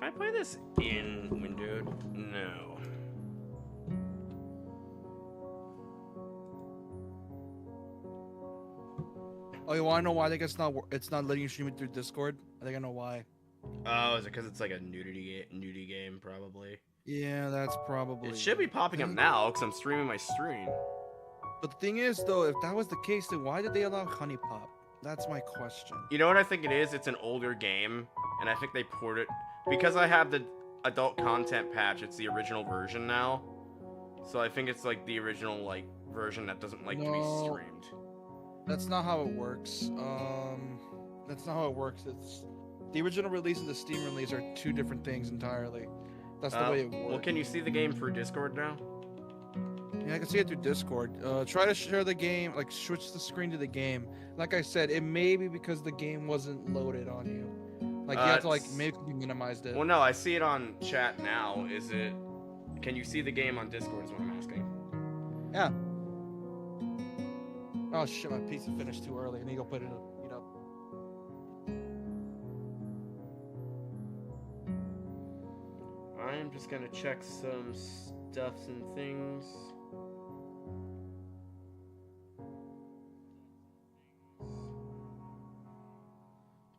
Can I play this in windowed? No. Oh, you wanna know why? I think it's not letting you stream it through Discord. I think I know why. Oh, is it because it's like a nudity game, probably? Yeah, that's probably. It should be popping up now because I'm streaming my stream. But the thing is, though, if that was the case, then why did they allow Honey Pop? That's my question. You know what I think it is? It's an older game, and I think they ported because I have the adult content patch. It's the original version now, so I think it's like the original like version that doesn't like to be streamed. That's not how it works. That's not how it works. It's the original release and the Steam release are two different things entirely. That's the way it works. Well, can you see the game through Discord now? Yeah, I can see it through Discord. Try to share the game, like switch the screen to the game. Like I said, it may be because the game wasn't loaded on you. Like you have to like maybe you minimized it. Well, no, I see it on chat now. Is it? Can you see the game on Discord? Is what I'm asking. Yeah. Oh shit, my pizza finished too early. I need to go put it up. I'm just gonna check some stuffs and things.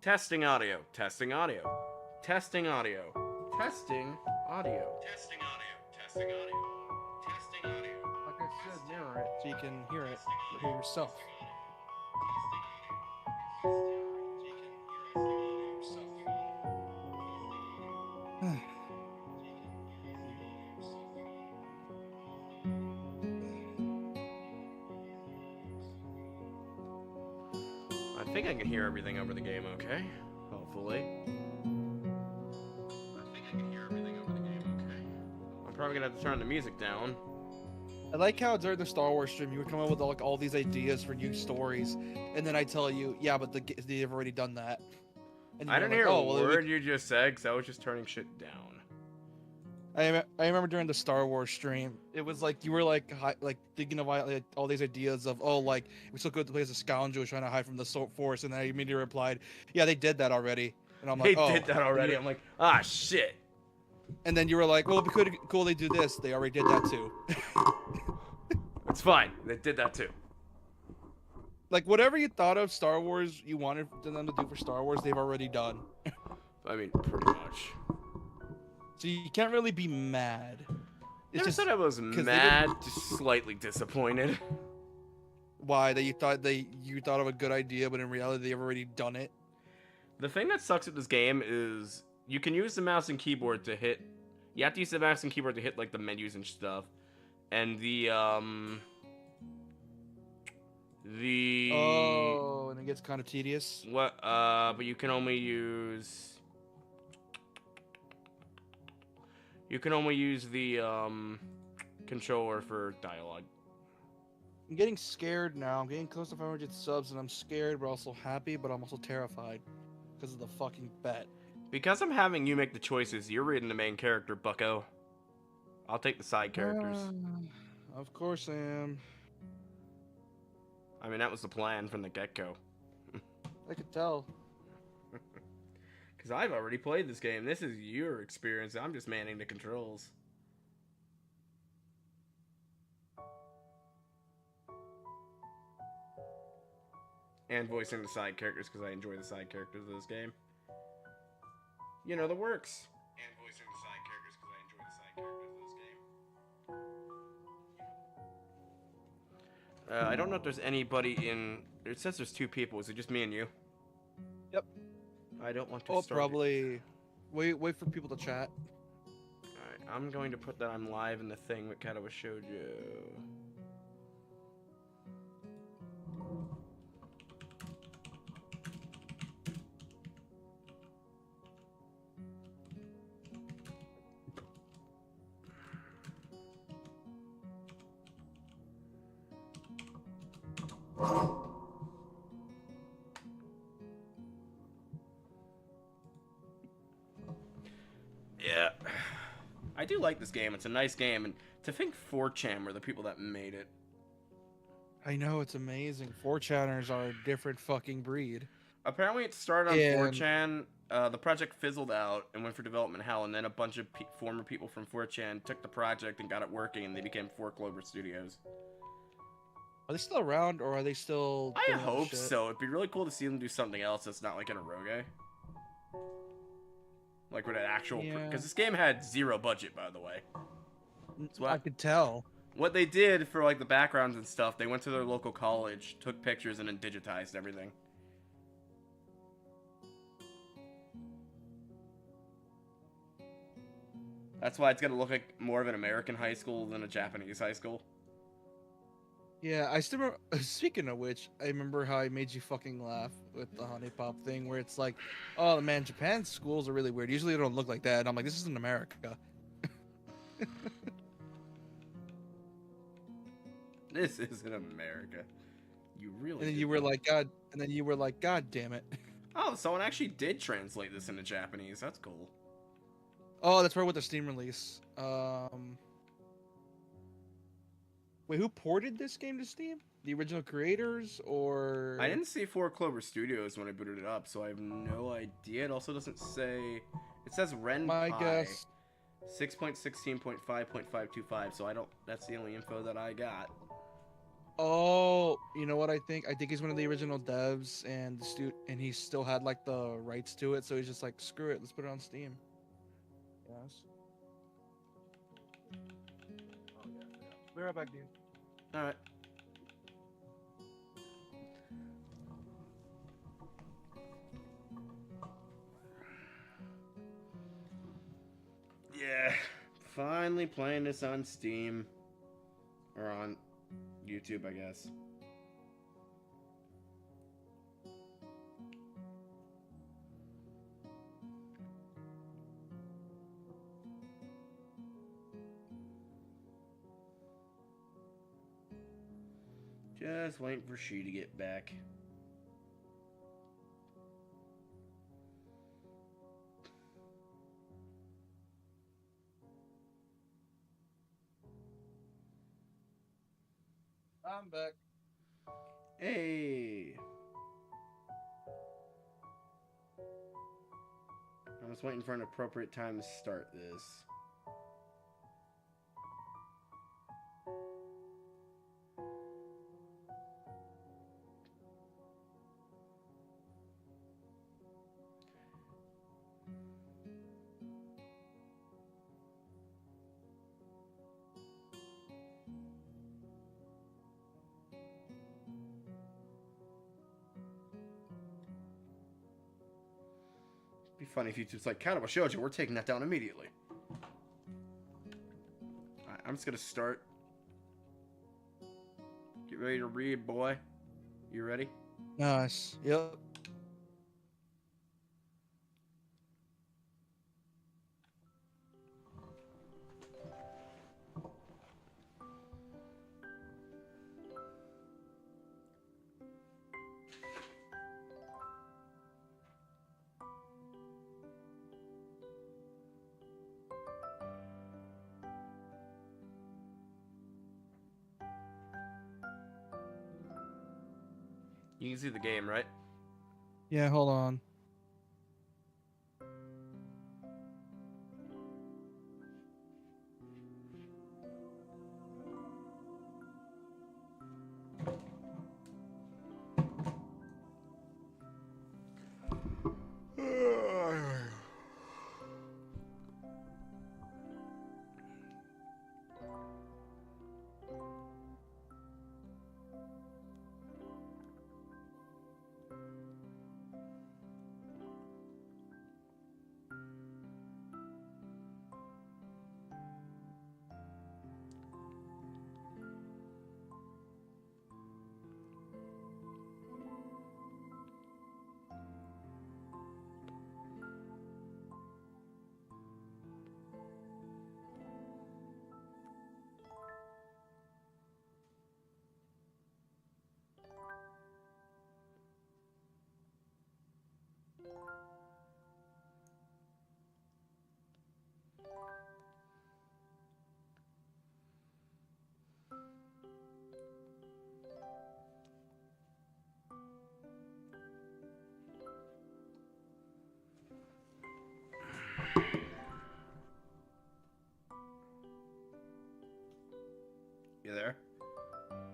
Testing audio. Testing audio. Testing audio. Testing audio. Testing audio. Testing audio. Testing audio. Like I said, mirror it so you can hear it hear yourself. I think I can hear everything over the game okay. Hopefully. I think I can hear everything over the game okay. I'm probably gonna have to turn the music down. I like how during the Star Wars stream you would come up with like all these ideas for new stories, and then I tell you, yeah, but they've already done that. And I didn't hear a word you just said because I was just turning shit down. I remember during the Star Wars stream, it was like you were like thinking of like, all these ideas of like it was so good to play as a scoundrel trying to hide from the Force, and then I immediately replied, yeah, they did that already, and I'm like, they did that already. I'm like, ah, shit. And then you were like, well, it'd be cool they do this. They already did that too. It's fine. They did that too. Like whatever you thought of Star Wars, you wanted them to do for Star Wars, they've already done. I mean, pretty much. So you can't really be mad. Never said I was mad, just slightly disappointed. Why? That you thought of a good idea, but in reality they've already done it? The thing that sucks with this game is you can use the mouse and keyboard to hit. You have to use the mouse and keyboard to hit like the menus and stuff, and the oh, and it gets kind of tedious. What? But you can only use. You can only use the controller for dialogue. I'm getting scared now. I'm getting close to 500 subs, and I'm scared, but also happy, but I'm also terrified because of the fucking bet. Because I'm having you make the choices, you're reading the main character, bucko. I'll take the side characters. Of course I am. I mean, that was the plan from the get-go. I could tell. Because I've already played this game. This is your experience. I'm just manning the controls. And voicing the side characters because I enjoy the side characters of this game. You know, the works. And voicing the side characters because I enjoy the side characters of this game. I don't know if there's anybody in... It says there's 2 people. Is it just me and you? Yep. I don't want to start probably... Wait for people to chat. Alright, I'm going to put that I'm live in the thing with Katawa Shoujo. Yeah. I do like this game. It's a nice game. And to think 4chan were the people that made it. I know, it's amazing. 4chaners are a different fucking breed. Apparently, it started on And 4chan. The project fizzled out and went for development hell, and then a bunch of former people from 4chan took the project and got it working, and they became 4Clover Studios. are they still around, or are they still I doing other hope shit? so. It'd be really cool to see them do something else that's not like an eroge. Like with an actual, Yeah, because this game had zero budget, by the way. So I could tell. what they did for like the backgrounds and stuff, they went to their local college, took pictures, and then digitized everything. That's why it's gonna look like more of an American high school than a Japanese high school. Yeah, I still remember. Speaking of which, I remember how I made you fucking laugh with the honey pop thing, where it's like, oh man, Japan's schools are really weird. Usually they don't look like that. And I'm like, this isn't America. This isn't America. You really. And then did you were that. like, God. And then you were like, God damn it. Oh, someone actually did translate this into Japanese. That's cool. Oh, that's right with the Steam release. Wait, who ported this game to Steam? The original creators, or I didn't see 4Clover Studios when I booted it up, so I have no idea. It also doesn't say. It says Ren my Pi guess. 6.16.5.525, so I don't. That's the only info that I got. Oh, you know what I think? I think he's one of the original devs, and and he still had like the rights to it, so he's just like, screw it, let's put it on Steam. Yes. Oh yeah. Be right back, dude. All right. Yeah, finally playing this on Steam. Or on YouTube, I guess. Just waiting for she to get back. I'm back. Hey! I was waiting for an appropriate time to start this. Be funny if YouTube's like, Katawa Shoujo, we're taking that down immediately. Alright, I'm just gonna start. Get ready to read, boy. You ready? Nice. Yep. You can see the game, right? Yeah, hold on. You there?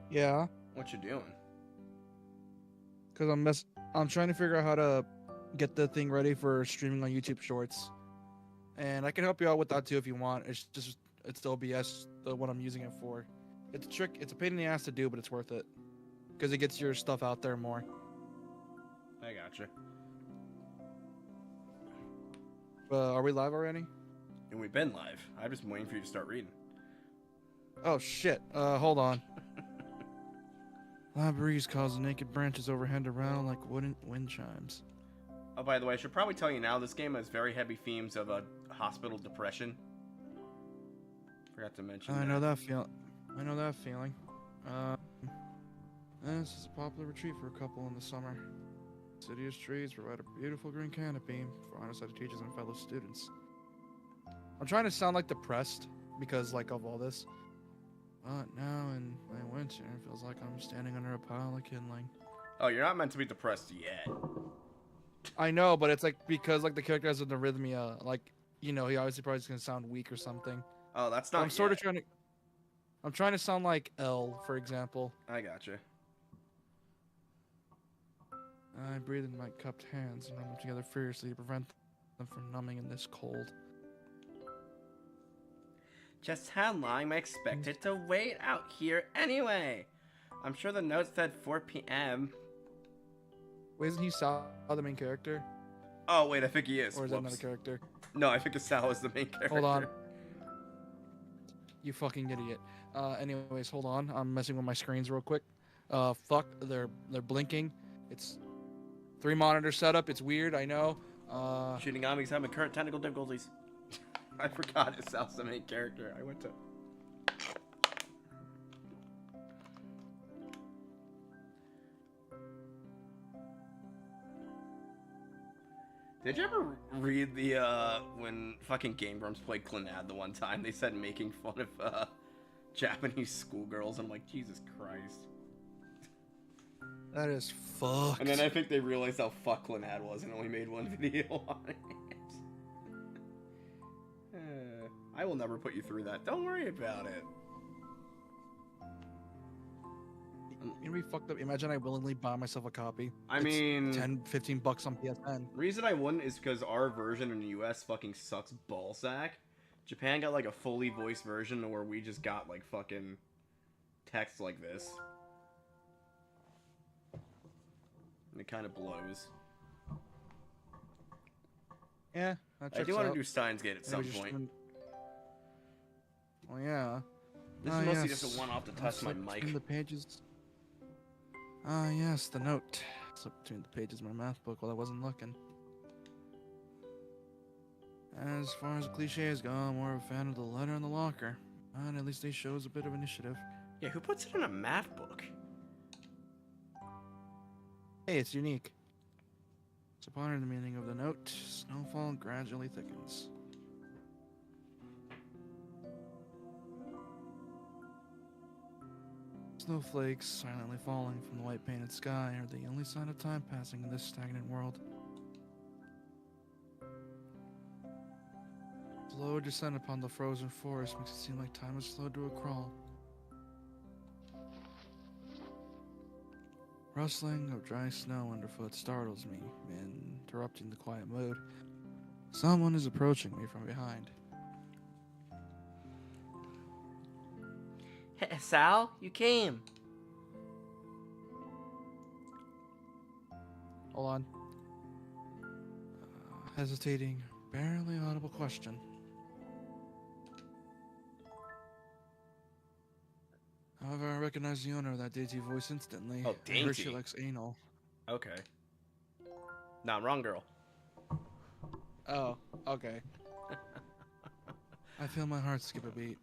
Yeah, What you doing? because I'm trying to figure out how to get the thing ready for streaming on YouTube Shorts, and I can help you out with that too if you want. It's the OBS, the one I'm using it for. It's a trick. It's a pain in the ass to do, but it's worth it because it gets your stuff out there more. I gotcha. Are we live already? And we've been live. I've just been waiting for you to start reading. Oh shit. Hold on. Loud breeze caused naked branches overhead to rattle like wooden wind chimes. Oh, by the way, I should probably tell you now, this game has very heavy themes of hospital depression. Forgot to mention I know that feeling. This is a popular retreat for a couple in the summer. City's trees provide a beautiful green canopy for honest-headed teachers and fellow students. I'm trying to sound like depressed because like of all this. But now in my winter, it feels like I'm standing under a pile of kindling. Oh, you're not meant to be depressed yet. I know, but it's like because like the character has an arrhythmia, like he obviously probably is gonna sound weak or something. Oh, that's not. I'm sort of I'm trying to sound like L, for example. I gotcha. I breathe in my cupped hands and run them together furiously to prevent them from numbing in this cold. Just how long am I expected to wait out here anyway? I'm sure the note said 4 p.m. Wait, isn't he Sal the main character? Oh, wait, I think he is. Or is that another character? No, I think Sal is the main character. Hold on. You fucking idiot. Anyways, hold on. I'm messing with my screens real quick. Fuck, they're blinking. It's 3 monitor setup. It's weird, I know. Shinigami's having current technical difficulties. I forgot Sal's the main character. I went to... Did you ever read the, when fucking Game Grumps played Clannad the one time, they said making fun of, Japanese schoolgirls? I'm like, Jesus Christ. That is fucked. And then I think they realized how fuck Clannad was and only made one video on it. I will never put you through that. Don't worry about it. You'd be fucked up. Imagine I willingly buy myself a copy. I mean... 10, 15 bucks on PSN. Reason I wouldn't is because our version in the US fucking sucks ballsack. Japan got like a fully voiced version where we just got like fucking text like this. And it kind of blows. Yeah, I do want to do Steins Gate at some point. Well, yeah. This is mostly just a one-off to test my mic. The pages. Ah, yes, the note. Slipped between the pages of my math book while I wasn't looking. As far as the cliches go, I'm more of a fan of the letter in the locker. And at least they shows a bit of initiative. Yeah, who puts it in a math book? Hey, it's unique. To ponder the meaning of the note, snowfall gradually thickens. Snowflakes silently falling from the white painted sky are the only sign of time passing in this stagnant world. Slow descent upon the frozen forest makes it seem like time has slowed to a crawl. Rustling of dry snow underfoot startles me, interrupting the quiet mood. Someone is approaching me from behind. Hey, Sal, you came. Hold on. Hesitating, barely audible question. However, I recognize the owner of that dainty voice instantly. Oh, I heard she dainty. likes anal. Okay. Nah, wrong girl. Oh, okay. I feel my heart skip a beat.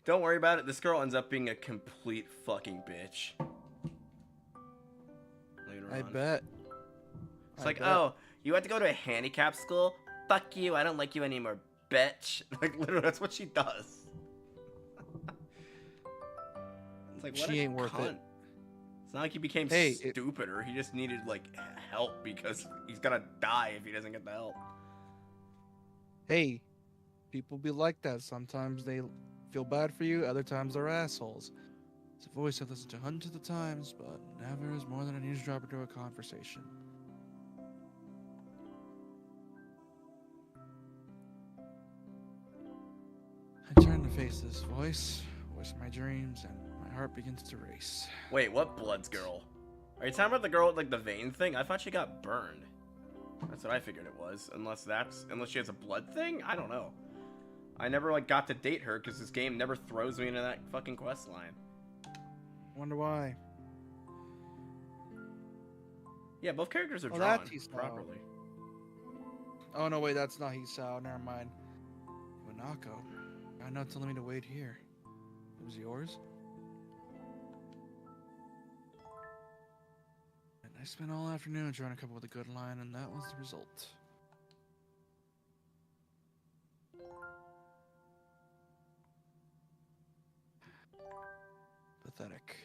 Don't worry about it. This girl ends up being a complete fucking bitch. Later I on. bet. It's like, oh, you had to go to a handicap school? Fuck you, I don't like you anymore, bitch. Like, literally, that's what she does. It's like, what She ain't worth it. It's not like he became stupider. He just needed, like, help because he's gonna die if he doesn't get the help. Hey, people be like that. Sometimes they feel bad for you, other times they're assholes. It's a voice I've listened to hundreds of times, but never is more than an eavesdropper to a conversation. I turn to face this voice of my dreams, and my heart begins to race. Wait, what Bloods girl? Are you talking about the girl with like the vein thing? I thought she got burned. That's what I figured it was. Unless she has a blood thing? I don't know. I never like got to date her because this game never throws me into that fucking quest line. Wonder why. Yeah, both characters are Oh, drawn that's Hisao. properly. Oh no, wait, that's not Hisao. Never mind. Monako. I'm not telling me to wait here. It was yours? And I spent all afternoon trying to come up with a good line, and that was the result. Pathetic.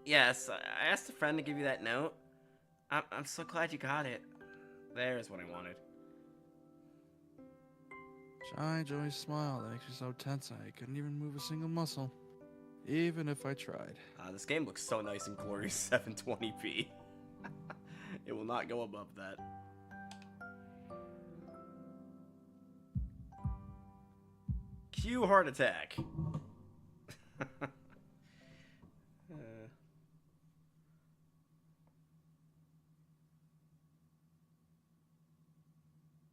Yes, I asked a friend to give you that note. I'm so glad you got it. There's what I wanted. Shy Joey's smile that makes me so tense I couldn't even move a single muscle, even if I tried. This game looks so nice in glorious 720p. It will not go above that. Cue heart attack.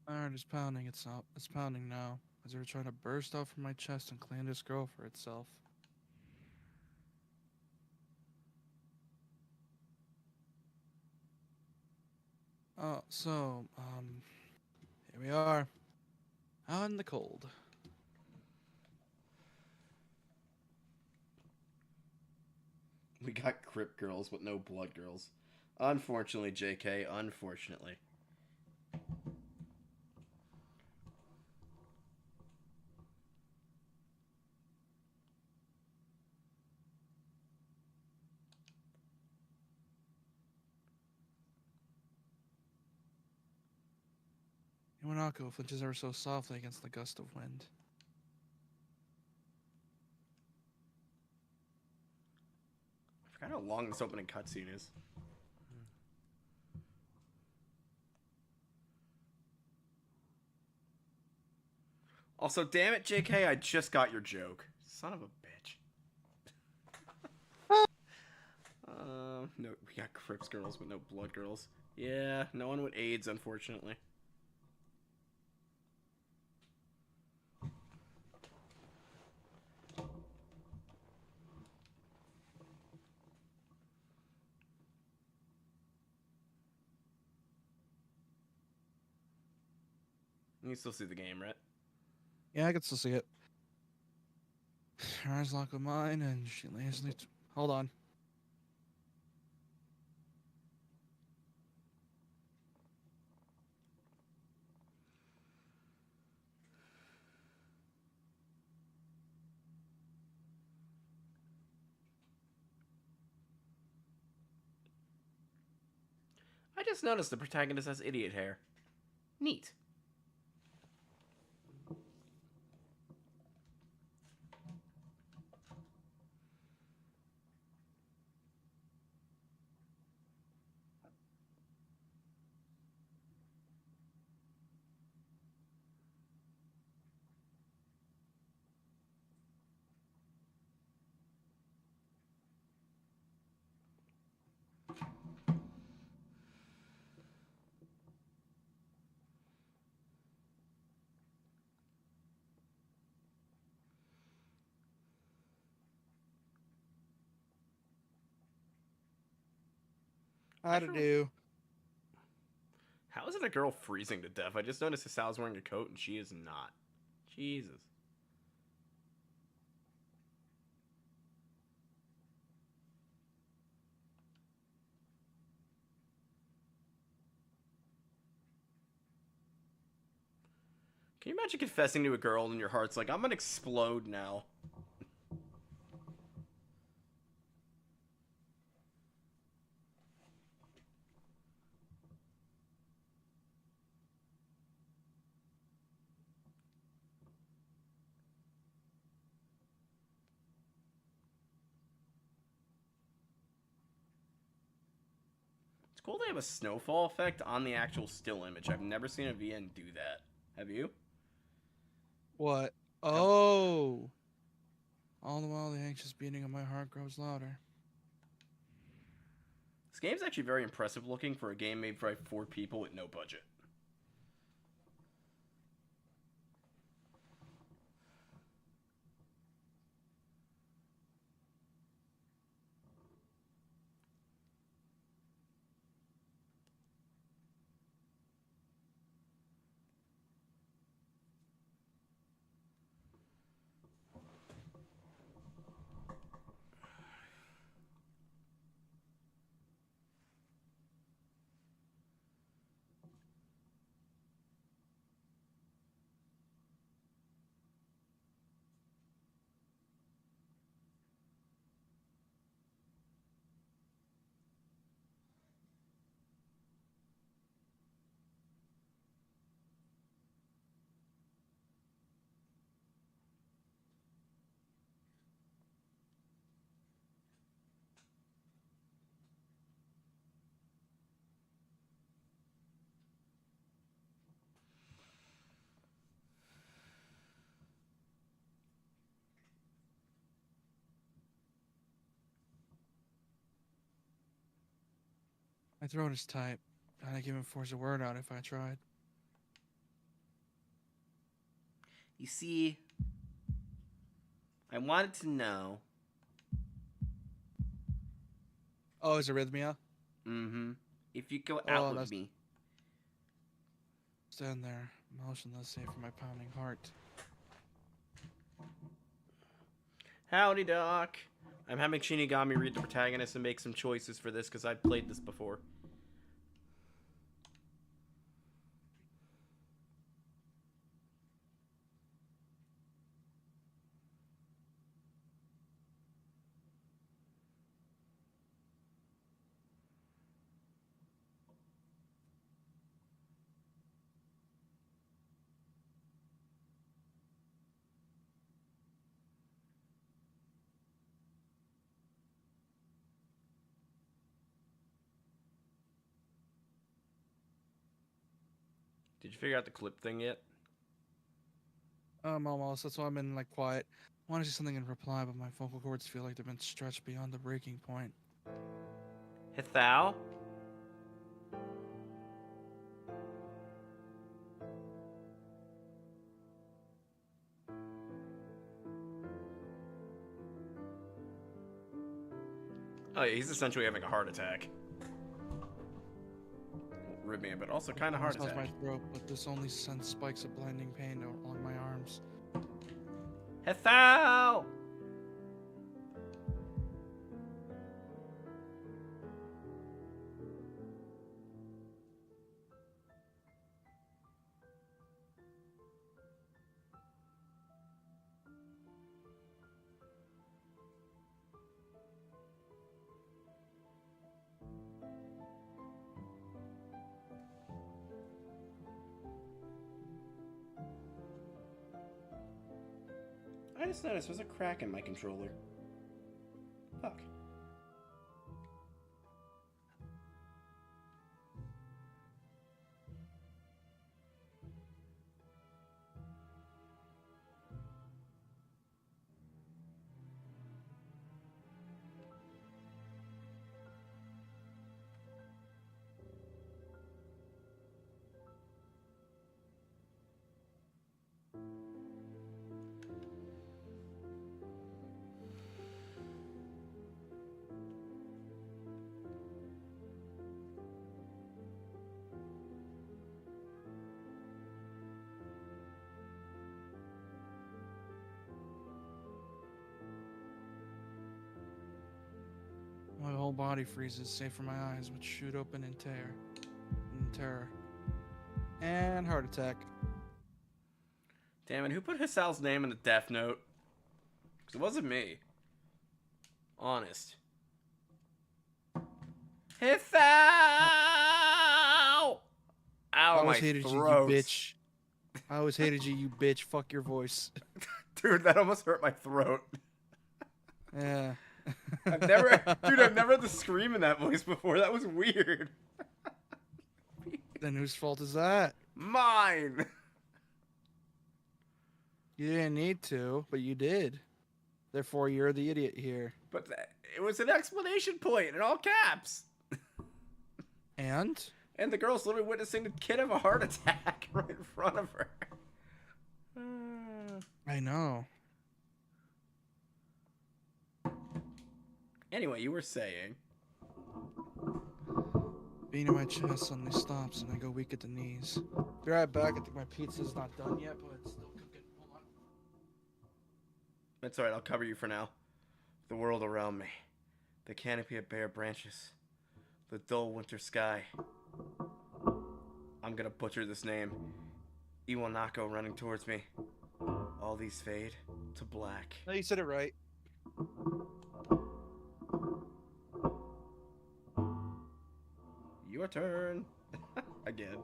My heart is pounding itself. It's pounding now, as if it's trying to burst out from my chest and claim this girl for itself. Oh, so, here we are. Out in the cold. We got Crip girls, but no blood girls. Unfortunately, JK, unfortunately. Iwanako flinches ever so softly against the gust of wind. I forgot how long this opening cutscene is. Also, damn it, JK, I just got your joke. Son of a bitch. No, we got Crips girls, but no blood girls. Yeah, no one with AIDS, unfortunately. You can still see the game, right? Yeah, I can still see it. Her eyes lock with mine, and she lazily. Hold on. I just noticed the protagonist has idiot hair. Neat. How to do? How is it a girl freezing to death? I just noticed Hisao's wearing a coat and she is not. Jesus. Can you imagine confessing to a girl and your heart's like, I'm gonna explode now? cool they have a snowfall effect on the actual still image. I've never seen a VN do that. Have you? What? Have- Oh. All the while, the anxious beating of my heart grows louder. This game's actually very impressive looking for a game made by 4 people with no budget. My throat is tight. I can't even force a word out if I tried. You see, I wanted to know. Oh, is it arrhythmia? Mm-hmm. If you go Oh, out with that's- me. Stand there, motionless, save for my pounding heart. Howdy, Doc. I'm having Shinigami read the protagonist and make some choices for this because I've played this before. Did you figure out the clip thing yet? Almost. That's why I'm in like quiet. I want to say something in reply, but my vocal cords feel like they've been stretched beyond the breaking point. Hithal? Oh yeah, he's essentially having a heart attack. Arrhythmia, but also kind of heart Smells my attack. throat, but this only sends spikes of blinding pain along my arms. Hithal! I just noticed there's a crack in my controller. Fuck. My whole body freezes, save for my eyes, which shoot open in terror. And heart attack. Damn it, who put Hisal's name in the death note? Because it wasn't me. Honest. Hithal! Ow, I my always hated throat. you, you bitch. I always hated you, you bitch. Fuck your voice. Dude, that almost hurt my throat. Yeah. I've never had to scream in that voice before. That was weird. Then whose fault is that? Mine. You didn't need to, but you did. Therefore, you're the idiot here. But it was an exclamation point in all caps. And? And the girl's literally witnessing the kid have a heart attack right in front of her. I know. Anyway, you were saying. Beating my chest suddenly stops and I go weak at the knees. Be right back. I think my pizza's not done yet, but it's still cooking. Hold on. That's alright, I'll cover you for now. The world around me. The canopy of bare branches. The dull winter sky. I'm gonna butcher this name. Iwanako running towards me. All these fade to black. No, you said it right. Your turn. Again.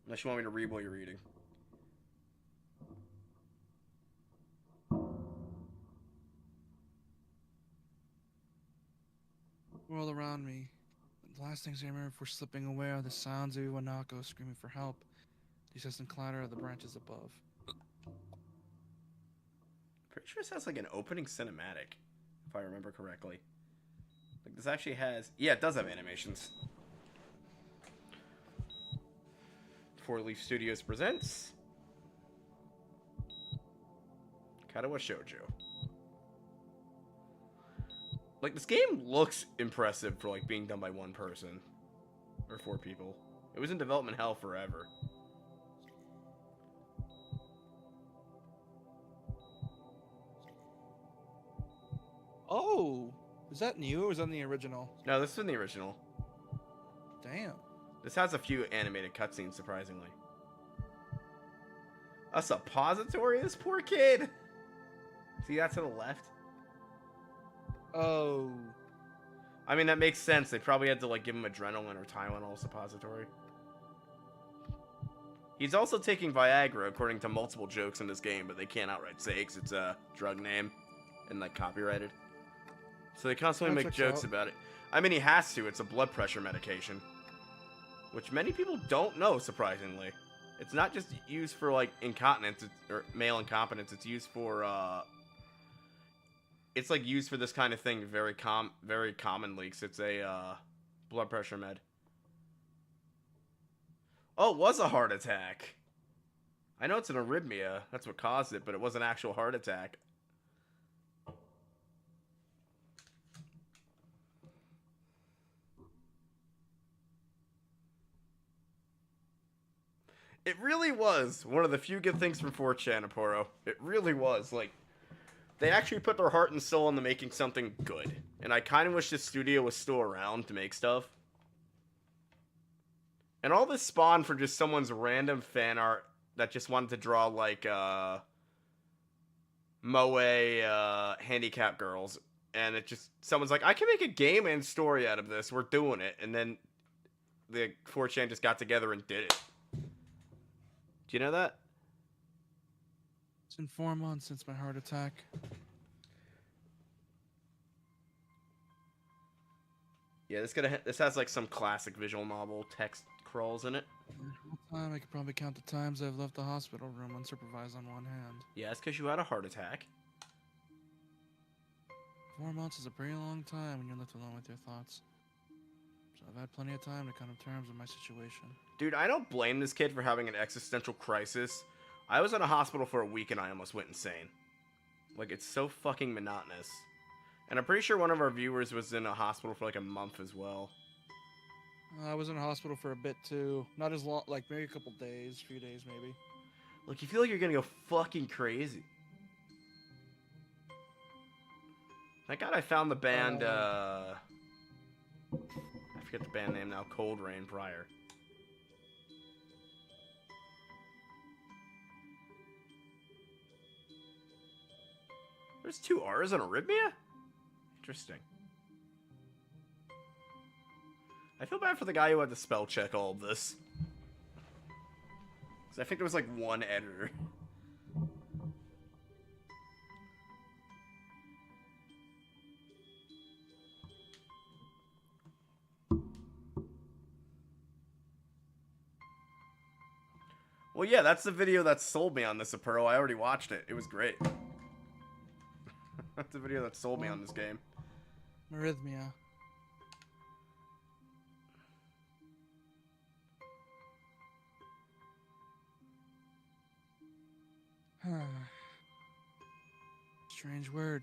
Unless you want me to read what you're reading. World around me. The last things I remember before slipping away are the sounds of Iwanako screaming for help. The incessant clatter of the branches above. Pretty sure this has like an opening cinematic, if I remember correctly. Like this actually has, yeah, it does have animations. 4 Leaf Studios presents Katawa Shoujo. Like this game looks impressive for like being done by one person or 4 people. It was in development hell forever. Oh! Is that new or was that in the original? No, this is in the original. Damn. This has a few animated cutscenes, surprisingly. A suppository, this poor kid! See that to the left? Oh. I mean, that makes sense. They probably had to, like, give him adrenaline or Tylenol suppository. He's also taking Viagra, according to multiple jokes in this game, but they can't outright say because it's a drug name and, like, copyrighted. So they constantly That make checks jokes out. about it. I mean, he has to. It's a blood pressure medication. Which many people don't know, surprisingly. It's not just used for, like, incontinence or male incompetence. It's used for, it's, like, used for this kind of thing very commonly, because it's a, blood pressure med. Oh, it was a heart attack. I know it's an arrhythmia. That's what caused it, but it was an actual heart attack. It really was one of the few good things from 4chan, Aporo. It really was. Like, they actually put their heart and soul into making something good. And I kind of wish this studio was still around to make stuff. And all this spawned for just someone's random fan art that just wanted to draw, like, moe, handicap girls. And it just, someone's like, I can make a game and story out of this. We're doing it. And then the 4chan just got together and did it. Do you know that? It's been 4 months since my heart attack. Yeah, this has like some classic visual novel text crawls in it. I could probably count the times I've left the hospital room unsupervised on one hand. Yeah, it's because you had a heart attack. 4 months is a pretty long time when you're left alone with your thoughts. So I've had plenty of time to come to terms with my situation. Dude, I don't blame this kid for having an existential crisis. I was in a hospital for a week and I almost went insane. Like, it's so fucking monotonous. And I'm pretty sure one of our viewers was in a hospital for like a month as well. I was in a hospital for a bit too. Not as long, like maybe a couple days, few days maybe. Like, you feel like you're gonna go fucking crazy. Thank God I found the band, I forget the band name now, Cold Rain prior. There's 2 R's on arrhythmia? Interesting. I feel bad for the guy who had to spell check all of this. Because I think there was like one editor. Well, yeah, that's the video that sold me on this Apurro. I already watched it. It was great. That's the video that sold me on this game. Arrhythmia. Strange word.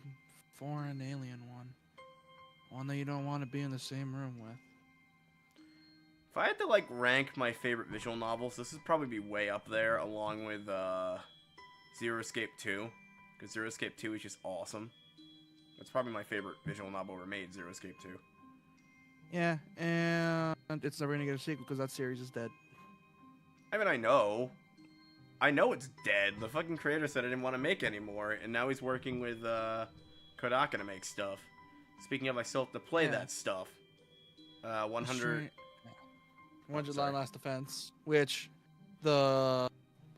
Foreign alien one. One that you don't want to be in the same room with. If I had to, like, rank my favorite visual novels, this would probably be way up there, along with, Zero Escape 2. Because Zero Escape 2 is just awesome. That's probably my favorite visual novel ever made, Zero Escape 2. Yeah, and it's never gonna get a sequel because that series is dead. I mean, I know. I know it's dead. The fucking creator said I didn't want to make anymore, and now he's working with, Kodaka to make stuff. Speaking of, I still have to play that stuff. 100... 100 Line Last Defense, which the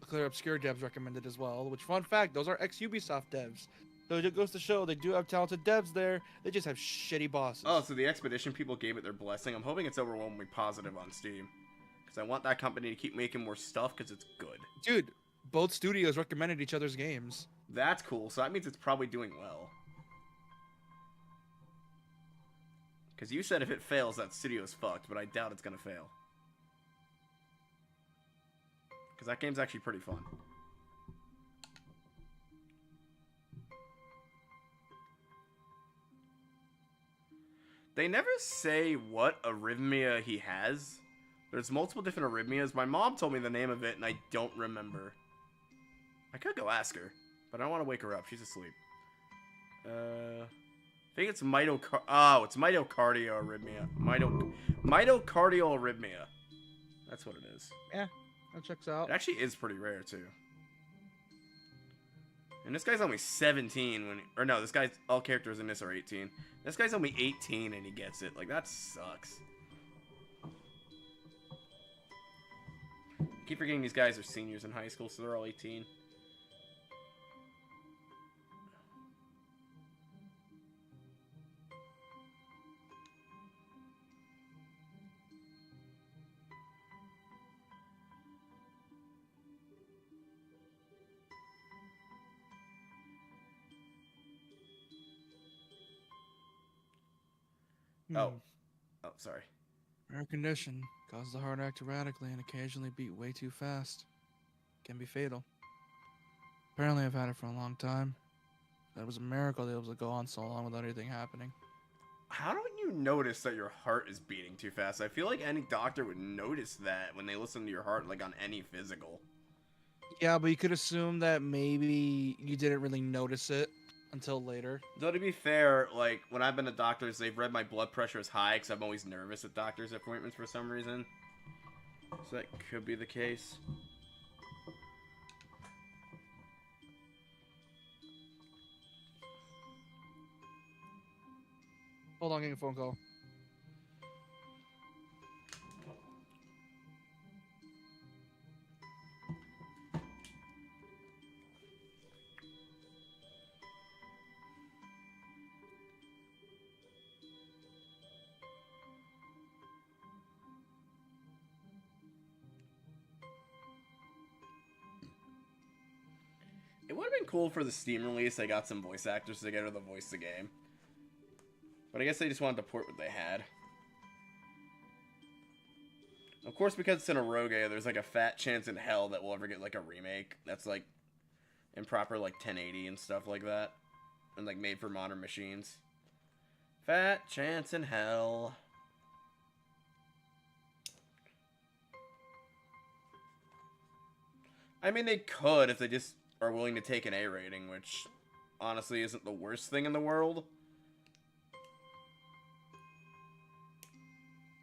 Clear Obscure devs recommended as well. Which, fun fact, those are ex-Ubisoft devs. So it goes to show they do have talented devs there. They just have shitty bosses. Oh, so the Expedition people gave it their blessing. I'm hoping it's overwhelmingly positive on Steam. Because I want that company to keep making more stuff because it's good. Dude, both studios recommended each other's games. That's cool. So that means it's probably doing well. Because you said if it fails, that studio's fucked. But I doubt it's going to fail. Because that game's actually pretty fun. They never say what arrhythmia he has. There's multiple different arrhythmias. My mom told me the name of it, and I don't remember. I could go ask her, but I don't want to wake her up. She's asleep. I think it's mitocardial arrhythmia. Mitocardial arrhythmia. That's what it is. Yeah, that checks out. It actually is pretty rare, too. And this guy's only 17 when... Or no, this guy's... All characters in this are 18. This guy's only 18 and he gets it. Like, that sucks. I keep forgetting these guys are seniors in high school, so they're all 18. Oh, sorry. Rare condition. Causes the heart to act erratically and occasionally beat way too fast. Can be fatal. Apparently I've had it for a long time. That was a miracle they were able to go on so long without anything happening. How don't you notice that your heart is beating too fast? I feel like any doctor would notice that when they listen to your heart, like on any physical. Yeah, but you could assume that maybe you didn't really notice it until later. Though to be fair, like, when I've been to doctors, they've read my blood pressure as high because I'm always nervous at doctor's appointments for some reason. So that could be the case. Hold on, getting a phone call. It would have been cool for the Steam release. They got some voice actors together to voice the game. But I guess they just wanted to port what they had. Of course, because it's in a Rogue, there's like a fat chance in hell that we'll ever get like a remake that's like in proper like 1080 and stuff like that. And like made for modern machines. Fat chance in hell. I mean, they could if they just are willing to take an A rating, which honestly isn't the worst thing in the world.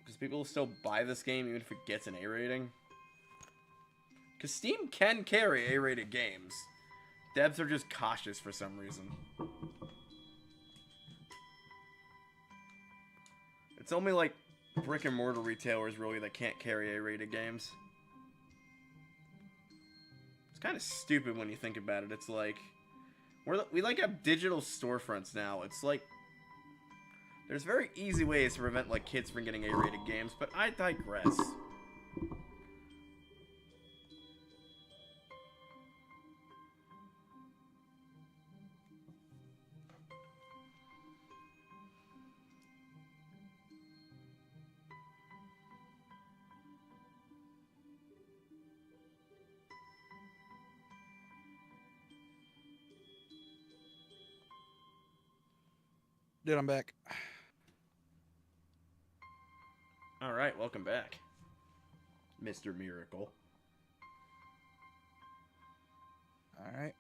Because people will still buy this game even if it gets an A rating. Because Steam can carry A-rated games. Devs are just cautious for some reason. It's only like brick and mortar retailers really that can't carry A-rated games. It's kind of stupid when you think about it. It's like we like have digital storefronts now. It's like there's very easy ways to prevent like kids from getting A-rated games, but I digress. Dude, I'm back. All right, welcome back, Mr. Miracle. All right.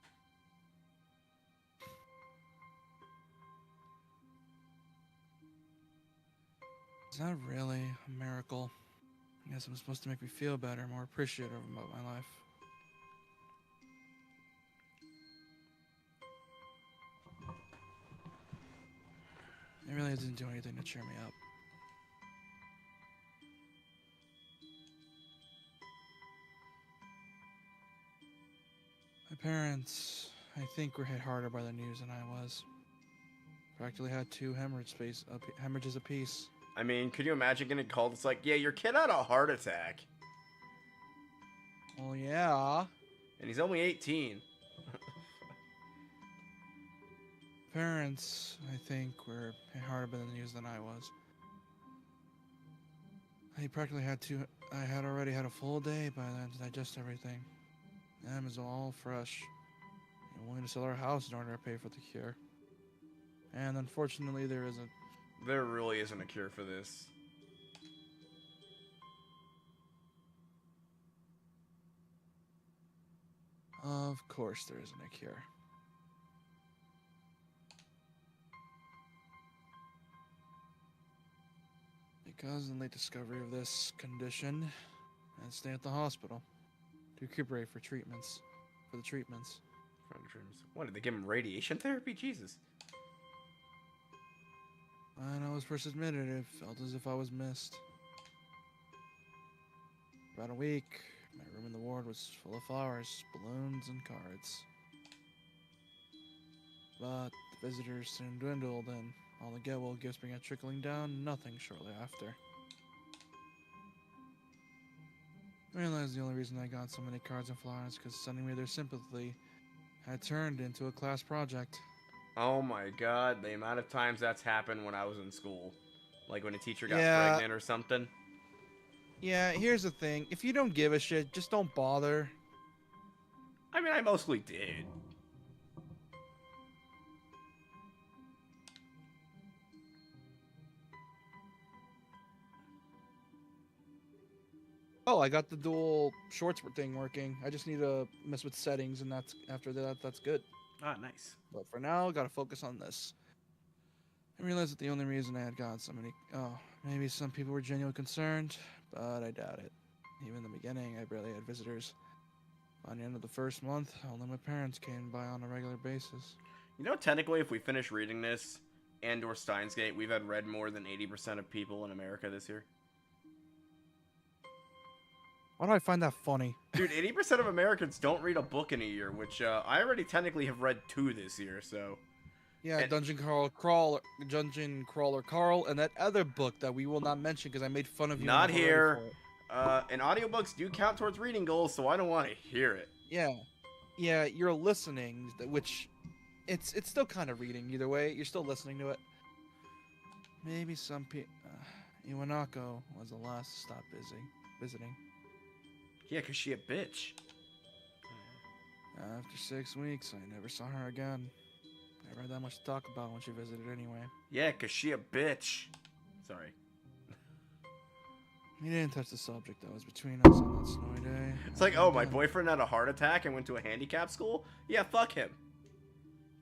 It's not really a miracle. I guess I'm supposed to make me feel better, more appreciative about my life. It really doesn't do anything to cheer me up. My parents, I think, were hit harder by the news than I was. Practically had 2 hemorrhages apiece. I mean, could you imagine getting called? It's like, yeah, your kid had a heart attack, Well, yeah. and he's only 18. Parents, I think, were hit harder by the news than I was. I practically had I had already had a full day by then to digest everything. Them is all fresh. And willing to sell our house in order to pay for the cure. And unfortunately, there isn't. There really isn't a cure for this. Of course, there isn't a cure. Because in late discovery of this condition, I'd stay at the hospital to recuperate for the treatments. What, did they give him radiation therapy? Jesus. When I was first admitted, it felt as if I was missed. For about a week, my room in the ward was full of flowers, balloons, and cards. But the visitors soon dwindled, and all the get-well gifts began trickling down, nothing shortly after. I realized the only reason I got so many cards and flowers because sending me their sympathy had turned into a class project. Oh my god, the amount of times that's happened when I was in school. Like when a teacher got Yeah. pregnant or something. Yeah, here's the thing. If you don't give a shit, just don't bother. I mean, I mostly did. Oh, I got the dual shorts thing working. I just need to mess with settings, and after that, that's good. Ah, nice. But for now, gotta focus on this. I realized that the only reason I had gotten so many... Oh, maybe some people were genuinely concerned, but I doubt it. Even in the beginning, I barely had visitors. By the end of the first month, only my parents came by on a regular basis. You know, technically, if we finish reading this and/or Steins Gate, we've had read more than 80% of people in America this year. Why do I find that funny? Dude, 80% of Americans don't read a book in a year, which I already technically have read 2 this year, so... Yeah, And- Dungeon Crawler Carl, and that other book that we will not mention because I made fun of you. Not enough already here. for it. And audiobooks do count towards reading goals, so I don't want to hear it. Yeah, you're listening, which it's still kind of reading either way. You're still listening to it. Maybe some people. Iwanako was the last to stop visiting. Yeah, 'cause she a bitch. After 6 weeks, I never saw her again. Never had that much to talk about when she visited anyway. Yeah, 'cause she a bitch. Sorry. He didn't touch the subject that was between us on that snowy day. It's like, oh, my boyfriend had a heart attack and went to a handicap school? Yeah, fuck him.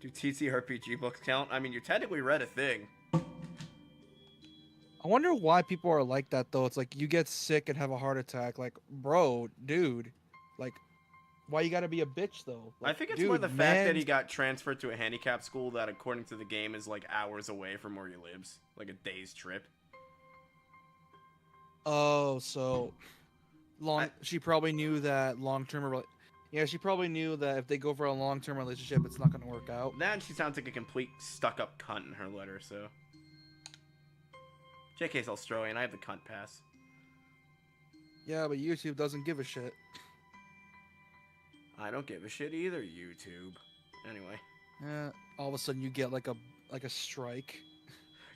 Do TCRPG books count? I mean, you technically read a thing. I wonder why people are like that, though. It's like, you get sick and have a heart attack. Like, bro, dude. Like, why you gotta be a bitch, though? Like, I think it's dude, more the fact that he man's- got transferred to a handicap school that, according to the game, is like hours away from where he lives. Like a day's trip. Oh, so... She probably knew that long-term... Yeah, she probably knew that if they go for a long-term relationship, it's not gonna work out. Then she sounds like a complete stuck-up cunt in her letter, so... JK's Australian, I have the cunt pass. Yeah, but YouTube doesn't give a shit. I don't give a shit either, YouTube. Anyway. Yeah, all of a sudden you get like a strike.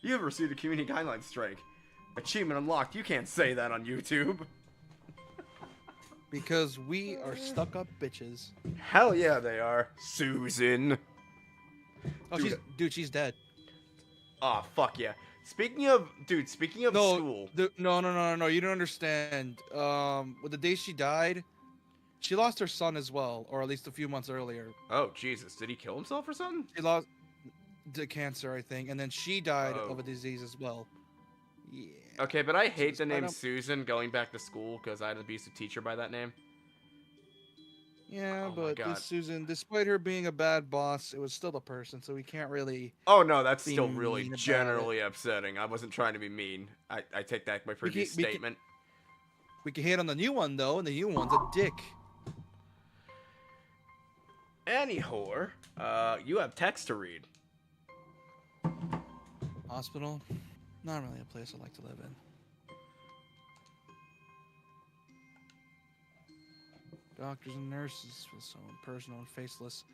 You have received a community guideline strike. Achievement unlocked. You can't say that on YouTube. Because we are stuck-up bitches. Hell yeah, they are. Susan. Oh, she's dead. Oh, fuck yeah. Speaking of No, school. no. You don't understand. With the day she died, she lost her son as well, or at least a few months earlier. Oh, Jesus. Did he kill himself or something? She lost to cancer, I think, and then she died Oh. of a disease as well. Yeah. Okay, but I So hate the despite name him, Susan going back to school because I had an abusive teacher by that name. yeah, Oh my but this god. Susan, despite her being a bad boss, it was still a person, so we can't really Oh no, that's be still really mean about it. generally upsetting. I wasn't trying to be mean. I take back my We can previous we can statement. we can hate on the new one though, and the new one's a dick. Anyhow, you have text to read. Hospital, not really a place I like to live in. Doctors and nurses feel so impersonal and faceless.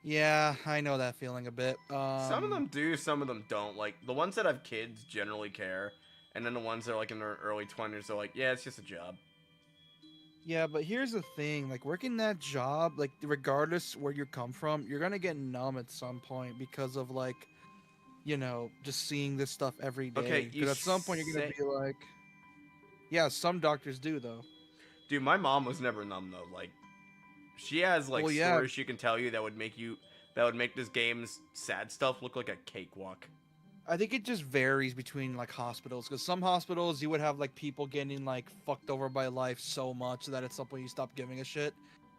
Yeah, I know that feeling a bit. Some of them do, some of them don't. Like, the ones that have kids generally care. And then the ones that are, like, in their early 20s are like, yeah, it's just a job. Yeah, but here's the thing, like working that job, like regardless where you come from, you're gonna get numb at some point because of like, just seeing this stuff every day. Okay, you Because at some point you're gonna say... be like, yeah, some doctors do though. Dude, my mom was never numb, though. Like, she has, like, Well, yeah, stories she can tell you that would make you... That would make this game's sad stuff look like a cakewalk. I think it just varies between like hospitals. Because some hospitals you would have like people getting like fucked over by life so much that at some point you stop giving a shit.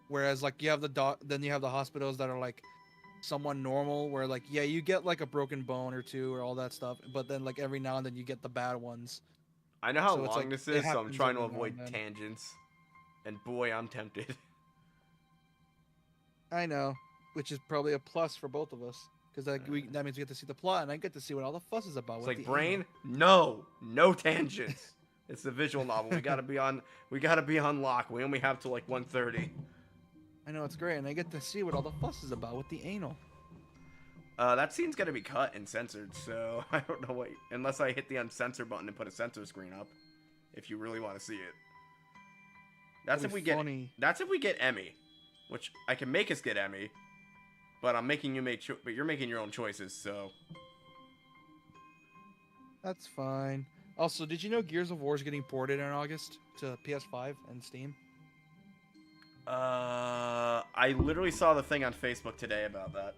Whereas like you have then you have the hospitals that are like somewhat normal where like yeah you get like a broken bone or two or all that stuff but then like every now and then you get the bad ones, I know how so it's long like this it is, so I'm happens trying to every now avoid and then. tangents. And boy, I'm tempted. I know, which is probably a plus for both of us because that means we get to see the plot and I get to see what all the fuss is about It's with like, the anal. brain, no tangents. It's the visual novel. We gotta be on lock. We only have till like 1:30. I know, it's great, and I get to see what all the fuss is about with the anal. That scene's gonna be cut and censored, so I don't know what. Unless I hit the uncensor button and put a censor screen up, if you really want to see it. That's That'd if we be get. funny. That's if we get Emmy, which I can make us get Emmy, but I'm making you but you're making your own choices, so. That's fine. Also, did you know Gears of War is getting ported in August to PS5 and Steam? I literally saw the thing on Facebook today about that.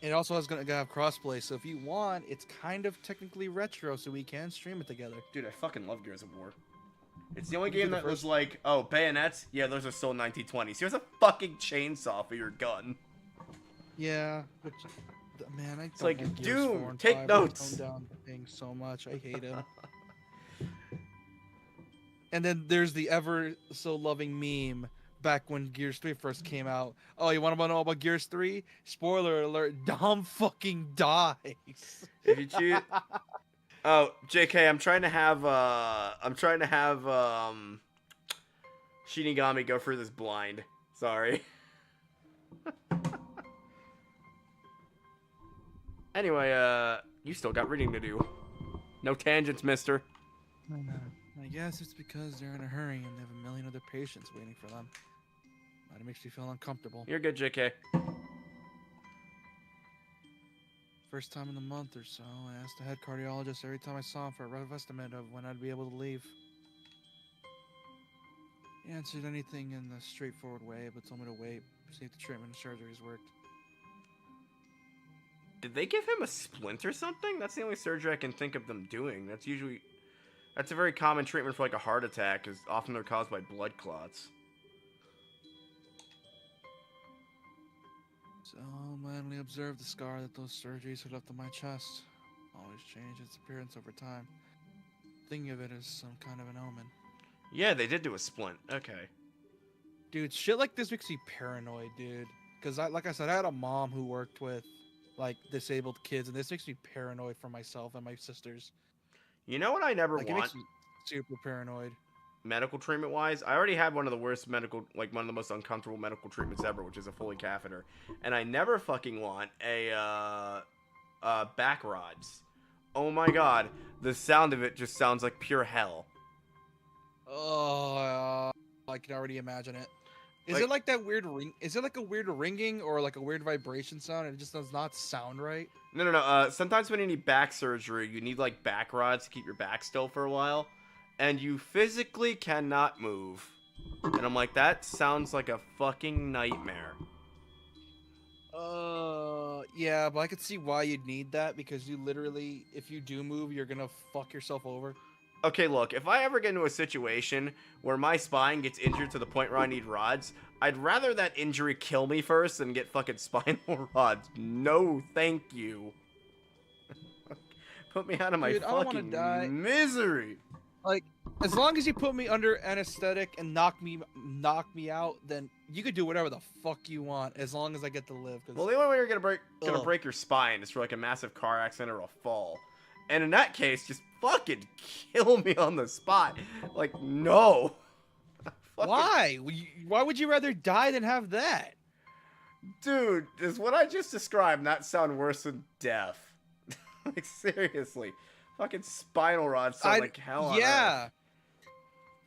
It also is gonna have crossplay, so if you want, it's kind of technically retro, so we can stream it together. Dude, I fucking love Gears of War. It's the only You do game the that was first- like, oh, bayonets? Yeah, those are still 1920s. Here's a fucking chainsaw for your gun. Yeah, which, man, I don't like, like Gears Doom, 4 and take 5. notes. I tone down the thing so much. I hate him. And then there's the ever so loving meme back when Gears 3 first came out. Oh, you want to know about Gears 3? Spoiler alert, Dom fucking dies. If you choose... Oh, JK, I'm trying to have, Shinigami go through this blind. Sorry. Anyway, you still got reading to do. No tangents, mister. I guess it's because they're in a hurry and they have a million other patients waiting for them. That makes me feel uncomfortable. You're good, JK. First time in a month or so, I asked the head cardiologist every time I saw him for a rough estimate of when I'd be able to leave. He answered anything in a straightforward way, but told me to wait, see if the treatment and surgeries worked. Did they give him a splint or something? That's the only surgery I can think of them doing. That's a very common treatment for like a heart attack, because often they're caused by blood clots. So I mindly observed the scar that those surgeries had left on my chest. Always change its appearance over time. Thinking of it as some kind of an omen. Yeah, they did do a splint. Okay. Dude, shit like this makes me paranoid, dude. Because like I said, I had a mom who worked with like disabled kids, and this makes me paranoid for myself and my sisters. You know what I never Like it want? makes me super paranoid. Medical treatment wise, I already had one of the worst medical, like one of the most uncomfortable medical treatments ever, which is a Foley catheter, and I never fucking want a back rods. Oh my god, the sound of it just sounds like pure hell. Oh, I can already imagine it. Is it like that weird ring? Is it like a weird ringing or like a weird vibration sound? And it just does not sound right. No. Sometimes when you need back surgery, you need like back rods to keep your back still for a while, and you physically cannot move. And I'm like, that sounds like a fucking nightmare. Yeah, but I could see why you'd need that because you literally, if you do move, you're gonna fuck yourself over. Okay, look, if I ever get into a situation where my spine gets injured to the point where I need rods, I'd rather that injury kill me first than get fucking spinal rods. No, thank you. Put me out of my Dude, I don't wanna fucking die. misery. Like, as long as you put me under anesthetic and knock me out, then you could do whatever the fuck you want as long as I get to live. Well, the only way you're gonna break your spine is for like a massive car accident or a fall. And in that case, just fucking kill me on the spot. Like, no. Why? Why would you rather die than have that? Dude, does what I just described not sound worse than death? Like, seriously. Fucking spinal rods sound like hell on earth.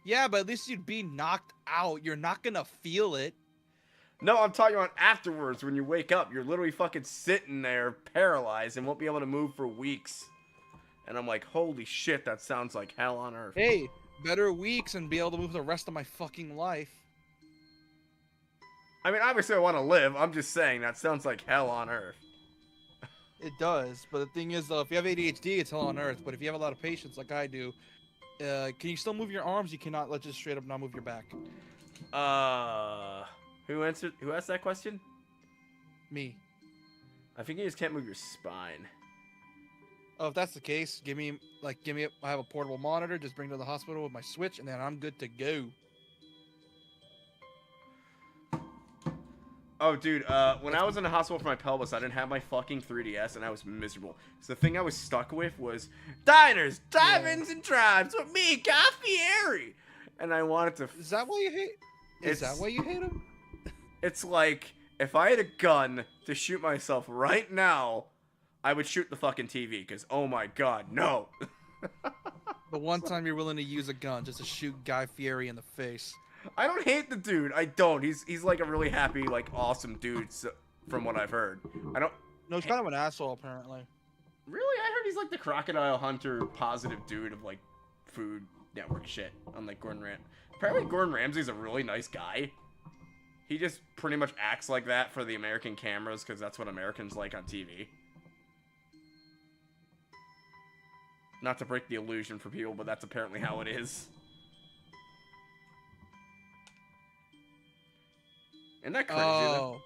Yeah, but at least you'd be knocked out. You're not gonna feel it. No, I'm talking about afterwards when you wake up. You're literally fucking sitting there paralyzed and won't be able to move for weeks. And I'm like, holy shit, that sounds like hell on earth. Hey, better weeks and be able to move the rest of my fucking life. I mean, obviously I want to live. I'm just saying that sounds like hell on earth. It does, but the thing is, though, if you have ADHD, it's hell on earth. But if you have a lot of patience, like I do, can you still move your arms? You cannot just straight up not move your back. Who asked that question? Me. I think you just can't move your spine. Oh, if that's the case, I have a portable monitor. Just bring it to the hospital with my switch, and then I'm good to go. Oh, dude, when I was in the hospital for my pelvis, I didn't have my fucking 3DS, and I was miserable. So the thing I was stuck with was diners, drive-ins, and drives with me, Guy Fieri. And I wanted to... Is that why you hate... Is that why you hate him? It's like, if I had a gun to shoot myself right now, I would shoot the fucking TV, because, oh my god, no. The one time you're willing to use a gun just to shoot Guy Fieri in the face. I don't hate the dude. I don't. He's like a really happy, like, awesome dude, so, from what I've heard. I don't... No, he's kind of an asshole, apparently. Really? I heard he's like the crocodile hunter positive dude of, like, Food Network shit, unlike Gordon Ramsay. Apparently Gordon Ramsay's a really nice guy. He just pretty much acts like that for the American cameras, because that's what Americans like on TV. Not to break the illusion for people, but that's apparently how it is. Isn't that crazy? Oh.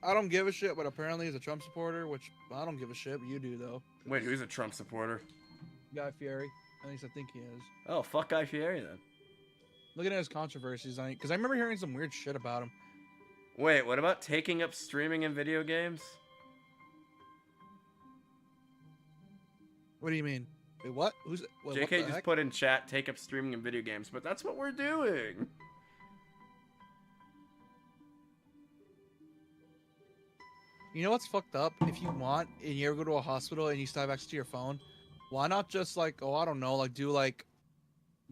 I don't give a shit, but apparently he's a Trump supporter, which I don't give a shit, but you do, though. Wait, who's a Trump supporter? Guy Fieri. At least I think he is. Oh, fuck Guy Fieri, then. Looking at his controversies, because I remember hearing some weird shit about him. Wait, what about taking up streaming in video games? What do you mean? Wait, what? Who's... What, JK what the just heck? put in chat, take up streaming in video games, but that's what we're doing. You know what's fucked up? If you want, and you ever go to a hospital and you still have access to your phone, why not just, like, oh, I don't know, like, do, like,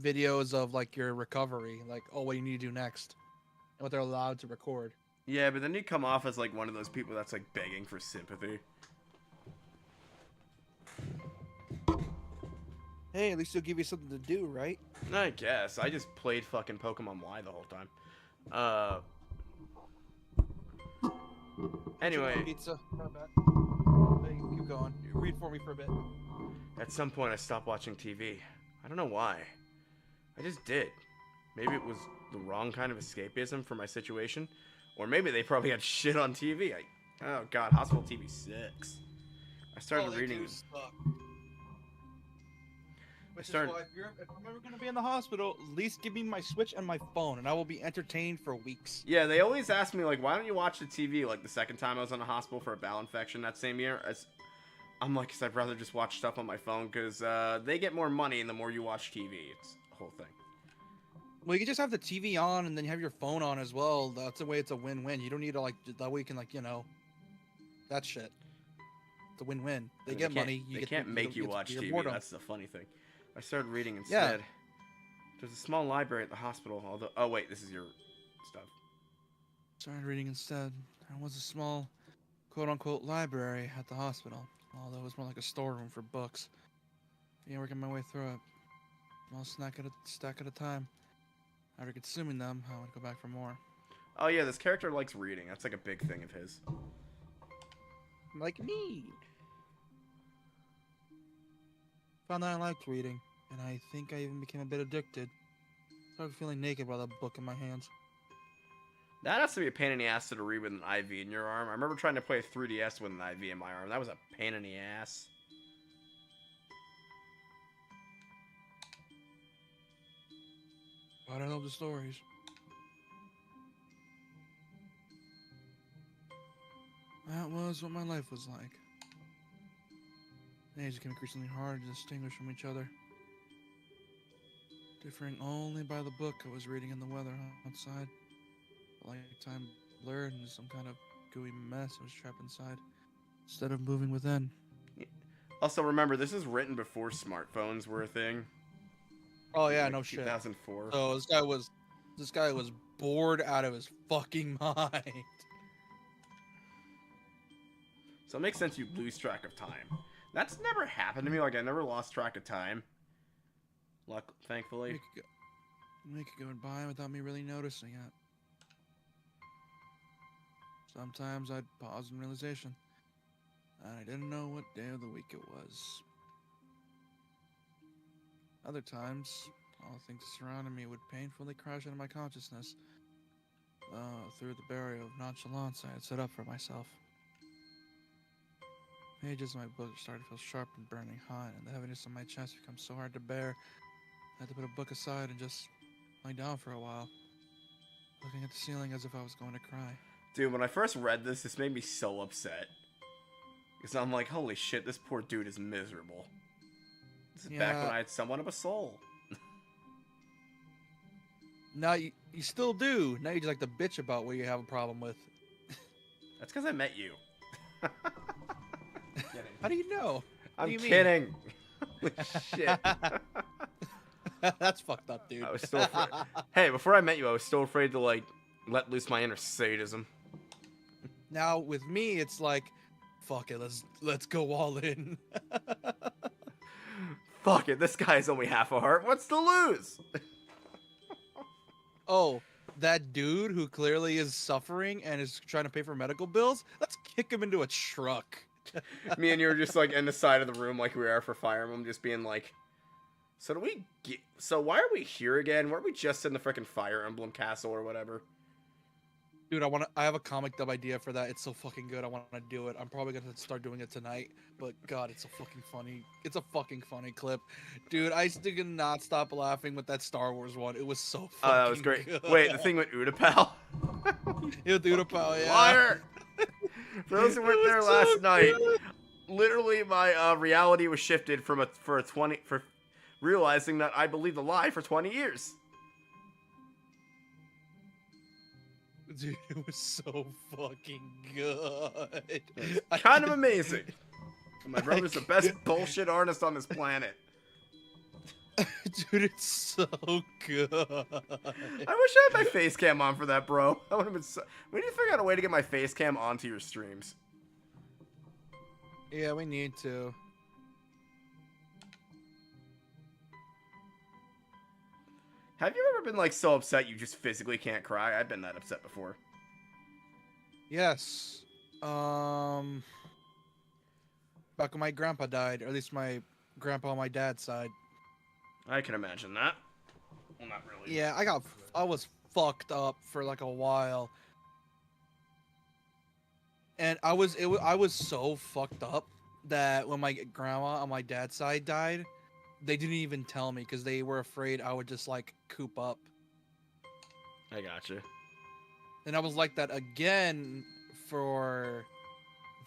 videos of, like, your recovery? Like, oh, what you need to do next. And what they're allowed to record. Yeah, but then you come off as, like, one of those people that's, like, begging for sympathy. Hey, at least they'll give you something to do, right? I guess. I just played fucking Pokemon Y the whole time. Anyway. Pizza. Not bad. Hey, keep going. Read for me for a bit. At some point, I stopped watching TV. I don't know why. I just did. Maybe it was the wrong kind of escapism for my situation. Or maybe they probably had shit on TV. Oh god, hospital TV sucks. I started reading... If I'm ever gonna be in the hospital, at least give me my Switch and my phone, and I will be entertained for weeks. Yeah, they always ask me, like, why don't you watch the TV? Like, the second time I was in the hospital for a bowel infection that same year, I'm like, because I'd rather just watch stuff on my phone, because they get more money, and the more you watch TV, it's the whole thing. Well, you can just have the TV on, and then you have your phone on as well. That's the way it's a win-win. You don't need to, like, that way you can, like, you know, that shit. It's a win-win. They get money. They can't make you watch TV. That's the funny thing. I started reading instead. There's a small library at the hospital, although... Oh, wait, this is your stuff. Started reading instead. There was a small, quote-unquote, library at the hospital, although it was more like a storeroom for books. Began working my way through it. Small stack at a time. After consuming them, I would go back for more. Oh, yeah, this character likes reading. That's like a big thing of his. Like me. Found that I liked reading, and I think I even became a bit addicted. Started feeling naked with a book in my hands. That has to be a pain in the ass to read with an IV in your arm. I remember trying to play 3DS with an IV in my arm. That was a pain in the ass. But I love the stories. That was what my life was like. Days became increasingly hard to distinguish from each other. Differing only by the book I was reading and the weather outside. The light time blurred into some kind of gooey mess I was trapped inside, instead of moving within. Also, remember, this is written before smartphones were a thing. Oh yeah, Like no shit. 2004. So this guy was bored out of his fucking mind. So it makes sense you lose track of time. That's never happened to me. Like, I never lost track of time. Thankfully. Week could go by without me really noticing it. Sometimes I'd pause in realization, and I didn't know what day of the week it was. Other times, all the things surrounding me would painfully crash into my consciousness, through the barrier of nonchalance I had set up for myself. Pages of my book started to feel sharp and burning hot, and the heaviness of my chest became so hard to bear, I had to put a book aside and just lie down for a while, looking at the ceiling as if I was going to cry. Dude, when I first read this made me so upset. Because I'm like, holy shit, this poor dude is miserable. This is back when I had somewhat of a soul. Now you still do. Now you just like to bitch about what you have a problem with. That's because I met you. How do you know? I'm kidding. Holy shit. That's fucked up, dude. I was still afraid. Hey, before I met you, I was still afraid to, like, let loose my inner sadism. Now, with me, it's like, fuck it, let's go all in. Fuck it, this guy's only half a heart. What's to lose? Oh, that dude who clearly is suffering and is trying to pay for medical bills? Let's kick him into a truck. Me and you were just, like, in the side of the room like we are for Fire Emblem, just being like, so why are we here again? Weren't we just in the frickin' Fire Emblem castle or whatever? Dude, I have a comic dub idea for that. It's so fucking good. I want to do it. I'm probably gonna start doing it tonight. But God, it's a fucking funny clip. Dude, I still cannot stop laughing with that Star Wars one. It was so fucking that was great. good. Wait, the thing with Utapau? Yeah, with Utapau, yeah. Liar! For those who weren't there last night, literally my reality was shifted for realizing that I believed a lie for 20 years. Dude, it was so fucking good. It's kind of amazing. My brother's the best bullshit artist on this planet. Dude, it's so good. I wish I had my face cam on for that, bro. That would have been so... We need to figure out a way to get my face cam onto your streams. Yeah, we need to. Have you ever been, like, so upset you just physically can't cry? I've been that upset before. Yes. Back when my grandpa died, or at least my grandpa on my dad's side. I can imagine that. Well, not really. Yeah, I was fucked up for like a while. And I was so fucked up that when my grandma on my dad's side died, they didn't even tell me because they were afraid I would just like coop up. I gotcha. And I was like that again for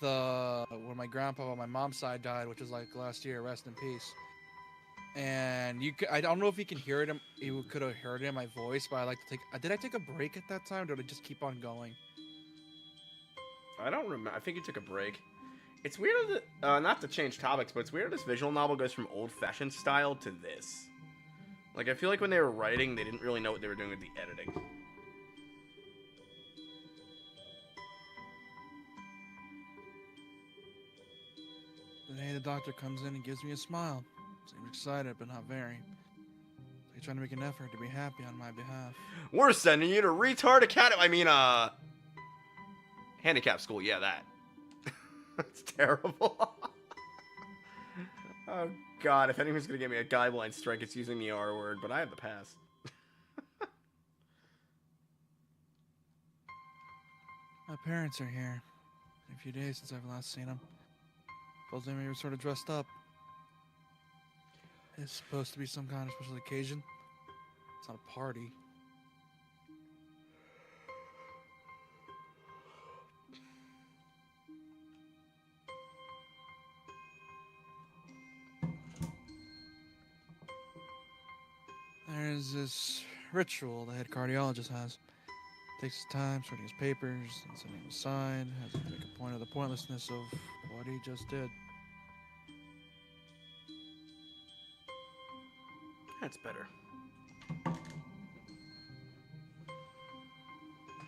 when my grandpa on my mom's side died, which was like last year. Rest in peace. And I don't know if you can hear it. You could have heard it in my voice, but I like to take. Did I take a break at that time, or did I just keep on going? I don't remember. I think you took a break. It's weird that, not to change topics, but it's weird this visual novel goes from old-fashioned style to this. Like, I feel like when they were writing, they didn't really know what they were doing with the editing. Today the doctor comes in and gives me a smile. Seems excited, but not very. He's trying to make an effort to be happy on my behalf. We're sending you to retard academy. I mean, handicap school. Yeah, that. That's terrible. Oh God! If anyone's gonna give me a guideline strike, it's using the R word. But I have the pass. My parents are here. Been a few days since I've last seen them. Suppose they were sort of dressed up. It's supposed to be some kind of special occasion. It's not a party. There's this ritual the head cardiologist has. Takes his time sorting his papers and sending him a sign. Has to make a point of the pointlessness of what he just did. That's better.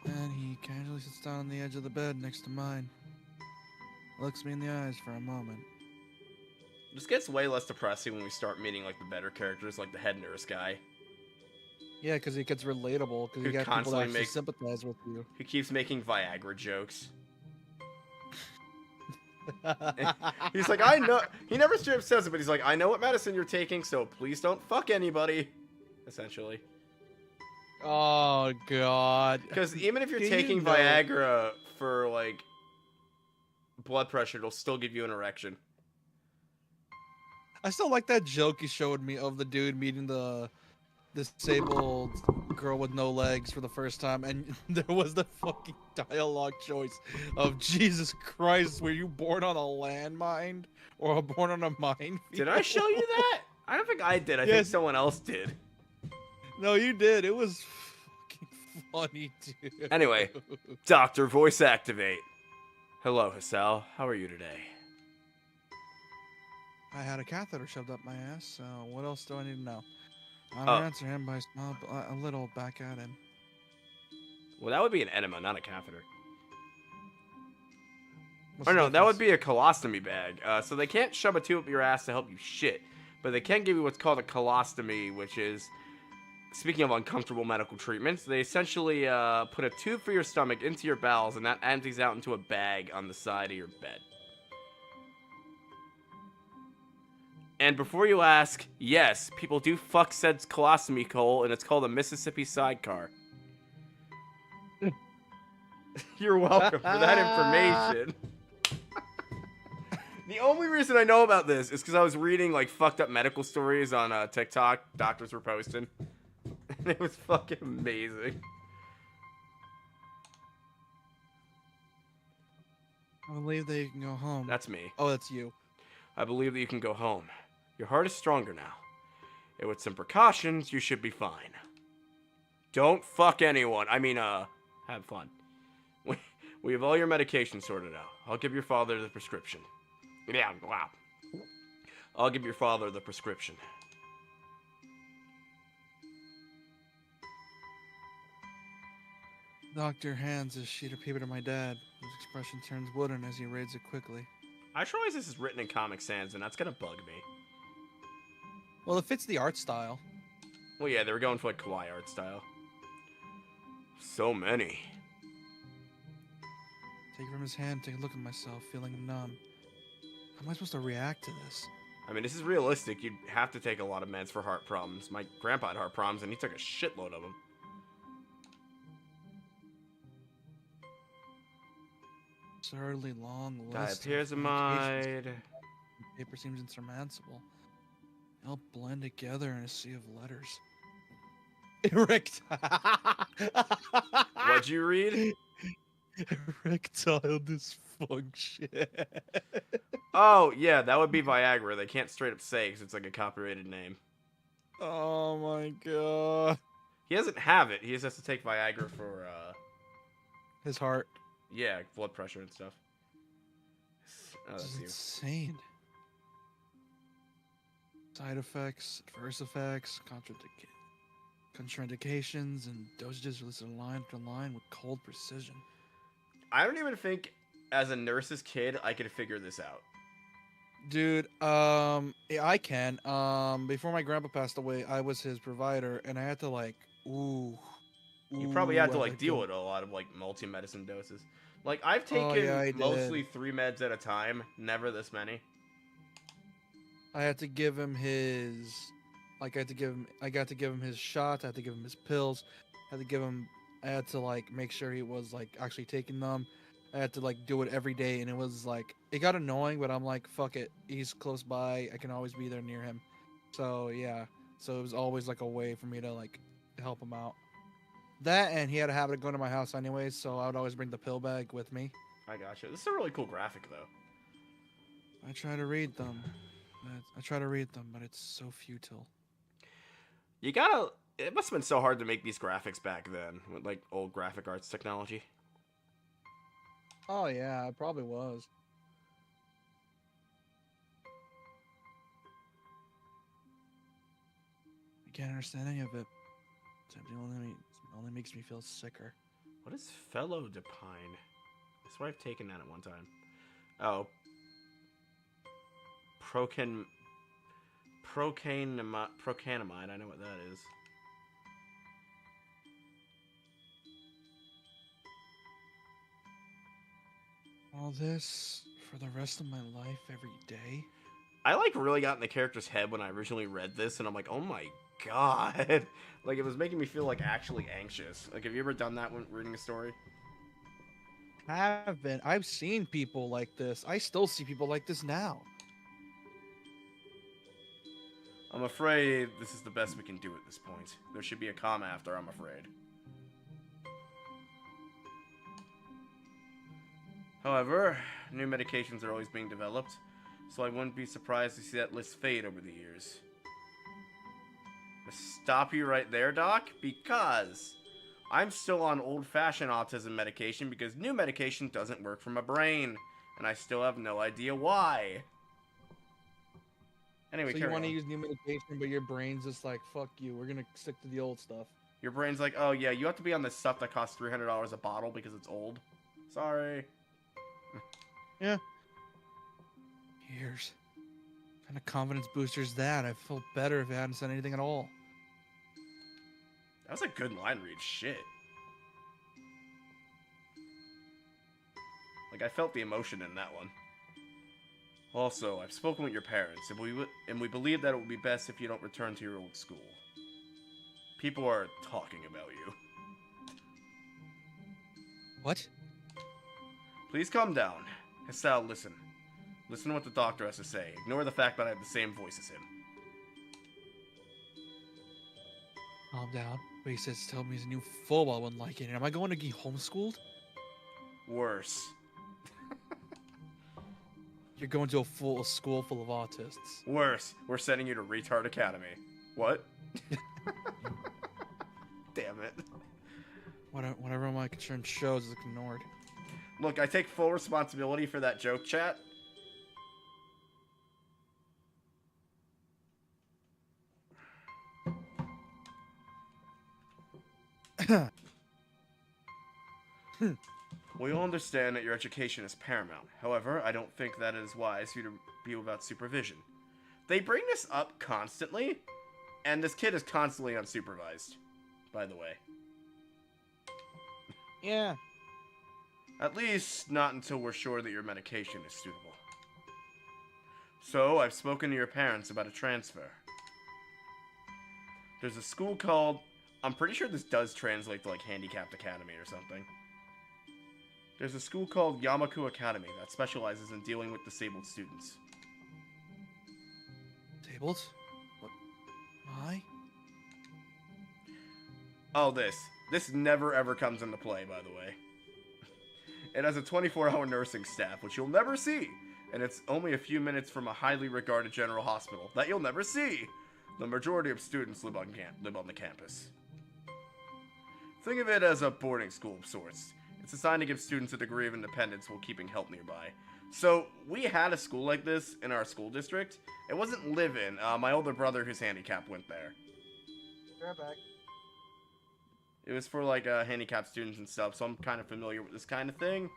And he casually sits down on the edge of the bed next to mine. Looks me in the eyes for a moment. This gets way less depressing when we start meeting like the better characters, like the head nurse guy. Yeah, because he gets relatable. Because Who you got people that constantly actually makes- sympathize with you. He keeps making Viagra jokes. He's like, I know. He never straight up says it, but he's like, I know what medicine you're taking, so please don't fuck anybody. Essentially. Oh God. Because even if you're Do you taking know- Viagra for like blood pressure, it'll still give you an erection. I still like that joke you showed me of the dude meeting the disabled girl with no legs for the first time, and there was the fucking dialogue choice of Jesus Christ, were you born on a landmine or born on a minefield? Did I show you that? I don't think I did. I think Yes. someone else did. No, you did. It was fucking funny, dude. Anyway. Doctor, voice activate. Hello, Hassel. How are you today? I had a catheter shoved up my ass, so what else do I need to know? I Oh. answer him by smile a little back at him. Well, that would be an enema, not a catheter. What's Or the no, that would difference? be a colostomy bag. So they can't shove a tube up your ass to help you shit, but they can give you what's called a colostomy, which is, speaking of uncomfortable medical treatments, they essentially put a tube for your stomach into your bowels, and that empties out into a bag on the side of your bed. And before you ask, yes, people do fuck said colostomy hole, and it's called a Mississippi sidecar. You're welcome for that information. The only reason I know about this is because I was reading like fucked up medical stories on TikTok. Doctors were posting, and it was fucking amazing. I believe that you can go home. That's me. Oh, that's you. I believe that you can go home. Your heart is stronger now, and with some precautions, you should be fine. Don't fuck anyone. I mean, have fun. We have all your medication sorted out. I'll give your father the prescription. Yeah, wow. I'll give your father the prescription. Doctor hands a sheet of paper to my dad, whose expression turns wooden as he reads it quickly. I just realized this is written in Comic Sans, and that's gonna bug me. Well, it fits the art style. Well, yeah, they were going for like kawaii art style. So many. Take it from his hand, take a look at myself, feeling numb. How am I supposed to react to this? I mean, this is realistic. You'd have to take a lot of meds for heart problems. My grandpa had heart problems, and he took a shitload of them. Absurdly long list. of medications. Diapirsamide. The paper seems insurmountable. They all blend together in a sea of letters. Erectile. What'd you read? Erectile dysfunction. Oh, yeah, that would be Viagra. They can't straight up say because it's like a copyrighted name. Oh my god. He doesn't have it. He just has to take Viagra for, His heart. yeah, blood pressure and stuff. Oh, This that's is you. insane. Side effects, adverse effects, contraindications, and dosages are listed line after line with cold precision. I don't even think, as a nurse's kid, I could figure this out. Dude, yeah, I can. Before my grandpa passed away, I was his provider, and I had to like, ooh, You probably had I to had like deal go. with a lot of like multi-medicine doses. Like I've Oh yeah, taken I did. mostly 3 meds at a time, never this many. I had to give him his, like, I got to give him his shots. I had to give him his pills. I had to give him. I had to like make sure he was like actually taking them. I had to like do it every day, and it was like it got annoying, but I'm like, fuck it. He's close by. I can always be there near him. So yeah. So it was always like a way for me to like help him out. That and he had a habit of going to my house anyways, so I would always bring the pill bag with me. I gotcha. This is a really cool graphic though. I try to read them. I try to read them, but it's so futile. You gotta. It must have been so hard to make these graphics back then with like old graphic arts technology. Oh yeah, it probably was. I can't understand any of it. It only makes me feel sicker. What is fellow Depine? I swear I've taken that at one time. Oh, procan, procanamide. I know what that is. All this for the rest of my life every day? I like really got in the character's head when I originally read this, and I'm like, oh my god, like it was making me feel like actually anxious. Like, have you ever done that when reading a story? Have been. I've seen people like this. I still see people like this now. I'm afraid this is the best we can do at this point. There should be a comma after I'm afraid. However, new medications are always being developed, so I wouldn't be surprised to see that list fade over the years. Stop you right there, Doc, because I'm still on old-fashioned autism medication because new medication doesn't work for my brain, and I still have no idea why. Anyway, So you carry want to on. use new medication, but your brain's just like, fuck you. We're gonna stick to the old stuff. Your brain's like, oh yeah, you have to be on this stuff that costs $300 a bottle because it's old. Sorry. Yeah. Years. What kind of confidence booster is that? I felt better if it hadn't said anything at all. That was a good line read. Shit. Like, I felt the emotion in that one. Also, I've spoken with your parents, and we believe that it would be best if you don't return to your old school. People are talking about you. What? Please calm down. Hassan, listen. Listen to what the doctor has to say. Ignore the fact that I have the same voice as him. Calm down. But he says tell me his new football wouldn't like it. And am I going to get homeschooled? Worse. You're going to a school full of autists. Worse. We're sending you to Retard Academy. What? Damn it. Whatever my concern shows is ignored. Look, I take full responsibility for that joke, chat. We all understand that your education is paramount. However, I don't think that it is wise for you to be without supervision. They bring this up constantly, and this kid is constantly unsupervised, by the way. Yeah. At least, not until we're sure that your medication is suitable. So, I've spoken to your parents about a transfer. There's a school called... I'm pretty sure this does translate to, like, Handicapped Academy or something. There's a school called Yamaku Academy that specializes in dealing with disabled students. Disabled? What? Why? Oh, this never ever comes into play, by the way. It has a 24-hour nursing staff, which you'll never see, and it's only a few minutes from a highly regarded general hospital that you'll never see. The majority of students live on the campus. Think of it as a boarding school of sorts. It's designed to give students a degree of independence while keeping help nearby. So we had a school like this in our school district. It wasn't live-in. My older brother, who's handicapped, went there. Right back. It was for like handicapped students and stuff, so I'm kind of familiar with this kind of thing.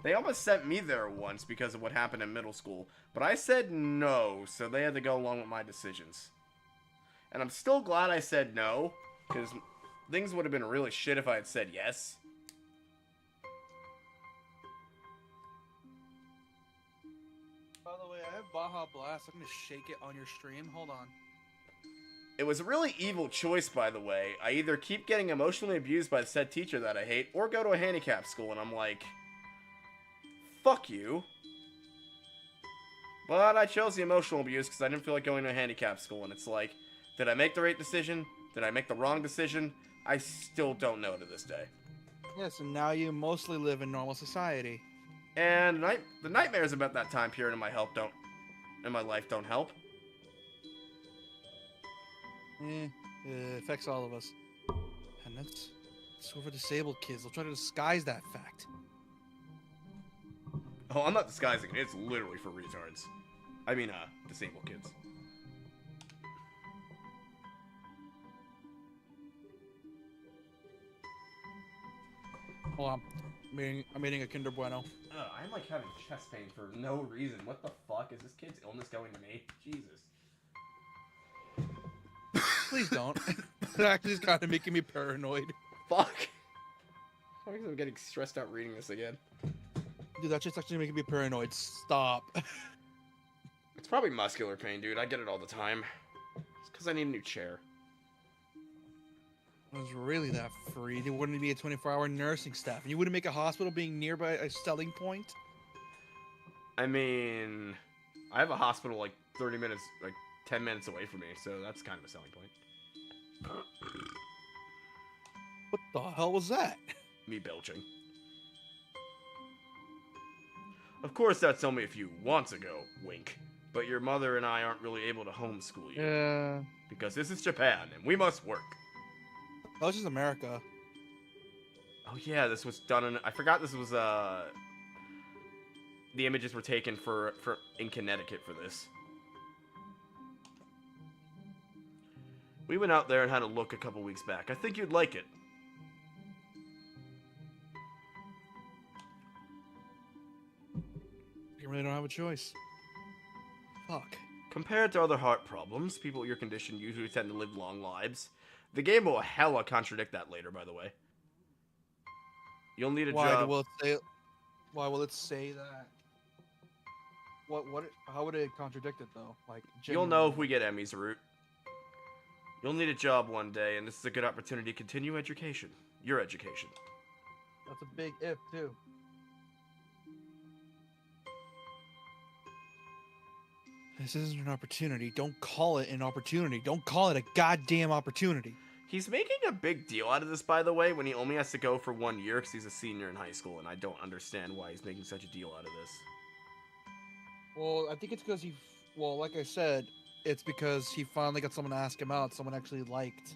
They almost sent me there once because of what happened in middle school, but I said no, so they had to go along with my decisions. And I'm still glad I said no, because things would have been really shit if I had said yes. By the way, I have Baja Blast. I'm gonna shake it on your stream. Hold on. It was a really evil choice, by the way. I either keep getting emotionally abused by the said teacher that I hate, or go to a handicap school, and I'm like, fuck you. But I chose the emotional abuse because I didn't feel like going to a handicap school, and it's like, did I make the right decision? Did I make the wrong decision? I still don't know to this day. Yes, and now you mostly live in normal society. And the nightmares about that time period in my life don't help. It affects all of us. And that's for disabled kids. They'll try to disguise that fact. Oh, I'm not disguising it. It's literally for retards. I mean, disabled kids. Hold on. I'm eating a Kinder Bueno. I'm like having chest pain for no reason. What the fuck? Is this kid's illness going to me? Jesus. Please don't. It actually is kind of making me paranoid. Fuck. I guess I'm getting stressed out reading this again. Dude, that's just actually making me paranoid. Stop. It's probably muscular pain, dude. I get it all the time. It's because I need a new chair. It was really that free. There wouldn't be a 24-hour nursing staff. And you wouldn't make a hospital being nearby a selling point? I mean, I have a hospital like 30 minutes, like 10 minutes away from me, so that's kind of a selling point. What the hell was that? Me belching. Of course, that's only a few wants ago, wink. But your mother and I aren't really able to homeschool you. Yeah. Because this is Japan, and we must work. That was just America. Oh yeah, this was done in... I forgot this was, the images were taken in Connecticut for this. We went out there and had a look a couple weeks back. I think you'd like it. You really don't have a choice. Fuck. Compared to other heart problems, people with your condition usually tend to live long lives. The game will hella contradict that later, by the way. You'll need a job. Why will it say that? How would it contradict it though? Like, You'll know if we get Emmy's route. You'll need a job one day, and this is a good opportunity to continue education. Your education. That's a big if too. This isn't an opportunity. Don't call it an opportunity. Don't call it a goddamn opportunity. He's making a big deal out of this, by the way, when he only has to go for 1 year because he's a senior in high school, and I don't understand why he's making such a deal out of this. Well, I think it's because like I said, it's because he finally got someone to ask him out, someone actually liked.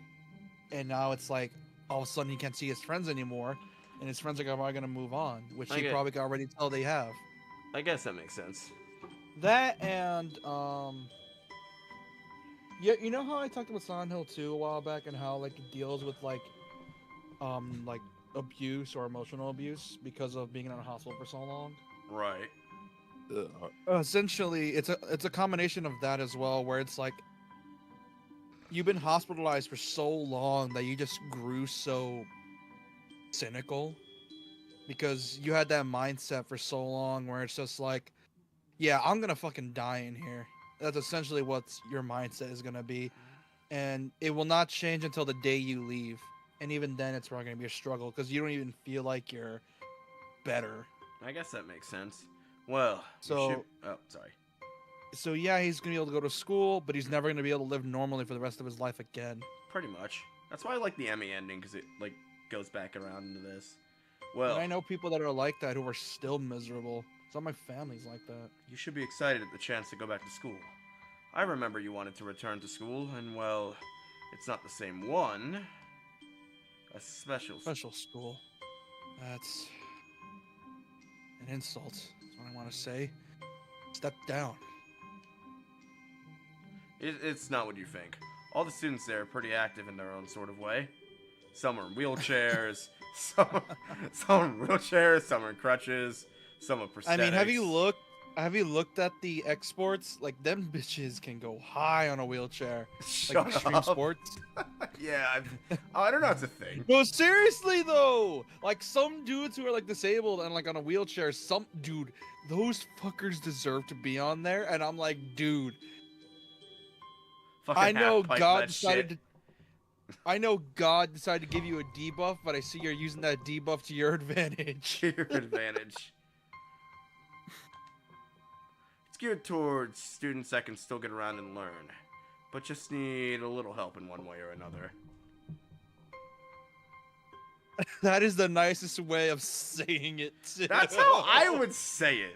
And now it's like, all of a sudden he can't see his friends anymore, and his friends are probably going to move on, which he probably can already tell they have. I guess that makes sense. That and, yeah, you know how I talked about Silent Hill 2 a while back and how, like, it deals with, like abuse or emotional abuse because of being in a hospital for so long? Right. Essentially, it's a combination of that as well, where it's like, you've been hospitalized for so long that you just grew so cynical because you had that mindset for so long where it's just like, yeah, I'm gonna fucking die in here. That's essentially what your mindset is gonna be, and it will not change until the day you leave. And even then, it's probably gonna be a struggle because you don't even feel like you're better. I guess that makes sense. Well, so oh, sorry. So yeah, he's gonna be able to go to school, but he's never gonna be able to live normally for the rest of his life again. Pretty much. That's why I like the Emmy ending, because it like goes back around into this. Well, and I know people that are like that who are still miserable. Some of my family's like that. You should be excited at the chance to go back to school. I remember you wanted to return to school, and well, it's not the same one. A special school. That's an insult. As what I want to say. Step down. It's not what you think. All the students there are pretty active in their own sort of way. Some are in wheelchairs, some are in wheelchairs, some are in crutches, some are prosthetics. I mean, have you looked at the exports? Like, them bitches can go high on a wheelchair. Shut Like extreme up. sports. Yeah, I don't know if it's a thing. No, seriously though. Like, some dudes who are like disabled and like on a wheelchair, those fuckers deserve to be on there. And I'm like, dude, Fucking I know half-pipe God that decided shit. to. I know God decided to give you a debuff, but I see you're using that debuff to your advantage. To your advantage. It's geared towards students that can still get around and learn, but just need a little help in one way or another. That is the nicest way of saying it. That's how I would say it.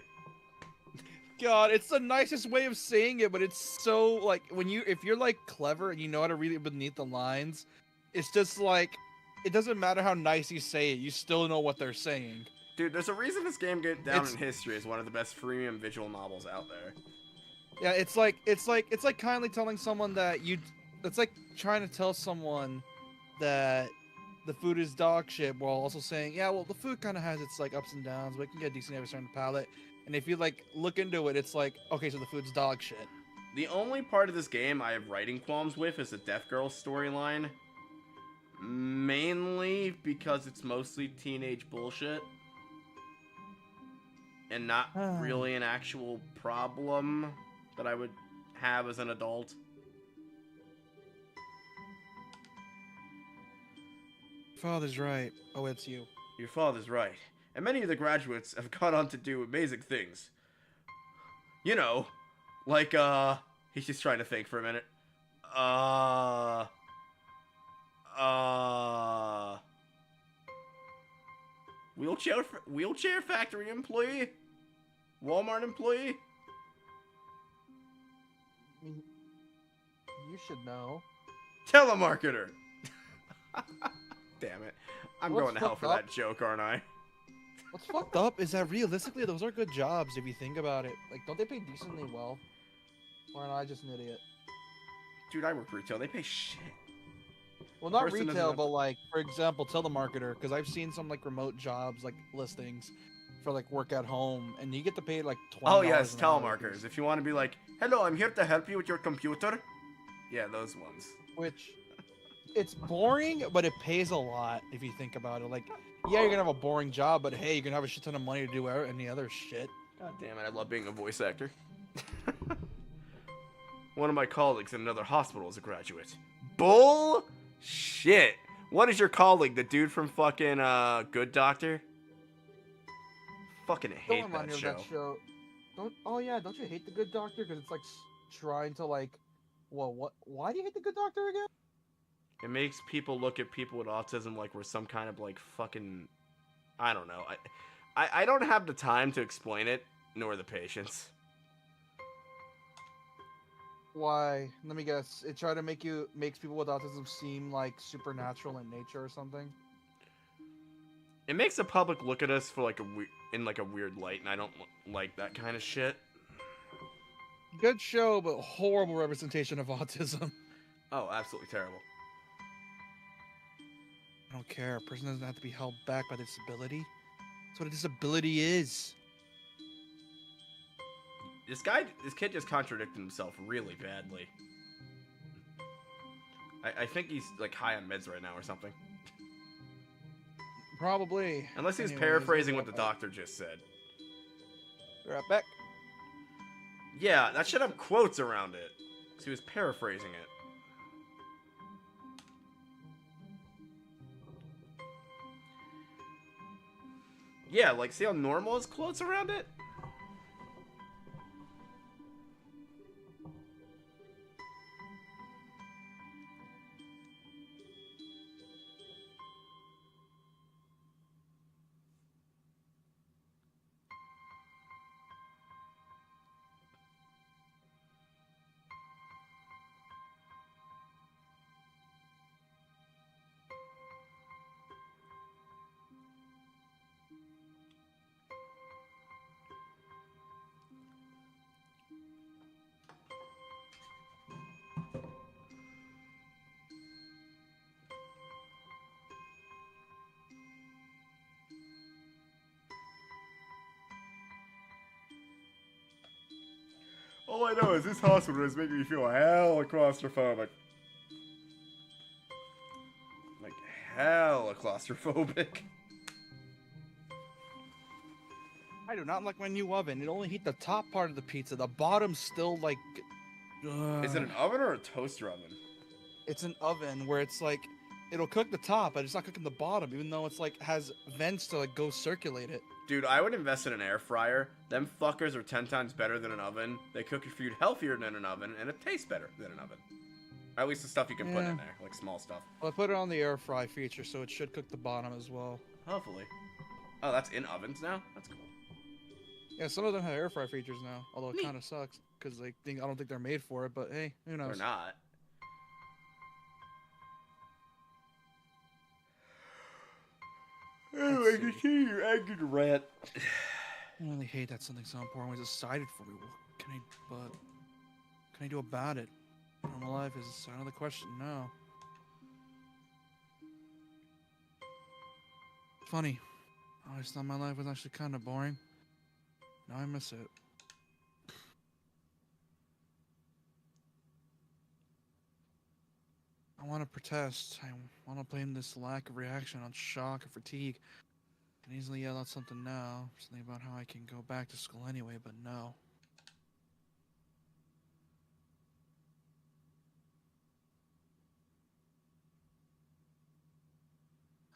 God, it's the nicest way of saying it, but it's so like if you're like clever and you know how to read it beneath the lines, it's just like it doesn't matter how nice you say it, you still know what they're saying. Dude, there's a reason this game goes down in history as one of the best freemium visual novels out there. Yeah, it's like kindly telling someone that it's like trying to tell someone that the food is dog shit while also saying, yeah, well, the food kind of has its like ups and downs, but it can get decent every certain palate. And if you like look into it, it's like, okay, so the food's dog shit. The only part of this game I have writing qualms with is the Deaf Girl storyline. Mainly because it's mostly teenage bullshit. And not really an actual problem that I would have as an adult. Father's right. Oh, it's you. Your father's right. And many of the graduates have gone on to do amazing things. You know, like, he's just trying to think for a minute. Wheelchair factory employee? Walmart employee? I mean, you should know. Telemarketer! Damn it. I'm What's going to hell fucked for up? that joke, aren't I? What's fucked up is that realistically, those are good jobs if you think about it. Like, don't they pay decently well? Or am I just an idiot? Dude, I work retail. They pay shit. Well, not Person doesn't retail, have but to- like, for example, telemarketer, because I've seen some like remote jobs, like listings for like work at home, and you get to pay like $20. Oh, yes, an hour, telemarketers. If you want to be like, hello, I'm here to help you with your computer. Yeah, those ones. Which, it's boring, but it pays a lot if you think about it. Like, yeah, you're gonna have a boring job, but hey, you're gonna have a shit ton of money to do any other shit. God damn it, I love being a voice actor. One of my colleagues in another hospital is a graduate. Bullshit. What is your colleague? The dude from fucking Good Doctor? Fucking hate Don't remind that me show. of that show. Oh yeah, don't you hate the Good Doctor? Because it's like trying to like, well, what? Why do you hate the Good Doctor again? It makes people look at people with autism like we're some kind of like fucking, I don't know. I don't have the time to explain it, nor the patience. Why? Let me guess. It try to makes people with autism seem like supernatural in nature or something. It makes the public look at us for like in like a weird light, and I don't like that kind of shit. Good show, but horrible representation of autism. Oh, absolutely terrible. I don't care. A person doesn't have to be held back by disability. That's what a disability is. This kid just contradicted himself really badly. I think he's like high on meds right now or something. Probably. Unless he's Anyways, paraphrasing we'll what the be right doctor just said. back. Right back. Yeah, that should have quotes around it. Because he was paraphrasing it. Yeah, like, see how normal his quotes around it? All I know is this hospital is making me feel hella claustrophobic. Like, hella claustrophobic. I do not like my new oven. It only heat the top part of the pizza. The bottom's still like. Is it an oven or a toaster oven? It's an oven where it's like it'll cook the top, but it's not cooking the bottom, even though it's like has vents to like go circulate it. Dude, I would invest in an air fryer. Them fuckers are 10 times better than an oven. They cook your food healthier than an oven, and it tastes better than an oven. At least the stuff you can put in there, like small stuff. Well, I put it on the air fry feature, so it should cook the bottom as well. Hopefully. Oh, that's in ovens now? That's cool. Yeah, some of them have air fry features now, although it Neat. kind of sucks because I don't think they're made for it. But hey, who knows? Or not. Oh, I can see your angry rat. I really hate that something so important was decided for me. What can I do about it? Normal life is out of the question now. Funny. I always thought my life was actually kind of boring. Now I miss it. I want to protest. I want to blame this lack of reaction on shock or fatigue. I can easily yell out something now. Something about how I can go back to school anyway, but no.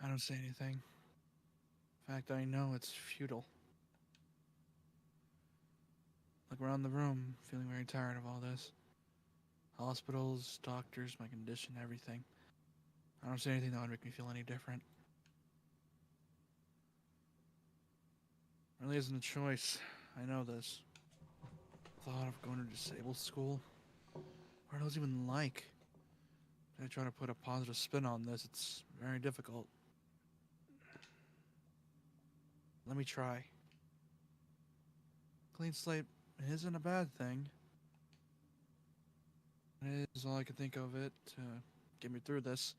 I don't say anything. In fact, I know it's futile. Look around the room, feeling very tired of all this. Hospitals, doctors, my condition, everything. I don't say anything that would make me feel any different. Really isn't a choice. I know this. Thought of going to disabled school. What are those even like? If I try to put a positive spin on this, it's very difficult. Let me try. Clean slate isn't a bad thing. It is all I can think of it to get me through this.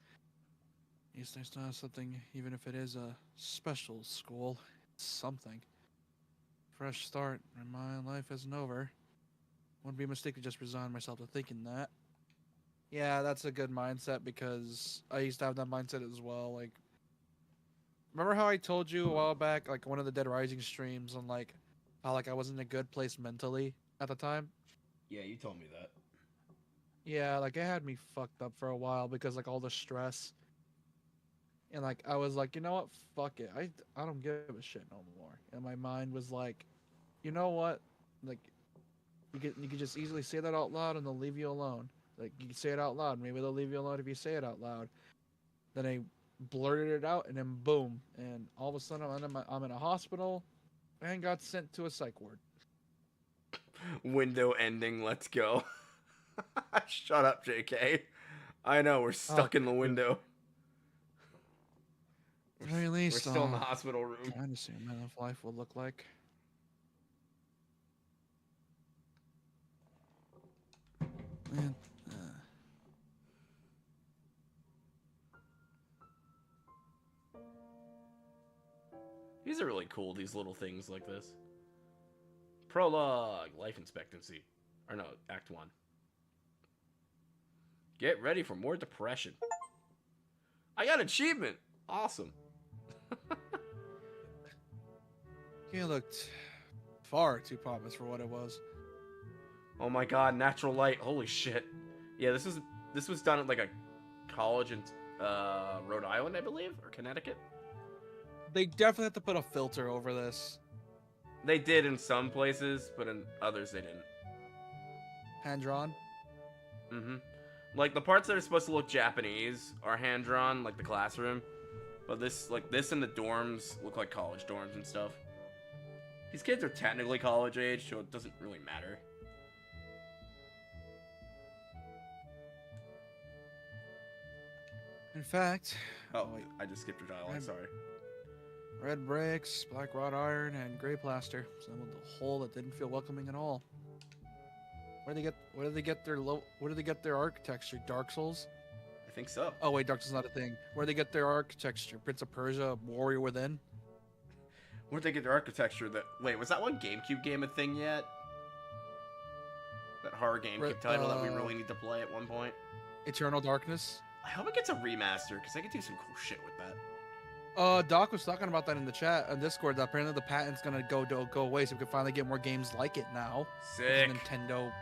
At least I still have something, even if it is a special school. It's something. Fresh start, and my life isn't over. Wouldn't be a mistake to just resign myself to thinking that. Yeah, that's a good mindset because I used to have that mindset as well. Like, remember how I told you a while back, like one of the Dead Rising streams, on like how like I was in a good place mentally at the time? Yeah, you told me that. Yeah, like it had me fucked up for a while because like all the stress. And like I was like, you know what? Fuck it. I don't give a shit no more. And my mind was like, you know what? Like you could just easily say that out loud and they'll leave you alone. Like you can say it out loud. Maybe they'll leave you alone if you say it out loud. Then I blurted it out and then boom. And all of a sudden I'm in a hospital and got sent to a psych ward. Window ending, let's go. Shut up, JK. I know, we're stuck in the window. At the very least, We're still in the hospital room. Trying to see what my life will look like. Man, These are really cool, these little things like this. Prologue, life expectancy. Or no, Act 1. Get ready for more depression. I got achievement! Awesome. he looked far too pompous for what it was. Oh my god, natural light. Holy shit. Yeah, this was done at like a college in Rhode Island, I believe, or Connecticut. They definitely have to put a filter over this. They did in some places, but in others they didn't. Hand drawn? Mm-hmm. Like the parts that are supposed to look Japanese are hand drawn, like the classroom. But this and the dorms look like college dorms and stuff. These kids are technically college age, so it doesn't really matter. In fact... Oh, wait, I just skipped your dialogue, sorry. Red bricks, black wrought iron, and gray plaster. Some of the hole that didn't feel welcoming at all. Where did they get their architecture? Dark Souls? I think so. Oh wait, Dark Souls is not a thing. Where they get their architecture? Prince of Persia, Warrior Within? Where'd they get their architecture? Wait, was that one GameCube game a thing yet? That horror game title that we really need to play at one point. Eternal Darkness. I hope it gets a remaster, because I could do some cool shit with that. Doc was talking about that in the chat on Discord. That apparently the patent's gonna go away, so we can finally get more games like it now. Sick. Nintendo.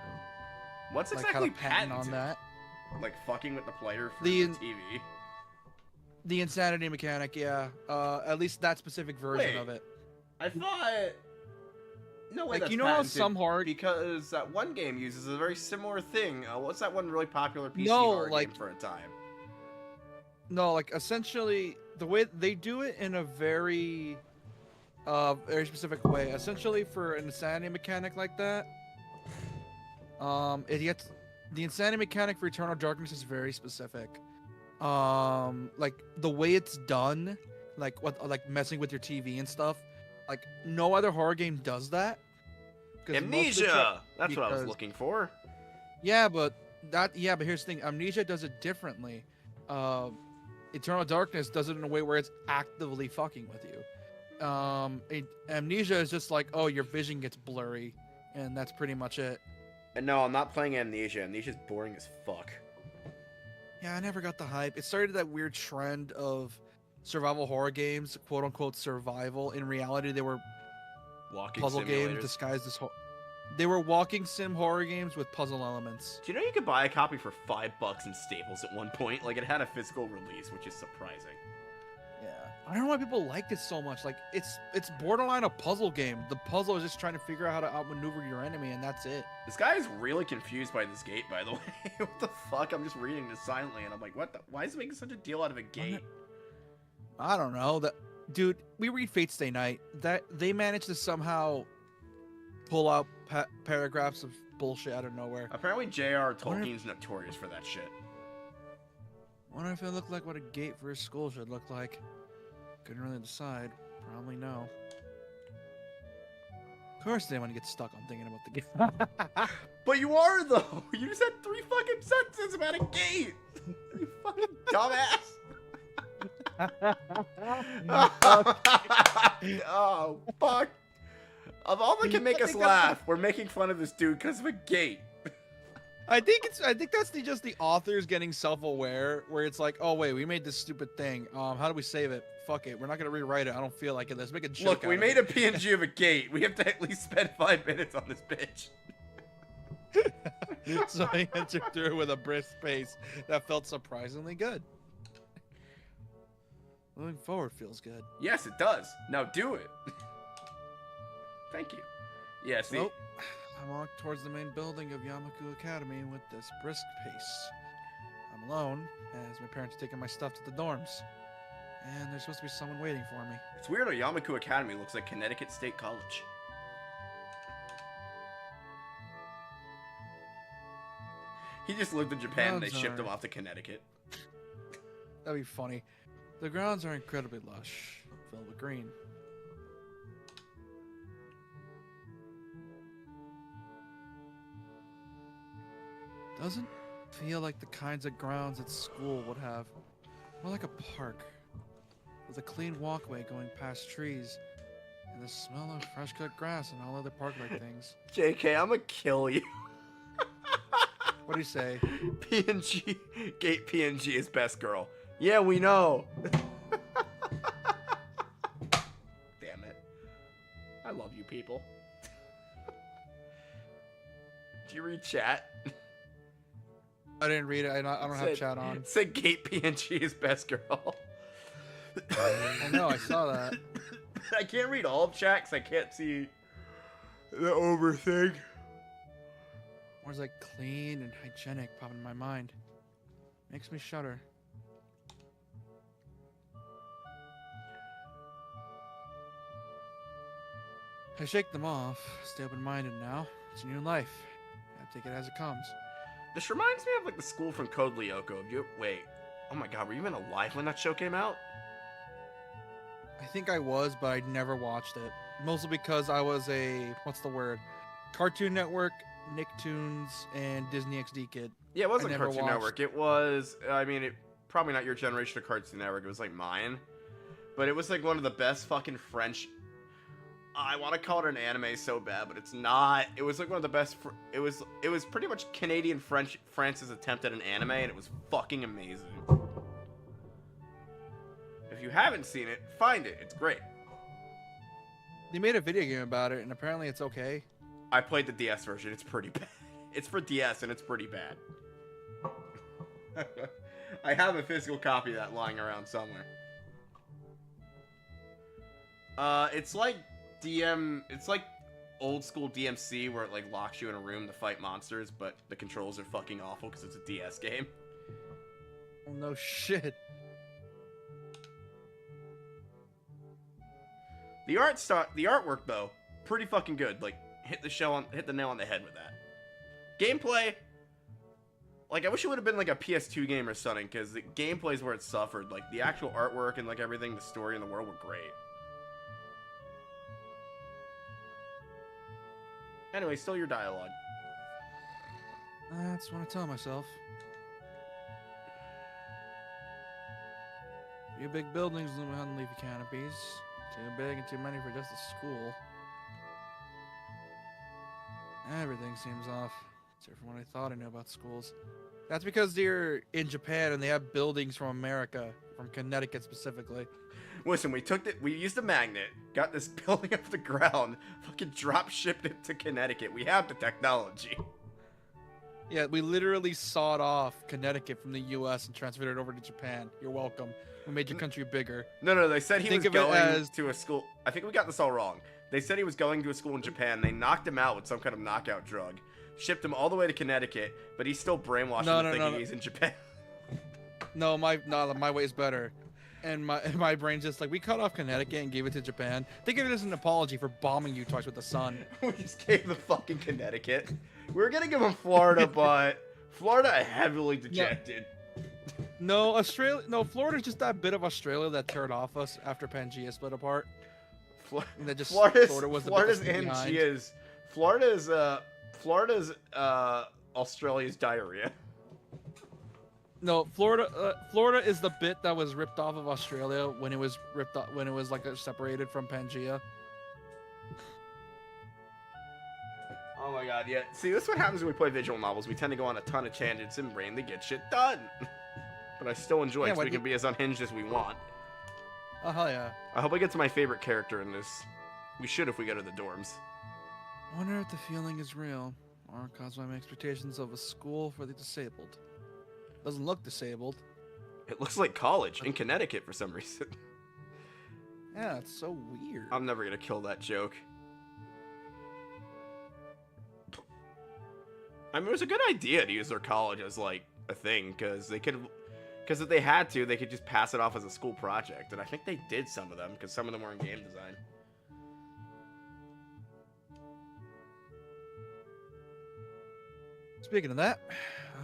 What's Like, exactly had a patent patented? on that? Like fucking with the player for The- the TV. The insanity mechanic, yeah. At least that specific version Wait. of it. I thought. No way. Like, That's you know how patented, some horror- because that one game uses a very similar thing. What's that one really popular PC No, horror like- game for a time? No, like essentially the way they do it in a very specific way. Essentially for an insanity mechanic like that, it gets the insanity mechanic for Eternal Darkness is very specific. Like the way it's done, like messing with your TV and stuff, like no other horror game does that. 'Cause most of the Amnesia. That's what I was because- looking for. Yeah, but here's the thing. Amnesia does it differently. Eternal Darkness does it in a way where it's actively fucking with you. Amnesia is just like, oh, your vision gets blurry, and that's pretty much it. And no, I'm not playing Amnesia. Amnesia's boring as fuck. Yeah, I never got the hype. It started that weird trend of survival horror games, quote unquote survival. In reality, they were Walking puzzle games simulators. disguised as they were walking sim horror games with puzzle elements. Do you know you could buy a copy for $5 in Staples at one point? Like, it had a physical release, which is surprising. Yeah, I don't know why people liked it so much. Like, it's borderline a puzzle game. The puzzle is just trying to figure out how to outmaneuver your enemy, and that's it. This guy is really confused by this gate, by the way. What the fuck? I'm just reading this silently, and I'm like, what the? Why is he making such a deal out of a gate? I don't know. Dude, we read Fate Stay Night. That they managed to somehow pull out paragraphs of bullshit out of nowhere. Apparently, J.R. Tolkien's notorious for that shit. Wonder if it looked like what a gate for a school should look like. Couldn't really decide. Probably no. Of course, they want to get stuck on thinking about the game. But you are, though! You just had 3 fucking sentences about a gate! You fucking dumbass! Oh, fuck. Of all that can make us laugh, we're making fun of this dude because of a gate. I think that's just the authors getting self-aware, where it's like, oh wait, we made this stupid thing. How do we save it? Fuck it, we're not gonna rewrite it. I don't feel like it. Let's make a joke. Look, we out made of a PNG of a gate. We have to at least spend 5 minutes on this bitch. it. So I entered through with a brisk pace that felt surprisingly good. Moving forward feels good. Yes, it does. Now do it. Thank you. Yeah, see? Well, I walk towards the main building of Yamaku Academy with this brisk pace. I'm alone, as my parents are taking my stuff to the dorms. And there's supposed to be someone waiting for me. It's weird how Yamaku Academy looks like Connecticut State College. He just lived in Japan and they Grounds shipped him are- off to Connecticut. That'd be funny. The grounds are incredibly lush, filled with green. Doesn't feel like the kinds of grounds that school would have. More like a park, with a clean walkway going past trees, and the smell of fresh cut grass and all other park-like things. JK, I'm gonna kill you. What do you say? PNG, Gate PNG is best girl. Yeah, we know. Damn it. I love you people. Did you read chat? I didn't read it. I don't have chat on. It said Gate PNG is best girl. I know, I saw that. I can't read all of chat because I can't see the over thing. Words like clean and hygienic pop in my mind. Makes me shudder. I shake them off. Stay open-minded now. It's a new life. Gotta take it as it comes. This reminds me of like the school from Code Lyoko. Wait. Oh my god, were you even alive when that show came out? I think I was, but I never watched it. Mostly because I was a, what's the word? Cartoon Network, Nicktoons, and Disney XD kid. Yeah, it wasn't never Cartoon watched. Network. It was, I mean, it probably not your generation of Cartoon Network. It was like mine. But it was like one of the best fucking French I want to call it an anime so bad, but it's not. It was like one of the best. It was pretty much Canadian France's attempt at an anime, and it was fucking amazing. If you haven't seen it, find it. It's great. They made a video game about it, and apparently it's okay. I played the DS version. It's pretty bad. It's for DS, and it's pretty bad. I have a physical copy of that lying around somewhere. It's like it's like old school DMC where it like locks you in a room to fight monsters, but the controls are fucking awful because it's a DS game. Oh no shit. The artwork though, pretty fucking good. Like hit the nail on the head with that. Gameplay, like I wish it would have been like a PS2 game or something, because the gameplay is where it suffered. Like the actual artwork and like everything, the story and the world were great. Anyway, still your dialogue. That's what I tell myself. Few big buildings loom behind leafy canopies. Too big and too many for just a school. Everything seems off, except for what I thought I knew about schools. That's because they're in Japan and they have buildings from America, from Connecticut specifically. Listen, we used a magnet, got this building off the ground, fucking drop shipped it to Connecticut. We have the technology. Yeah, we literally sawed off Connecticut from the U.S. and transferred it over to Japan. You're welcome. We made your country bigger. No, they said he was going as... to a school. I think we got this all wrong. They said he was going to a school in Japan. They knocked him out with some kind of knockout drug. Shipped him all the way to Connecticut, but he's still brainwashed thinking he's in Japan. No, my way is better. And my brain's just like, we cut off Connecticut and gave it to Japan. Think of it as an apology for bombing you twice with the sun. We just gave the fucking Connecticut. We were gonna give him Florida, but Florida heavily dejected. No, Florida's just that bit of Australia that turned off us after Pangea split apart. Florida's Australia's diarrhea. No, Florida is the bit that was ripped off of Australia when it was like separated from Pangea. Oh my god, yeah. See, this is what happens when we play visual novels. We tend to go on a ton of tangents and randomly get shit done. But I still enjoy it, so we can be as unhinged as we want. Oh, hell yeah. I hope I get to my favorite character in this. We should if we go to the dorms. I wonder if the feeling is real, or caused by my expectations of a school for the disabled. Doesn't look disabled. It looks like college in Connecticut for some reason. Yeah, it's so weird. I'm never gonna kill that joke. I mean, it was a good idea to use their college as like a thing, because if they had to, they could just pass it off as a school project, and I think they did some of them, because some of them were in game design. Speaking of that,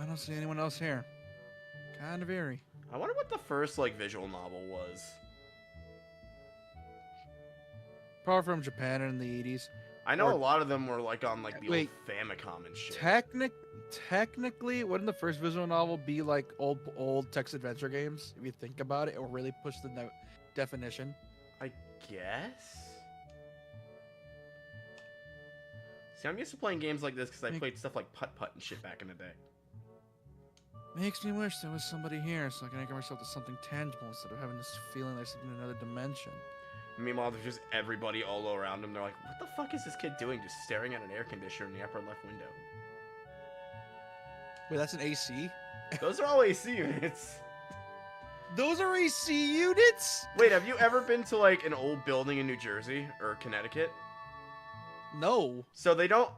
I don't see anyone else here. Kind of eerie. I wonder what the first like visual novel was. Probably from Japan in the 80s. I know a lot of them were like on like the old Famicom and shit. Technically, wouldn't the first visual novel be like old text adventure games? If you think about it, it will really push the definition. I guess. See, I'm used to playing games like this because I played stuff like Putt-Putt and shit back in the day. Makes me wish there was somebody here so I can anchor myself to something tangible instead of having this feeling like I'm in another dimension. Meanwhile, there's just everybody all around him. They're like, what the fuck is this kid doing just staring at an air conditioner in the upper left window? Wait, that's an AC? Those are all AC units. Those are AC units? Wait, have you ever been to like an old building in New Jersey or Connecticut? No. So they don't,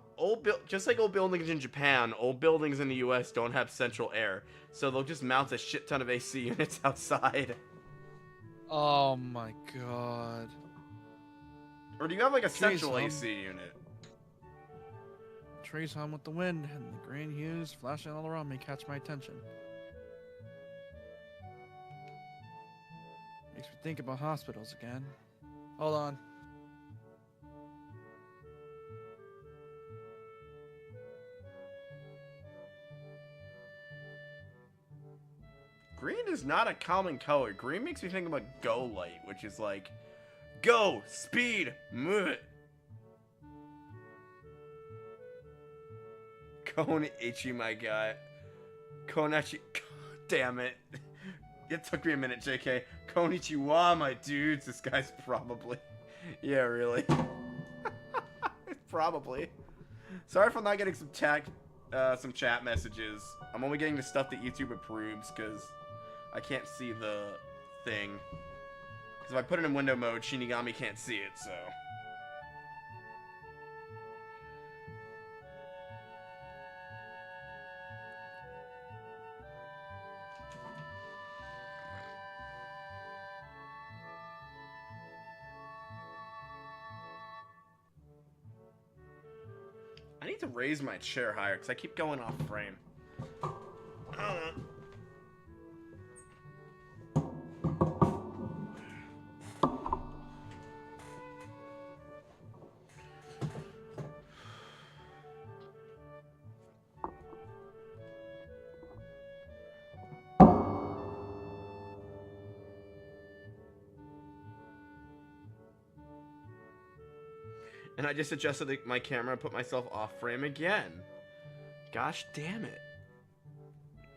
just like old buildings in Japan, old buildings in the US don't have central air. So they'll just mount a shit ton of AC units outside. Oh my god. Or do you have like a central AC unit? Trees hum with the wind, and the green hues flashing all around me catch my attention. Makes me think about hospitals again. Hold on. Green is not a common color. Green makes me think about Go Light, which is like, go, speed, move it. Konichi, my guy. Konachi. Damn it. It took me a minute, JK. Konnichiwa, my dudes. This guy's probably. Yeah, really. Probably. Sorry if I'm not getting some chat messages. I'm only getting the stuff that YouTube approves because I can't see the thing. Because if I put it in window mode, Shinigami can't see it, so. I need to raise my chair higher because I keep going off frame. And I just adjusted my camera and put myself off frame again. Gosh damn it.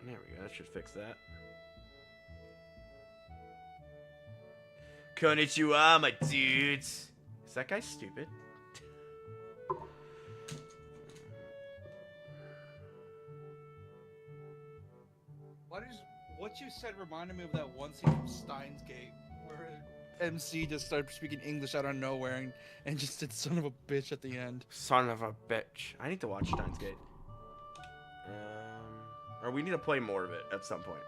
There we go, that should fix that. Konnichiwa, my dudes. Is that guy stupid? What you said reminded me of that one scene from Steins Gate where MC just started speaking English out of nowhere and just said "son of a bitch" at the end. Son of a bitch. I need to watch Steins Gate. Or we need to play more of it at some point.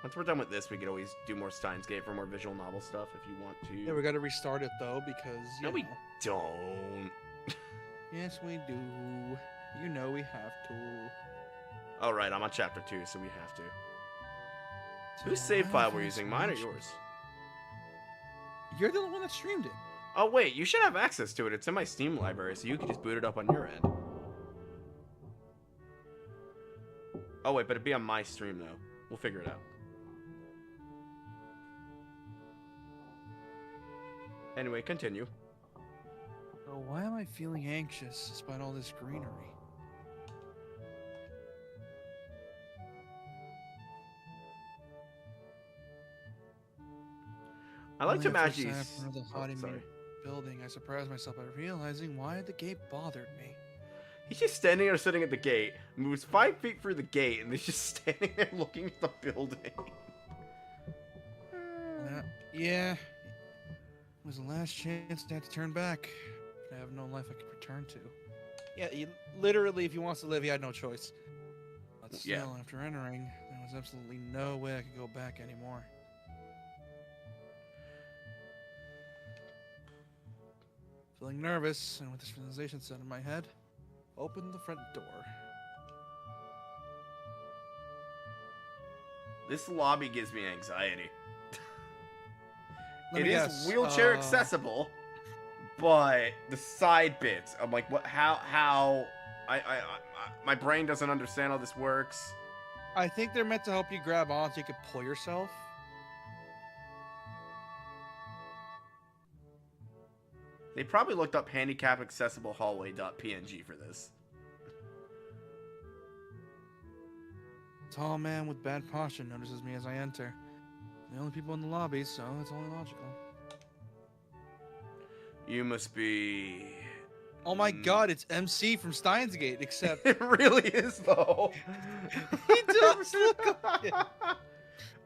Once we're done with this, we could always do more Steins Gate for more visual novel stuff if you want to. Yeah, we gotta restart it though because no, we don't. Yes, we do. You know we have to. All right, I'm on chapter 2, so we have to. Whose save file we're using? Mine or yours? You're the one that streamed it. Oh wait, you should have access to it. It's in my Steam library, so you can just boot it up on your end. Oh wait, but it'd be on my stream though. We'll figure it out. Anyway, continue. So why am I feeling anxious despite all this greenery? I like to imagine the building. I surprised myself by realizing why the gate bothered me. He's just standing there sitting at the gate, moves 5 feet through the gate, and he's just standing there looking at the building. Yeah. It was the last chance to have to turn back. I have no life I could return to. Yeah, literally, if he wants to live, he had no choice. But still, after entering, there was absolutely no way I could go back anymore. Feeling nervous, and with this realization set in my head, opened the front door. This lobby gives me anxiety. It is wheelchair accessible, but the side bits, I'm like, what? How? My brain doesn't understand how this works. I think they're meant to help you grab on so you can pull yourself. They probably looked up handicap accessible hallway.png for this. Tall man with bad posture notices me as I enter. The only people in the lobby, so it's only logical. You must be... Oh my god, it's MC from Steins Gate, except... It really is, though. He does look like it.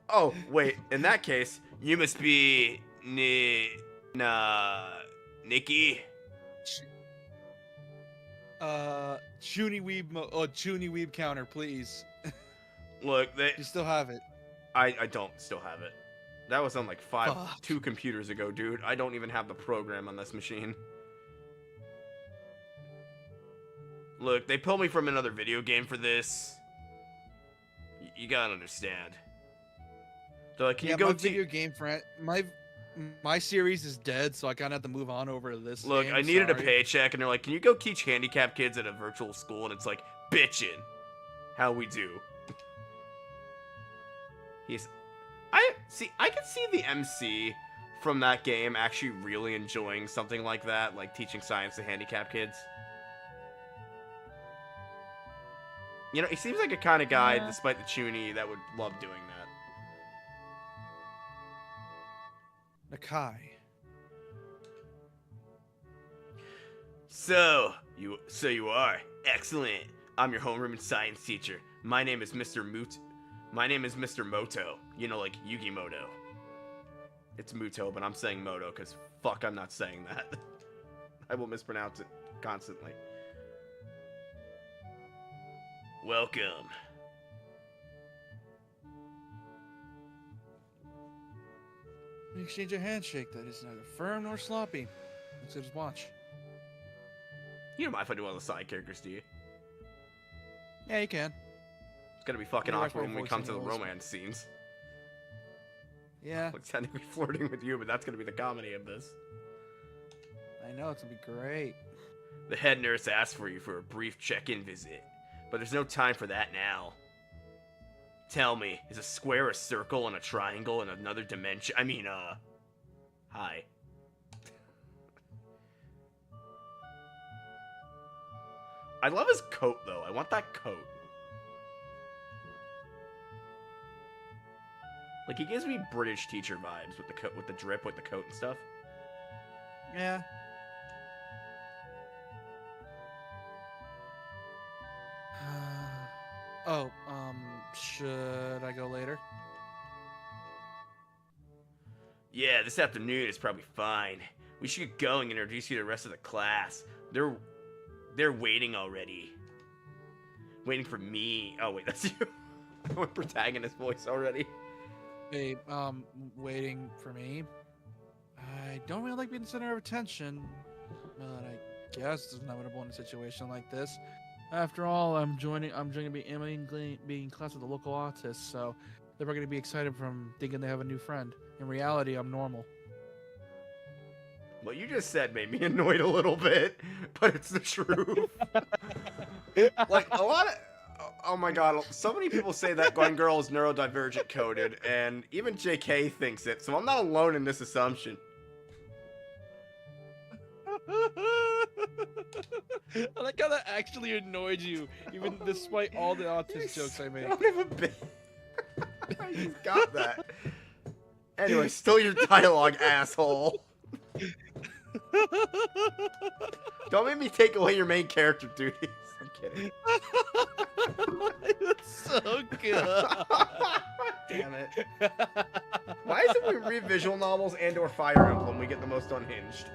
Oh, wait. In that case, you must be... Nikki? Chuny Weeb counter, please. Look, You still have it. I don't still have it. That was on like 2 computers ago, dude. I don't even have the program on this machine. Look, they pulled me from another video game for this. You gotta understand. They're like, can you go my video game friend, my series is dead, so I kind of have to move on over to this. Look, game, I needed a paycheck, and they're like, can you go teach handicapped kids at a virtual school? And it's like, bitchin'. How we do. I could see the MC from that game actually really enjoying something like that, like teaching science to handicapped kids. You know, he seems like a kind of guy, Yeah. despite the chuny, that would love doing that. Nakai. So you are. Excellent. I'm your homeroom and science teacher. My name is Mr. Moto. You know, like Yugimoto. It's Muto, but I'm saying Moto, because fuck, I'm not saying that. I will mispronounce it constantly. Welcome. We exchange a handshake that is neither firm nor sloppy. Let's just watch. You don't mind if I do all the side characters, do you? Yeah, you can. It's gonna be fucking Yeah, awkward when we come to the voicing roles. romance scenes. Yeah, Like, technically flirting with you, but that's gonna be the comedy of this. I know, it's gonna be great. The head nurse asked for you for a brief check-in visit, but there's no time for that now. Tell me, is a square a circle and a triangle in another dimension? I mean, hi. I love his coat, though. I want that coat. Like, he gives me British teacher vibes with the coat, with the drip, with the coat and stuff. Yeah. Oh, should I go later? Yeah, this afternoon is probably fine. We should get going and introduce you to the rest of the class. They're waiting already. Waiting for me. Oh, wait, that's you. I went protagonist voice already. Hey, waiting for me. I don't really like being the center of attention, but I guess it's inevitable in a situation like this. After all, I'm going to be being in class with the local autists, so they're going to be excited from thinking they have a new friend. In reality, I'm normal. What you just said made me annoyed a little bit, but it's the truth. Like, a lot of... Oh my god, so many people say that Gwen Girl is neurodivergent coded, and even JK thinks it, so I'm not alone in this assumption. I like how that actually annoyed you, even despite all the autist jokes I made. Son of a bitch. He's got that. Anyway, still your dialogue, asshole. Don't make me take away your main character duties. I'm kidding. It's so good. Damn it. Why is it we read visual novels and or Fire Emblem we get the most unhinged?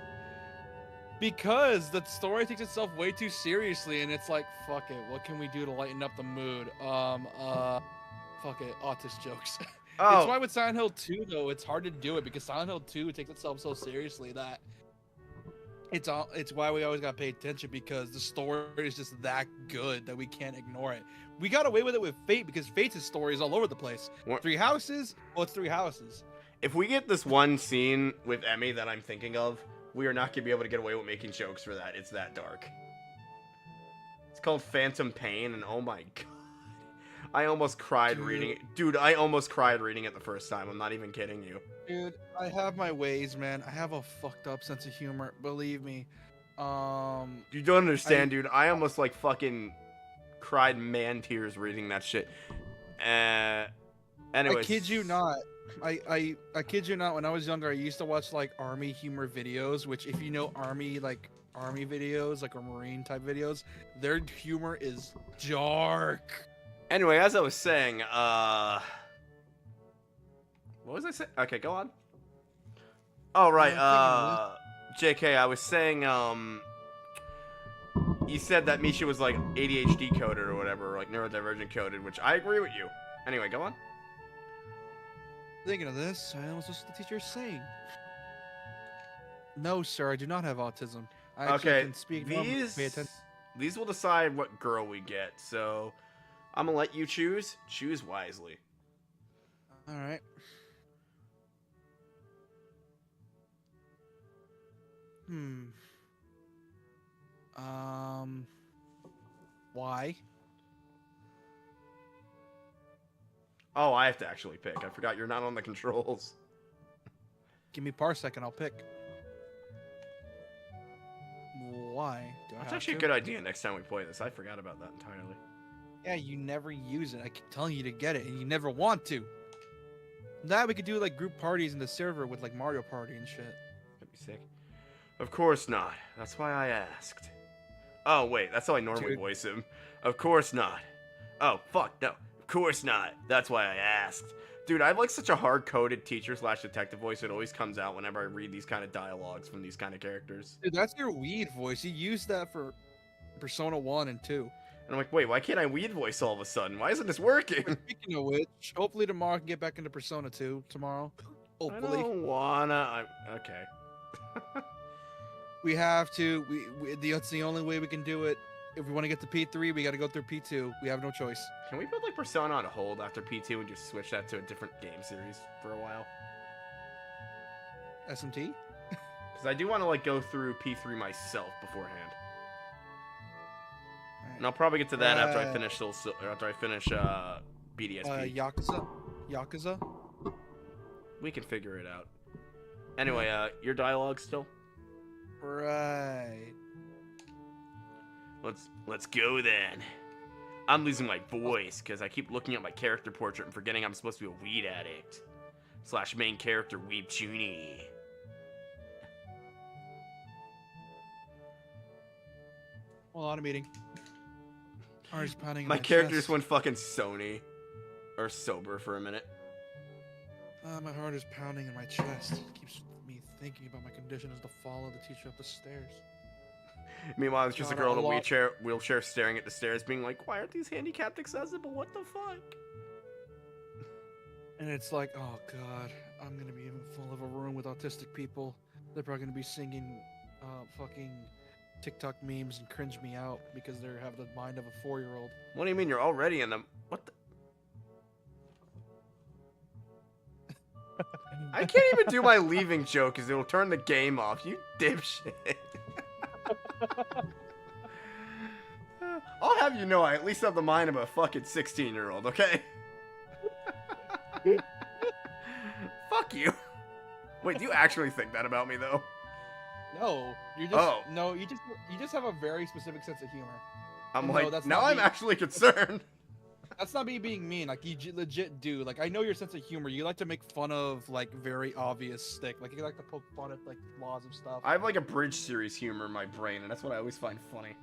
Because the story takes itself way too seriously, and it's like, fuck it, what can we do to lighten up the mood? Fuck it, autist jokes. Oh. It's why with Silent Hill 2, though, it's hard to do it, because Silent Hill 2 takes itself so seriously that it's why we always gotta pay attention, because the story is just that good that we can't ignore it. We got away with it with Fate, because Fate's story is all over the place. What? 3 houses? Well, it's 3 houses. If we get this one scene with Emmy that I'm thinking of, we are not going to be able to get away with making jokes for that. It's that dark. It's called Phantom Pain, and oh my god. I almost cried reading it. Dude, I almost cried reading it the first time. I'm not even kidding you. Dude, I have my ways, man. I have a fucked up sense of humor, believe me. You don't understand, dude. I almost, like, fucking cried man tears reading that shit. Anyways. I kid you not. I kid you not, when I was younger, I used to watch, like, army humor videos, which, if you know army videos, like, or marine type videos, their humor is dark. Anyway, as I was saying, what was I saying? Okay, go on. Oh, right, JK, I was saying, you said that Misha was, like, ADHD coded or whatever, or, like, neurodivergent coded, which I agree with you. Anyway, go on. Thinking of this, I almost listened to the teacher saying. No, sir, I do not have autism. I actually can speak normally. Pay attention. These will decide what girl we get, so I'm gonna let you choose. Choose wisely. All right. Why? Oh, I have to actually pick. I forgot you're not on the controls. Give me parsec and I'll pick. Why? Do I That's have actually to? a good idea next time we play this. I forgot about that entirely. Yeah, you never use it. I keep telling you to get it, and you never want to. Now we could do like group parties in the server with like Mario Party and shit. That'd be sick. Of course not. That's why I asked. Oh, wait, that's how I normally Dude. voice him. Of course not. Oh, fuck, no. Of course not. That's why I asked. Dude, I have like such a hard-coded teacher/detective voice. It always comes out whenever I read these kind of dialogues from these kind of characters. Dude, that's your weed voice. You used that for Persona 1 and 2. And I'm like, wait, why can't I weed voice all of a sudden? Why isn't this working? Speaking of which, hopefully tomorrow I can get back into Persona 2 tomorrow. I Hopefully. don't wanna. Okay. We have to. That's the only way we can do it. If we want to get to P3, we got to go through P2. We have no choice. Can we put like Persona on hold after P2 and just switch that to a different game series for a while? SMT? Because I do want to like go through P3 myself beforehand. And I'll probably get to that after I finish BDSP. Yakuza? We can figure it out. Anyway, your dialogue still? Right. Let's go then. I'm losing my voice because I keep looking at my character portrait and forgetting I'm supposed to be a weed addict. / main character Weeb Chuni. Hold on, a meeting. Heart's pounding in My character just chest. went fucking Sony. Or sober for a minute. My heart is pounding in my chest. It keeps me thinking about my condition as to follow the teacher up the stairs. Meanwhile, it's just a God, girl in a lot- wheelchair staring at the stairs being like, why aren't these handicapped accessible? What the fuck? And it's like, oh god, I'm gonna be in full of a room with autistic people. They're probably gonna be singing fucking TikTok memes and cringe me out because they have the mind of a 4-year-old. What do you mean you're already in them? What the? I can't even do my leaving joke because it'll turn the game off. You dipshit. I'll have you know I at least have the mind of a fucking 16-year-old, okay? Fuck you. Wait, do you actually think that about me, though? No, you just you just have a very specific sense of humor. I'm No, like, that's now not I'm me. actually concerned. That's not me being mean. Like you legit do. Like I know your sense of humor. You like to make fun of like very obvious stick. Like you like to poke fun at like laws of stuff. I have like a bridge series humor in my brain, and that's what I always find funny.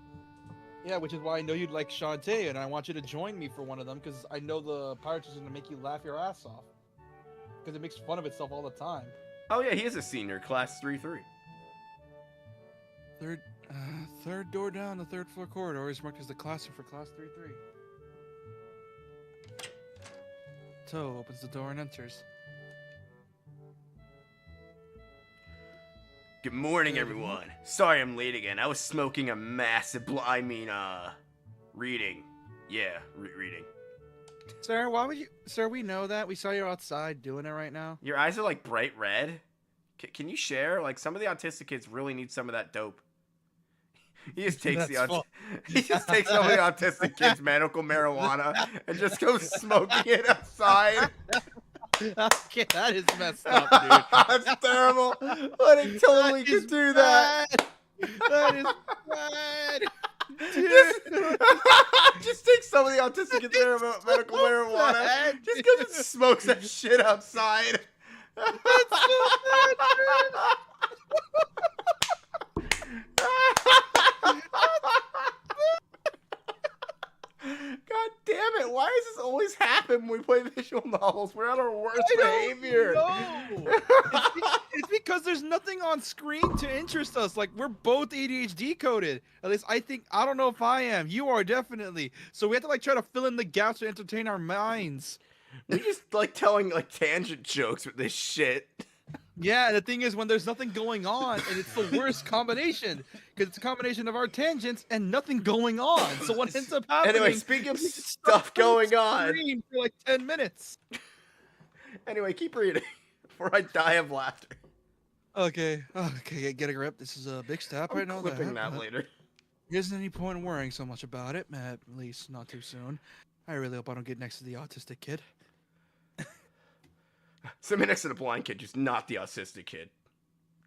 Yeah, which is why I know you'd like Shantae, and I want you to join me for one of them because I know the pirates is gonna make you laugh your ass off. Because it makes fun of itself all the time. Oh yeah, he is a senior, class 3-3. Third door down the third floor corridor is marked as the classroom for class 3-3. Toe opens the door and enters. Good morning, Good everyone. Sorry I'm late again. I was smoking a massive reading. Yeah, reading. Sir, why would you? Sir, we know that. We saw you outside doing it right now. Your eyes are like bright red. Can you share? Like some of the autistic kids really need some of that dope. He just takes he just takes some of the autistic kids' medical marijuana and just goes smoking it outside. Okay, that is messed up, dude. That's terrible. But he totally could do that. That is bad. Just take some of the autistic kids' medical marijuana. Just goes and smokes that shit outside. That's so bad, God damn it, why does this always happen when we play visual novels? We're at our worst behavior. It's because there's nothing on screen to interest us. Like, we're both ADHD coded. At least I think, I don't know if I am. You are definitely. So we have to like try to fill in the gaps to entertain our minds. We just like telling like tangent jokes with this shit. Yeah, the thing is when there's nothing going on, and it's the worst combination because it's a combination of our tangents and nothing going on. So what ends up happening? Anyway, speaking of stuff going on, for like 10 minutes. Anyway, keep reading before I die of laughter. Okay, get a grip. This is a big step. I'm clipping that later. There isn't any point in worrying so much about it, at least not too soon. I really hope I don't get next to the autistic kid. Sitting next to the blind kid, just not the autistic kid.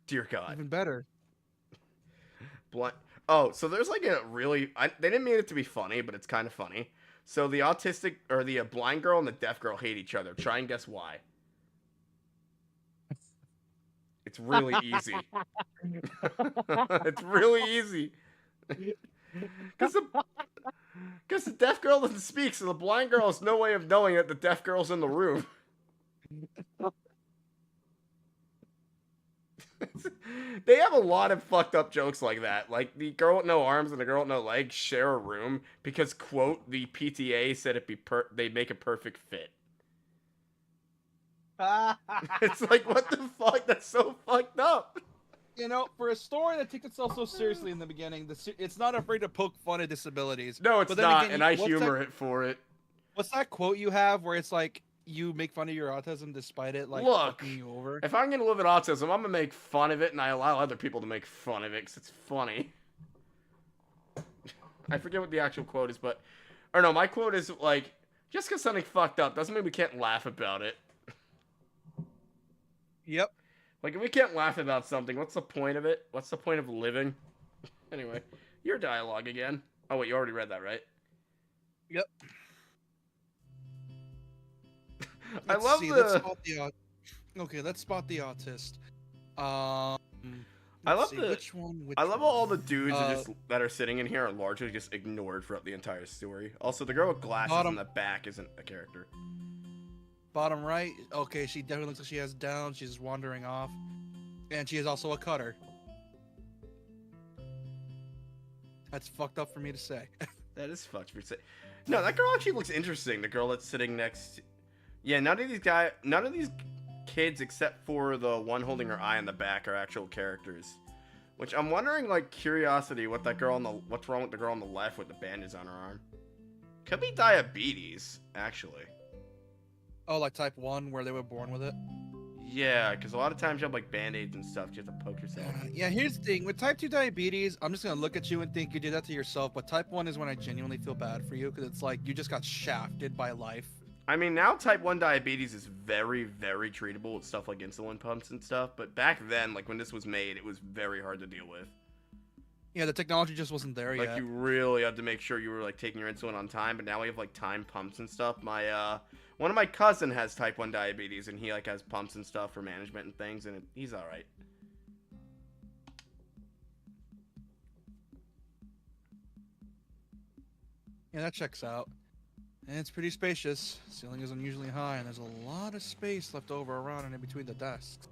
Dear God. Even better. Blind. Oh, so there's like a really... they didn't mean it to be funny, but it's kind of funny. So the autistic or the blind girl and the deaf girl hate each other. Try and guess why. It's really easy. It's really easy. Because the deaf girl doesn't speak, so the blind girl has no way of knowing that the deaf girl's in the room. They have a lot of fucked up jokes like that. Like the girl with no arms and the girl with no legs share a room because, quote, the PTA said they'd make a perfect fit. It's like, what the fuck? That's so fucked up. You know, for a story that takes itself so seriously in the beginning, it's not afraid to poke fun at disabilities. No, it's But then not, again, and I humor it for it. What's that quote you have where it's like, you make fun of your autism despite it, like, Look, fucking you over? if I'm gonna live with autism, I'm gonna make fun of it, and I allow other people to make fun of it, because it's funny. I forget what the actual quote is, but... Or no, my quote is, like, just because something fucked up doesn't mean we can't laugh about it. Yep. Like, if we can't laugh about something, what's the point of it? What's the point of living? Anyway, your dialogue again. Oh, wait, you already read that, right? Yep. I love the... Let's spot the okay, let's spot the autist. I love see, the... I love how all the dudes that are sitting in here are largely just ignored throughout the entire story. Also, the girl with glasses in the back isn't a character. Bottom right, okay, she definitely looks like she has down. She's wandering off. And she is also a cutter. That's fucked up for me to say. That is fucked for me to say. No, that girl actually looks interesting. The girl that's sitting next... Yeah, none of these kids except for the one holding her eye in the back are actual characters. Which I'm wondering, like, curiosity, what's wrong with the girl on the left with the bandage on her arm. Could be diabetes, actually. Oh, like type 1, where they were born with it? Yeah, because a lot of times you have, like, band-aids and stuff. You have to poke yourself. Yeah, here's the thing. With type 2 diabetes, I'm just going to look at you and think you did that to yourself. But type 1 is when I genuinely feel bad for you, because it's like you just got shafted by life. I mean, now type 1 diabetes is very, very treatable with stuff like insulin pumps and stuff. But back then, like, when this was made, it was very hard to deal with. Yeah, the technology just wasn't there yet. Like, you really had to make sure you were, like, taking your insulin on time. But now we have, like, time pumps and stuff. One of my cousin has type 1 diabetes, and he, like, has pumps and stuff for management and things, and he's alright. Yeah, that checks out. And it's pretty spacious. Ceiling is unusually high, and there's a lot of space left over around and in between the desks.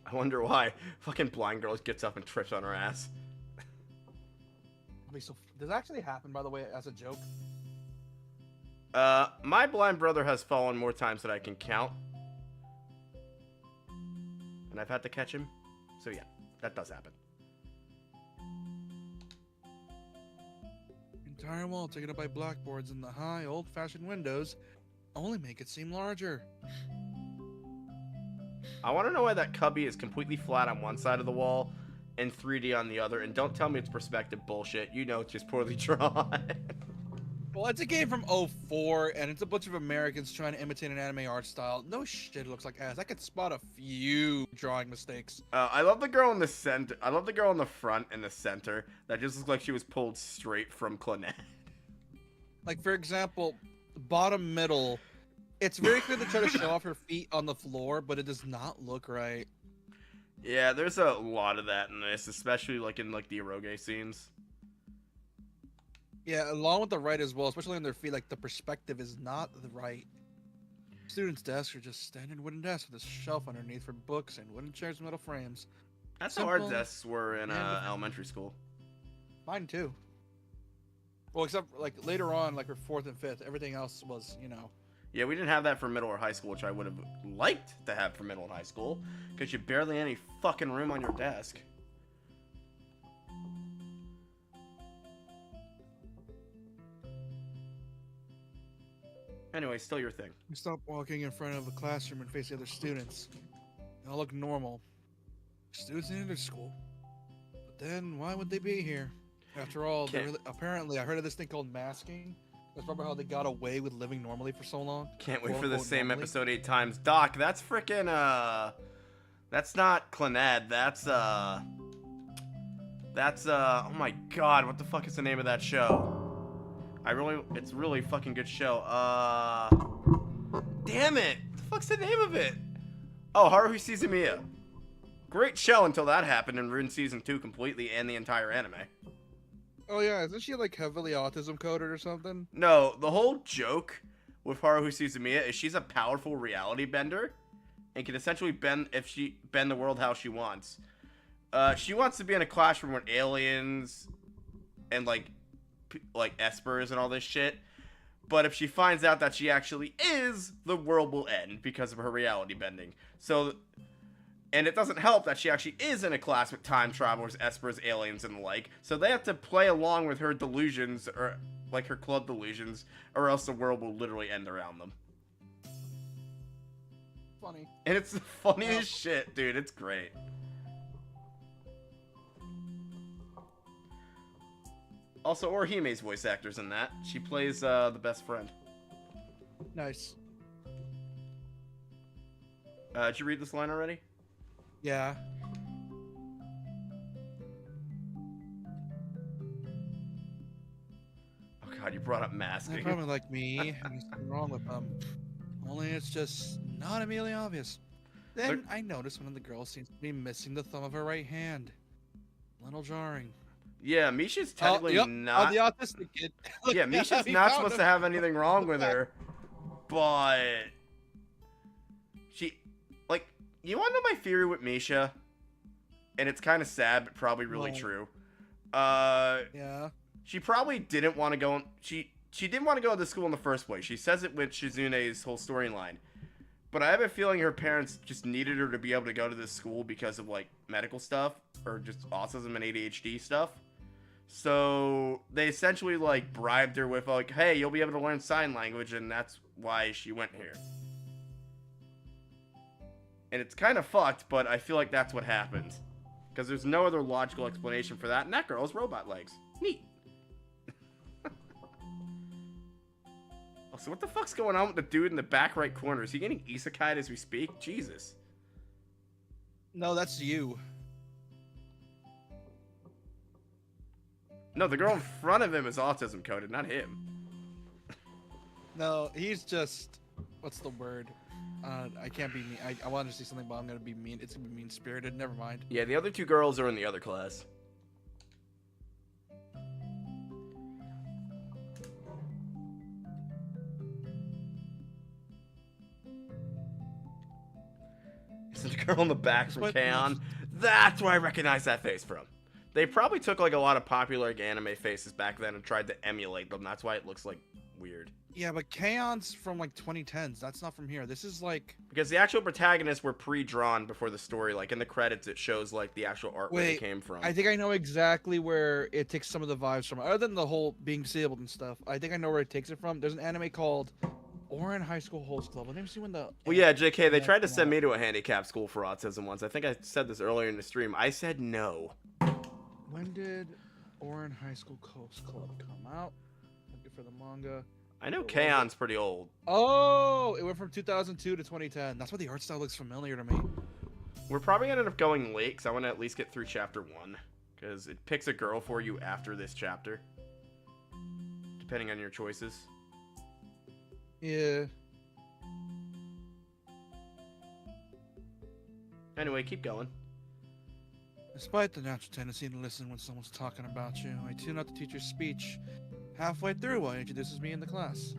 I wonder why. Fucking blind girl gets up and trips on her ass. Does that actually happen, by the way, as a joke? My blind brother has fallen more times than I can count. And I've had to catch him. So yeah, that does happen. Entire wall taken up by blackboards, and the high, old-fashioned windows only make it seem larger. I want to know why that cubby is completely flat on one side of the wall and 3D on the other. And don't tell me it's perspective bullshit. You know it's just poorly drawn. Well, it's a game from '04, and it's a bunch of Americans trying to imitate an anime art style. No shit, it looks like ass. I could spot a few drawing mistakes. I love the girl in the center. I love the girl in the front and the center. That just looks like she was pulled straight from Clannad. Like, for example, bottom middle, it's very clear to try to show off her feet on the floor, but it does not look right. Yeah, there's a lot of that in this, especially like in like the eroge scenes. Yeah, along with the right as well, especially on their feet, like the perspective is not the right. Students' desks are just standard wooden desks with a shelf underneath for books and wooden chairs and metal frames. That's how our desks were in elementary school. Mine too. Well, except like later on, like for 4th and 5th, everything else was, you know. Yeah, we didn't have that for middle or high school, which I would have liked to have for middle and high school, because you barely had any fucking room on your desk. Anyway, still your thing. You stop walking in front of a classroom and face the other students. They all look normal. Students in their school. But then, why would they be here? After all, apparently, I heard of this thing called masking. That's probably how they got away with living normally for so long. Can't wait for the same episode 8 times. Doc, that's frickin', that's not Clannad. That's, oh my god, what the fuck is the name of that show? It's really fucking good show. Damn it! What the fuck's the name of it? Oh, Haruhi Suzumiya. Great show until that happened and ruined season 2 completely and the entire anime. Oh yeah, isn't she like heavily autism coded or something? No, the whole joke with Haruhi Suzumiya is she's a powerful reality bender and can essentially bend the world how she wants. She wants to be in a classroom with aliens and like espers and all this shit. But if she finds out that she actually is, the world will end because of her reality bending. So, and it doesn't help that she actually is in a class with time travelers, espers, aliens, and the like. So they have to play along with her delusions, or like her club delusions, or else the world will literally end around them. Funny. And it's the funniest shit, dude. It's great. Also, Orihime's voice actor's in that. She plays the best friend. Nice. Did you read this line already? Yeah. Oh god, you brought up masking. They're probably like me, and there's nothing wrong with them. Only it's just not immediately obvious. Then I noticed one of the girls seems to be missing the thumb of her right hand. A little jarring. Yeah, Misha's technically not. The autistic kid. Yeah, Misha's not supposed to have anything wrong with her, but she, like, you want to know my theory with Misha? And it's kind of sad, but probably really true. Yeah. She probably didn't want to go. She didn't want to go to school in the first place. She says it with Shizune's whole storyline. But I have a feeling her parents just needed her to be able to go to this school because of, like, medical stuff or just autism and ADHD stuff. So they essentially, like, bribed her with, like, hey, you'll be able to learn sign language, and that's why she went here. And it's kind of fucked, but I feel like that's what happened. Because there's no other logical explanation for that, and that girl has robot legs. Neat. So what the fuck's going on with the dude in the back right corner? Is he getting isekai'd as we speak? Jesus. No, that's you. No, the girl in front of him is autism coded, not him. No, he's just... What's the word? I can't be mean. I wanted to say something, but I'm going to be mean. It's going to be mean-spirited. Never mind. Yeah, the other two girls are in the other class. The girl in the back from K-On! That's where I recognize that face from. They probably took like a lot of popular anime faces back then and tried to emulate them. That's why it looks like weird. Yeah, but K-On's from like 2010s. That's not from here. This is like... Because the actual protagonists were pre-drawn before the story. Like in the credits, it shows like the actual art where they came from. I think I know exactly where it takes some of the vibes from. Other than the whole being disabled and stuff, I think I know where it takes it from. There's an anime called Oran High School Host Club. I've never seen when the... Well, yeah, JK, they tried to send me to a handicap school for autism once. I think I said this earlier in the stream. I said no. When did Oran High School Host Club come out? Looking for the manga. I know K-On's pretty old. Oh, it went from 2002 to 2010. That's why the art style looks familiar to me. We're probably gonna end up going late because I want to at least get through chapter 1. Because it picks a girl for you after this chapter. Depending on your choices. Yeah. Anyway, keep going. Despite the natural tendency to listen when someone's talking about you, I tune out the teacher's speech halfway through while he introduces me in the class.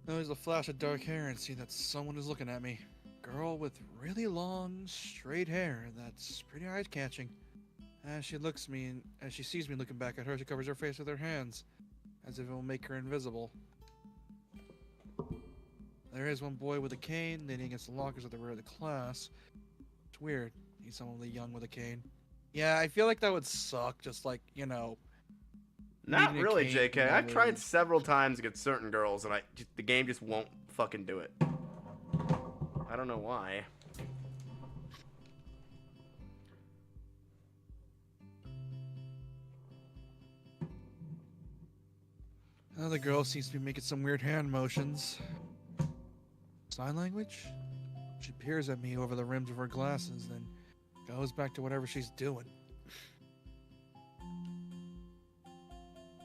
There's a flash of dark hair and see that someone is looking at me. Girl with really long, straight hair that's pretty eye-catching. As she sees me looking back at her, she covers her face with her hands, as if it will make her invisible. There is one boy with a cane leaning against the lockers at the rear of the class. It's weird. He's someone really young with a cane. Yeah, I feel like that would suck, just like, you know... Not really, JK. I've tried several times to get certain girls, and the game just won't fucking do it. I don't know why. Another girl seems to be making some weird hand motions. Sign language? She peers at me over the rims of her glasses, then goes back to whatever she's doing.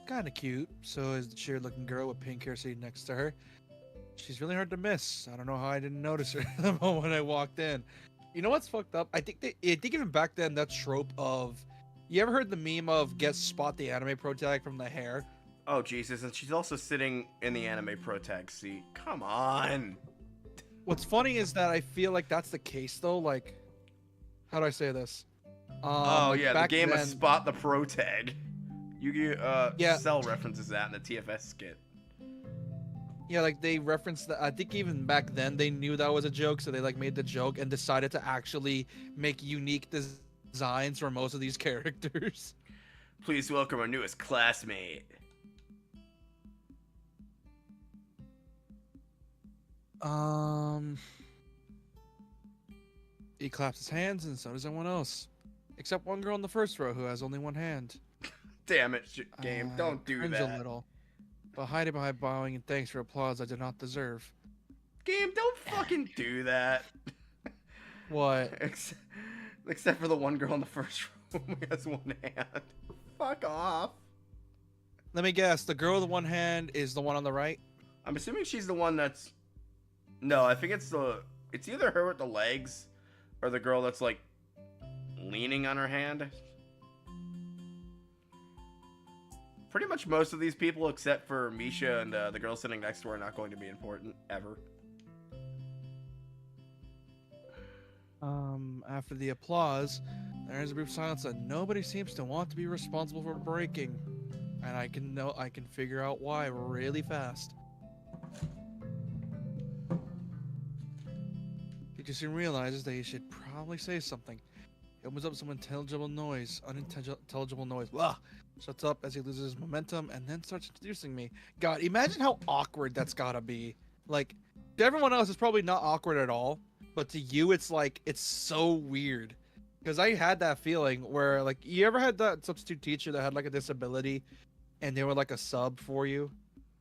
Kind of cute. So is the cheery-looking girl with pink hair sitting next to her. She's really hard to miss. I don't know how I didn't notice her the moment I walked in. You know what's fucked up? I think even back then that trope of, you ever heard the meme of guess spot the anime pro tag from the hair? Oh Jesus, and she's also sitting in the anime pro tag seat. Come on. What's funny is that I feel like that's the case though. Like, how do I say this? Oh Like yeah, the back game then, of Spot the Pro Tag. Yeah. Cell references that in the TFS skit. Yeah, like they referenced that. I think even back then they knew that was a joke, so they like made the joke and decided to actually make unique designs for most of these characters. Please welcome our newest classmate. He claps his hands, and so does everyone else, except one girl in the first row who has only one hand. Damn it, game! Don't do Cringe that. a little, but hide it behind bowing and thanks for applause I did not deserve. Game, don't fucking do that. What? Except for the one girl in the first room who has one hand. Fuck off. Let me guess. The girl with the one hand is the one on the right. I'm assuming she's the one that's. No, I think it's either her with the legs, or the girl that's like leaning on her hand. Pretty much most of these people, except for Misha and the girl sitting next to her, are not going to be important ever. After the applause, there is a brief silence that nobody seems to want to be responsible for breaking, and I can figure out why really fast. Teacher soon realizes that he should probably say something. He opens up some unintelligible noise. Blah. Shuts up as he loses his momentum and then starts introducing me. God, imagine how awkward that's gotta be. Like, to everyone else, it's probably not awkward at all. But to you, it's like, it's so weird. Because I had that feeling where, like, you ever had that substitute teacher that had, like, a disability and they were, like, a sub for you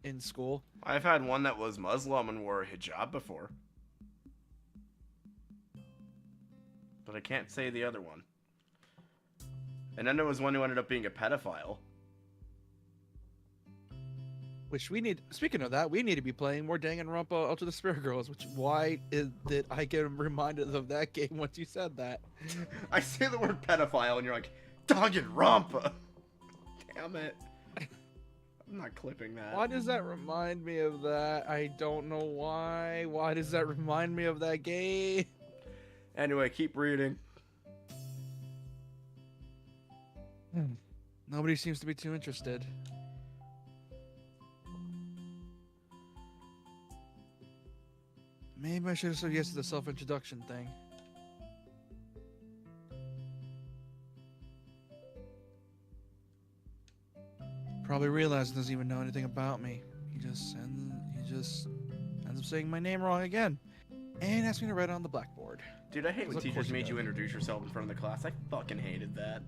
in school? I've had one that was Muslim and wore a hijab before. But I can't say the other one. And then there was one who ended up being a pedophile. Which we need. Speaking of that, we need to be playing more Danganronpa Ultra the Spirit Girls. Which did I get reminded of that game once you said that? I say the word pedophile and you're like, Danganronpa. Damn it. I'm not clipping that. Why does that remind me of that? I don't know why. Why does that remind me of that game? Anyway, keep reading. Nobody seems to be too interested. Maybe I should have said yes to the self-introduction thing. Probably realized he doesn't even know anything about me. He just ends up saying my name wrong again, and asks me to write it on the blackboard. Dude, I hate when Of course teachers he made does. you introduce yourself in front of the class. I fucking hated that.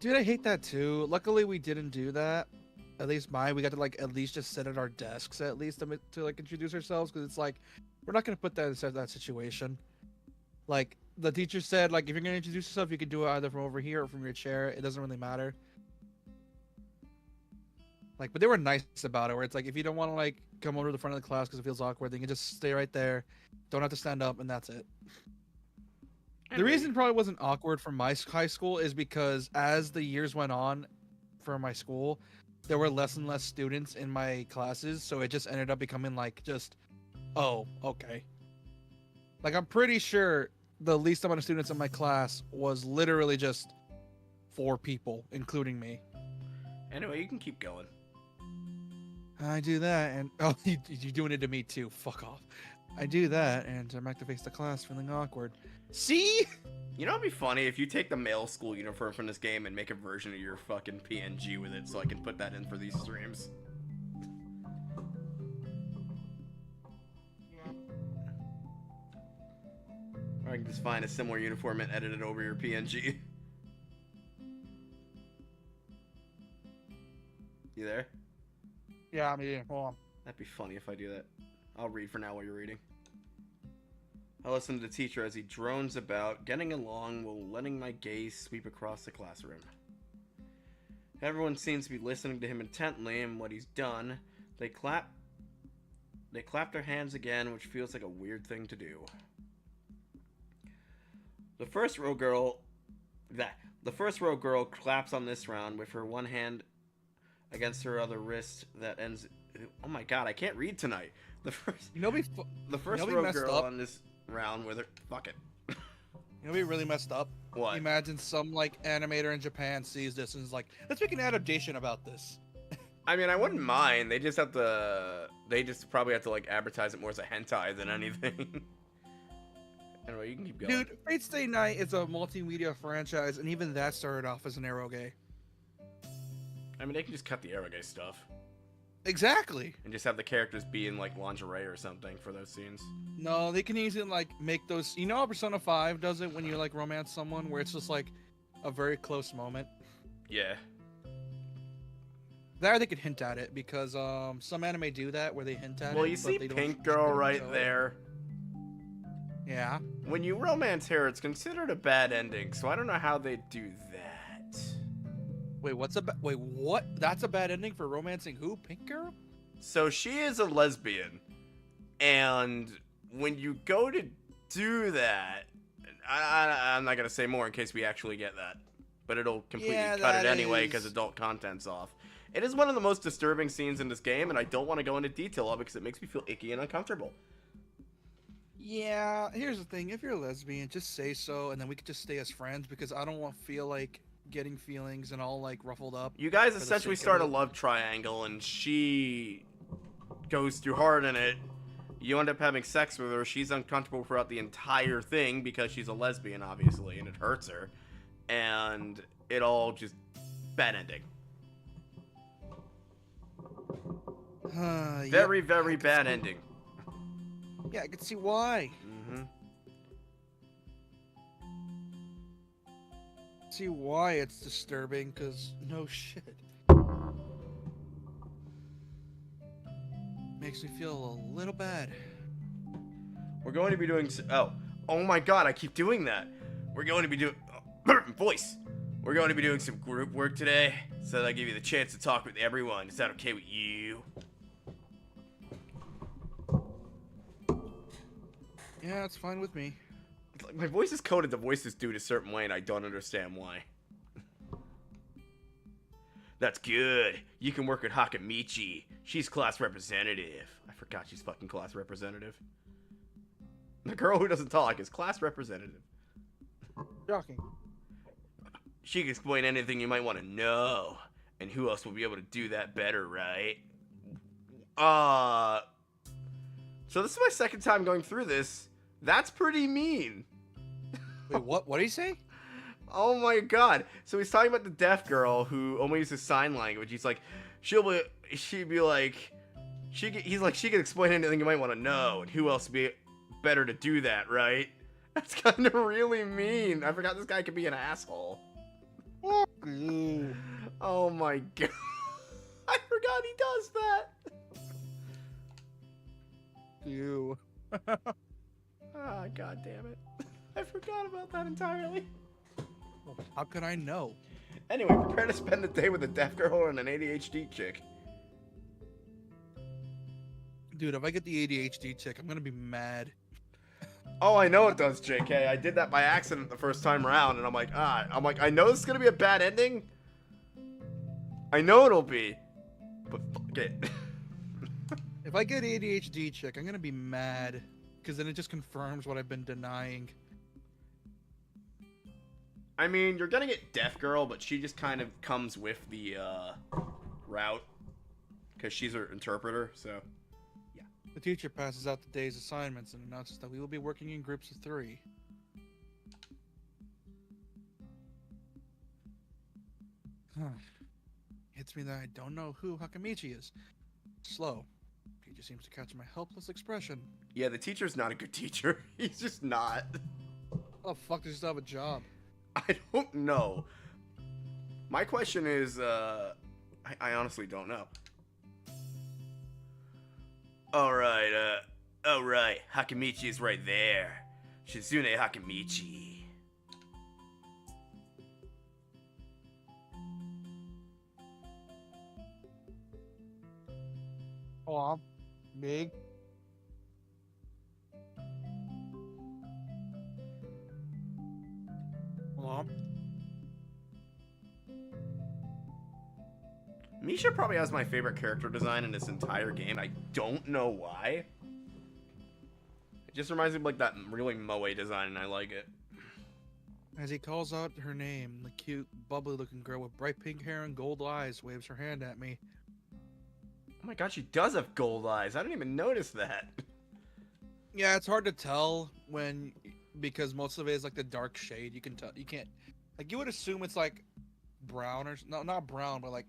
Dude, I hate that too. Luckily, we didn't do that. At least we got to like at least just sit at our desks at least to like introduce ourselves, because it's like we're not gonna put that in that situation. Like the teacher said, like if you're gonna introduce yourself, you can do it either from over here or from your chair. It doesn't really matter. Like, but they were nice about it, where it's like if you don't want to like come over to the front of the class because it feels awkward, then you can just stay right there. Don't have to stand up, and that's it. The reason it probably wasn't awkward for my high school is because as the years went on for my school, there were less and less students in my classes, so it just ended up becoming like just, oh, okay. Like I'm pretty sure the least amount of students in my class was literally just 4 people, including me. Anyway, you can keep going. I do that, and oh, you're doing it to me too. Fuck off. I do that, and I'm back to face the class feeling awkward. See? You know, it'd be funny if you take the male school uniform from this game and make a version of your fucking PNG with it, so I can put that in for these streams. Or I can just find a similar uniform and edit it over your PNG. You there? Yeah, I'm here. Hold on. That'd be funny if I do that. I'll read for now while you're reading. I listen to the teacher as he drones about, getting along while letting my gaze sweep across the classroom. Everyone seems to be listening to him intently, and what he's done, they clap their hands again, which feels like a weird thing to do. The first row girl claps on this round with her one hand against her other wrist that ends. Oh my god, I can't read tonight. The first row girl on this round with her. Fuck it. You know, we really messed up. What? Imagine some like animator in Japan sees this and is like, let's make an adaptation about this. I mean, I wouldn't mind. They just probably have to like advertise it more as a hentai than anything. Anyway, you can keep going. Dude, Fate Stay Night is a multimedia franchise, and even that started off as an eroge. I mean, they can just cut the eroge stuff. Exactly. And just have the characters be in like lingerie or something for those scenes. No, they can easily like make those. You know how Persona 5 does it when you like romance someone, where it's just like a very close moment. Yeah. There, they could hint at it because some anime do that where they hint at it. Well, you see Pink Girl right there. Yeah. When you romance her, it's considered a bad ending, so I don't know how they do that. Wait, what? That's a bad ending for romancing who? Pink Girl? So she is a lesbian, and when you go to do that, I'm not gonna say more in case we actually get that, but it'll completely cut it anyway because adult content's off. It is one of the most disturbing scenes in this game, and I don't want to go into detail of it because it makes me feel icky and uncomfortable. Yeah, here's the thing. If you're a lesbian, just say so, and then we could just stay as friends because I don't want to feel like getting feelings and all like ruffled up. You guys essentially start a love triangle, and she goes through hard in it. You end up having sex with her. She's uncomfortable throughout the entire thing because she's a lesbian, obviously, and it hurts her. And it all just bad ending. Very, very bad ending. Yeah, I can see why. Mm-hmm. See why it's disturbing, because no shit. Makes me feel a little bad. We're going to be doing... Oh my god, I keep doing that. We're going to be doing... voice. We're going to be doing some group work today, so that I give you the chance to talk with everyone. Is that okay with you? Yeah, it's fine with me. Like, my voice is coded to voice this dude a certain way, and I don't understand why. That's good. You can work with Hakamichi. She's class representative. I forgot she's fucking class representative. The girl who doesn't talk is class representative. Shocking. She can explain anything you might want to know. And who else will be able to do that better, right? So this is my second time going through this. That's pretty mean. Wait, what? What did he say? Oh my god. So he's talking about the deaf girl who only uses sign language. He's like, she can explain anything you might want to know. And who else would be better to do that, right? That's kind of really mean. I forgot this guy could be an asshole. Oh my god. I forgot he does that. You. Ah, god damn it. I forgot about that entirely. How could I know? Anyway, prepare to spend the day with a deaf girl and an ADHD chick. Dude, if I get the ADHD chick, I'm gonna be mad. Oh, I know it does, JK. I did that by accident the first time around, and I'm like, I know this is gonna be a bad ending. I know it'll be. But fuck it. If I get ADHD chick, I'm gonna be mad. Because then it just confirms what I've been denying. I mean, you're gonna get deaf girl, but she just kind of comes with the route. Because she's her interpreter, so... yeah. The teacher passes out the day's assignments and announces that we will be working in groups of 3. Hits me that I don't know who Hakamichi is. Slow. Teacher seems to catch my helpless expression. Yeah, the teacher's not a good teacher. He's just not. How the fuck does he still have a job? I don't know. My question is, I honestly don't know. Alright, Hakamichi is right there. Shizune Hakamichi. Oh, big. Oh, Misha probably has my favorite character design in this entire game. I don't know why. It just reminds me of like that really moe design, and I like it. as he calls out her name, the cute, bubbly-looking girl with bright pink hair and gold eyes waves her hand at me. Oh my god, she does have gold eyes. I didn't even notice that. Yeah, it's hard to tell because most of it is like the dark shade. You can tell, you can't, like, you would assume it's like brown or no, not brown, but like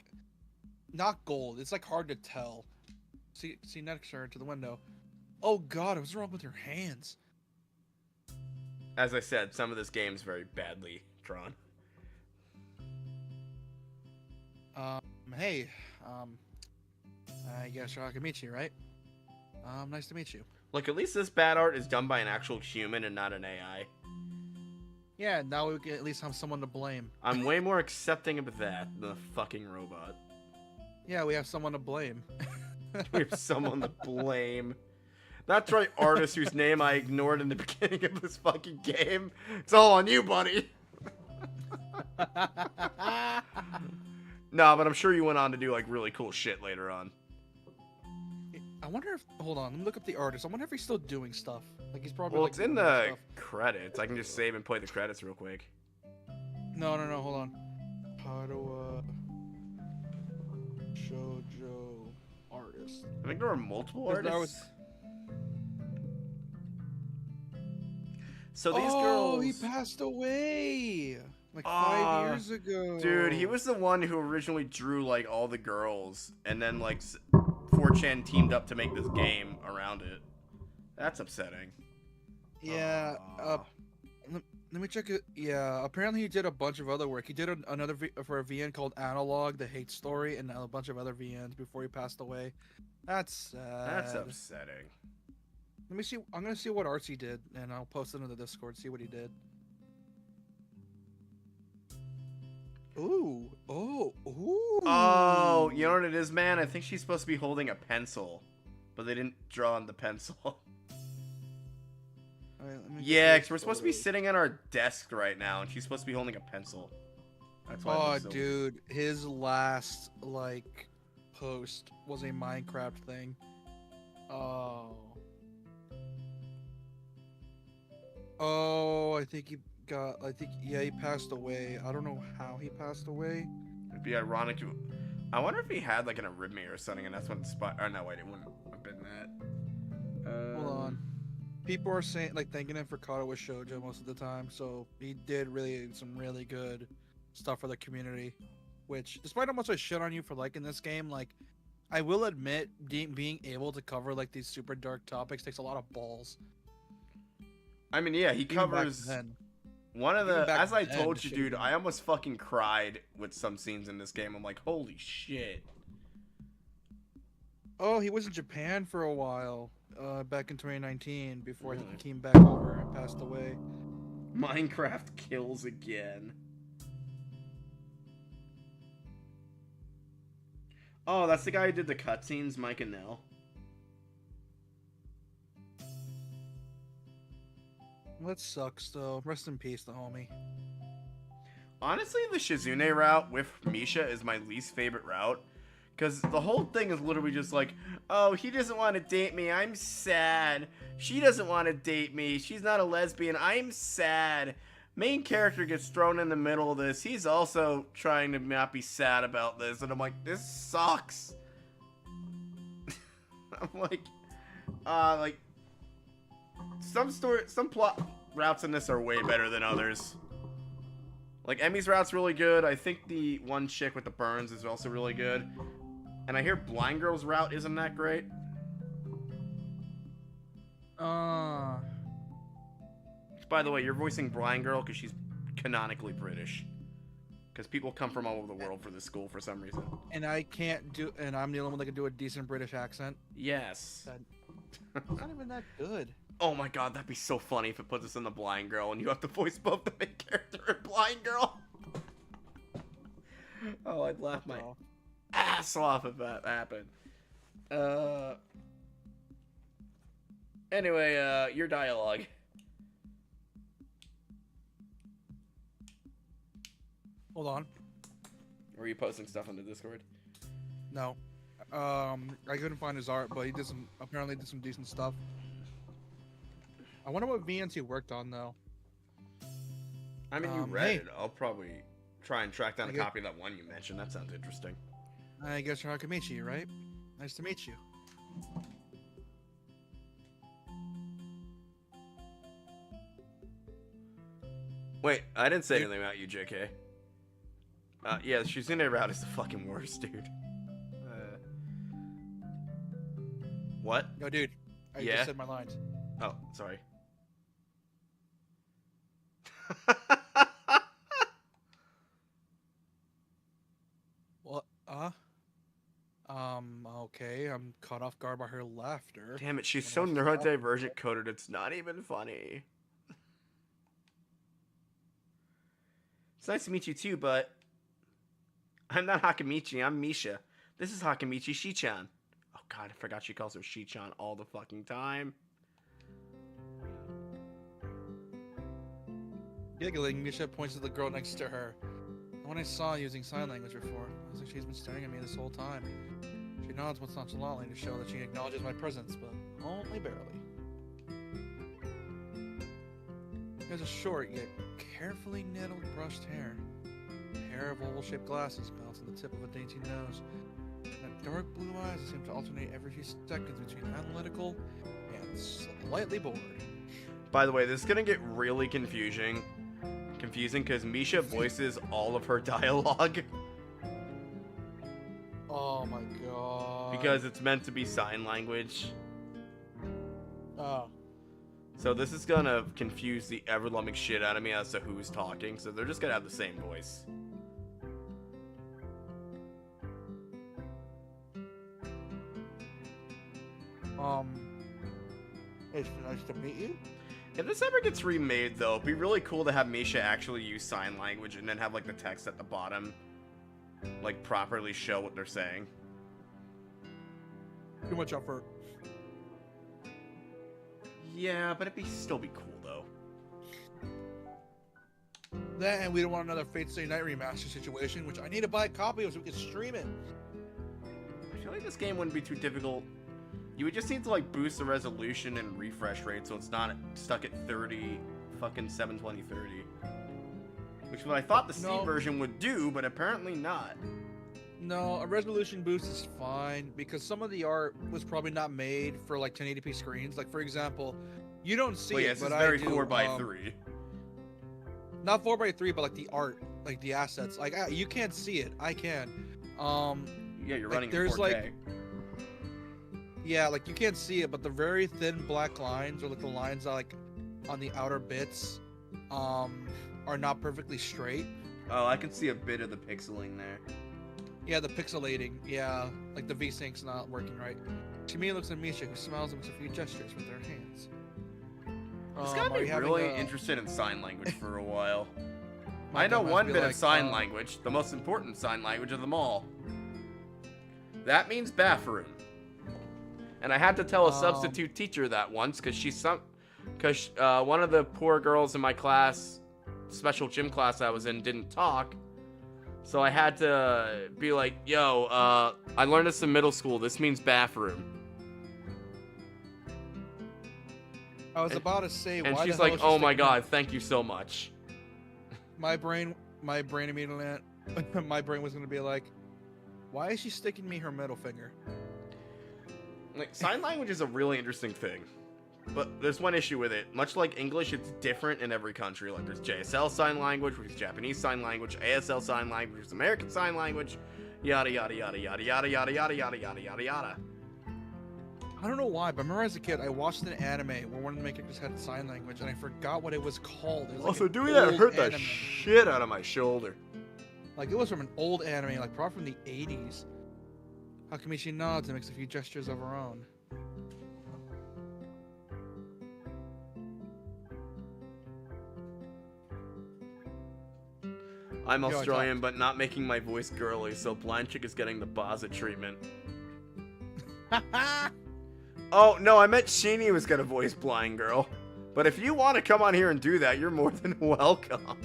not gold. It's like hard to tell. See next to her to the window. Oh god, what's wrong with her hands? As I said, some of this game's very badly drawn. Hey, I guess I can meet you, right? Nice to meet you. Look, at least this bad art is done by an actual human and not an AI. Yeah, now we can at least have someone to blame. I'm way more accepting of that than a fucking robot. Yeah, we have someone to blame. We have someone to blame. That's right, artist whose name I ignored in the beginning of this fucking game. It's all on you, buddy. Nah, but I'm sure you went on to do like really cool shit later on. I wonder if, hold on, let me look up the artist. I wonder if he's still doing stuff. Like he's probably Well, like, it's in doing the stuff. credits. I can just save and play the credits real quick. No, hold on. Katawa Shoujo artist. I think there are multiple Because that artists. was- So these Oh, girls. he passed away like Ah, 5 years ago. Dude, he was the one who originally drew like all the girls, and then like 4chan teamed up to make this game around it. That's upsetting. Yeah. Aw. Let me check it. Yeah, apparently he did a bunch of other work. He did another for a VN called Analog, the Hate Story, and a bunch of other VNs before he passed away. That's sad. That's upsetting. Let me see. I'm gonna see what arts he did, and I'll post it in the Discord. See what he did. Ooh. Ooh. Oh, you know what it is, man? I think she's supposed to be holding a pencil, but they didn't draw on the pencil. Alright, let me get Yeah, those because we're supposed to be photos. sitting at our desk right now, and she's supposed to be holding a pencil. That's why. it Oh, looks so- dude, his last like post was a Minecraft thing. Oh. Oh, I think yeah, he passed away. I don't know how he passed away. It'd be ironic. I wonder if he had like an arrhythmia or something, and that's what inspired. Oh no, wait, it wouldn't have been that. Hold on. People are saying like thanking him for Katawa Shoujo most of the time, so he did some really good stuff for the community. Which, despite how much I shit on you for liking this game, like I will admit, being able to cover like these super dark topics takes a lot of balls. I mean, yeah, he Even back covers then. one of even the. back As I then, told the you, shit dude, was- I almost fucking cried with some scenes in this game. I'm like, holy shit. Oh, he was in Japan for a while, back in 2019, before I think Really? he came back over and passed away. Minecraft kills again. Oh, that's the guy who did the cutscenes, Mike and Nell. That sucks, though. Rest in peace, the homie. Honestly, the Shizune route with Misha is my least favorite route. Because the whole thing is literally just like, oh, he doesn't want to date me. I'm sad. She doesn't want to date me. She's not a lesbian. I'm sad. Main character gets thrown in the middle of this. He's also trying to not be sad about this. And I'm like, this sucks. I'm like, some plot routes in this are way better than others. Like, Emmy's route's really good. I think the one chick with the burns is also really good. And I hear Blind Girl's route isn't that great. By the way, you're voicing Blind Girl because she's canonically British. Because people come from all over the world for this school for some reason. And I'm the only one that can do a decent British accent. Yes. It's not even that good. Oh my god, that'd be so funny if it puts us in the Blind Girl and you have to voice both the main character and Blind Girl. Oh, I'd laugh my ass off if that happened. Anyway, your dialogue. Hold on. Were you posting stuff on the Discord? No. I couldn't find his art, but he apparently did some decent stuff. I wonder what VNC worked on though. I mean, you read hey. it. I'll probably try and track down a I guess- copy of that one you mentioned. That sounds interesting. I guess you're Hakamichi, right? Nice to meet you. Wait, I didn't say anything about you, JK. Yeah, Shizune route is the fucking worst, dude. What? No, dude. I Yeah? just said my lines. Oh, sorry. What? Okay. I'm caught off guard by her laughter. Damn it, she's What so else is neurodivergent coded, it's not even funny. It's nice to meet you too, but I'm not Hakamichi, I'm Misha. This is Hakamichi Shichan. Oh god, I forgot she calls her Shichan all the fucking time. Giggling, Misha points to the girl next to her. The one I saw using sign language before. Looks like she's been staring at me this whole time. She nods once nonchalantly to show that she acknowledges my presence, but only barely. She has a short yet carefully netted brushed hair. A pair of oval-shaped glasses balanced on the tip of a dainty nose. And dark blue eyes that seem to alternate every few seconds between analytical and slightly bored. By the way, this is gonna get really confusing because Misha voices all of her dialogue. Oh my god. Because it's meant to be sign language. Oh. So this is gonna confuse the ever-loving shit out of me as to who's talking, so they're just gonna have the same voice. It's nice to meet you. If this ever gets remade, though, it'd be really cool to have Misha actually use sign language and then have, like, the text at the bottom, like, properly show what they're saying. Too much effort. Yeah, but it'd still be cool, though. Then we don't want another Fate Stay Night remaster situation, which I need to buy a copy of so we can stream it. I feel like this game wouldn't be too difficult. You would just need to, like, boost the resolution and refresh rate so it's not stuck at 30, fucking 720 30. Which is what I thought the Steam version would do, but apparently not. No, a resolution boost is fine because some of the art was probably not made for like 1080p screens. Like for example, you don't see Well, it, yes, but it's I very do. 4:3. Not 4:3, but like the art, like the assets. Like you can't see it. I can. Yeah, you're like, running there's in 4K. like, yeah, like you can't see it, but the very thin black lines or like the lines that, like on the outer bits, are not perfectly straight. Oh, I can see a bit of the pixeling there. Yeah, the pixelating. Yeah, like the V-Sync's not working right. Shimi looks at Misha, who smiles and makes a few gestures with their hands. This got are me you having really a- interested in sign language for a while. My I know God, must one be bit of like, sign language, the most important sign language of them all. That means bathroom. And I had to tell a substitute teacher that once because one of the poor girls in my class, special gym class I was in, didn't talk. So I had to be like, yo, I learned this in middle school. This means bathroom. I was about to say, And why she's the hell like, is she oh my sticking god, thank you so much. my brain immediately, my brain was gonna be like, why is she sticking me her middle finger? Like, sign language is a really interesting thing. But there's one issue with it. Much like English, it's different in every country. Like, there's JSL sign language, which is Japanese sign language, ASL sign language, which is American sign language, yada yada yada yada yada yada yada yada yada yada yada. I don't know why, but I remember as a kid, I watched an anime where one of the main characters had sign language, and I forgot what it was called. It was Also, like an doing that old hurt the anime. shit out of my shoulder. Like, it was from an old anime, like, probably from the 80s. Hakamichi nods and makes a few gestures of her own. I'm Yo, I Australian, but not making my voice girly, so blind chick is getting the Baza treatment. Oh, no, I meant Sheenie was gonna voice blind girl. But if you want to come on here and do that, you're more than welcome.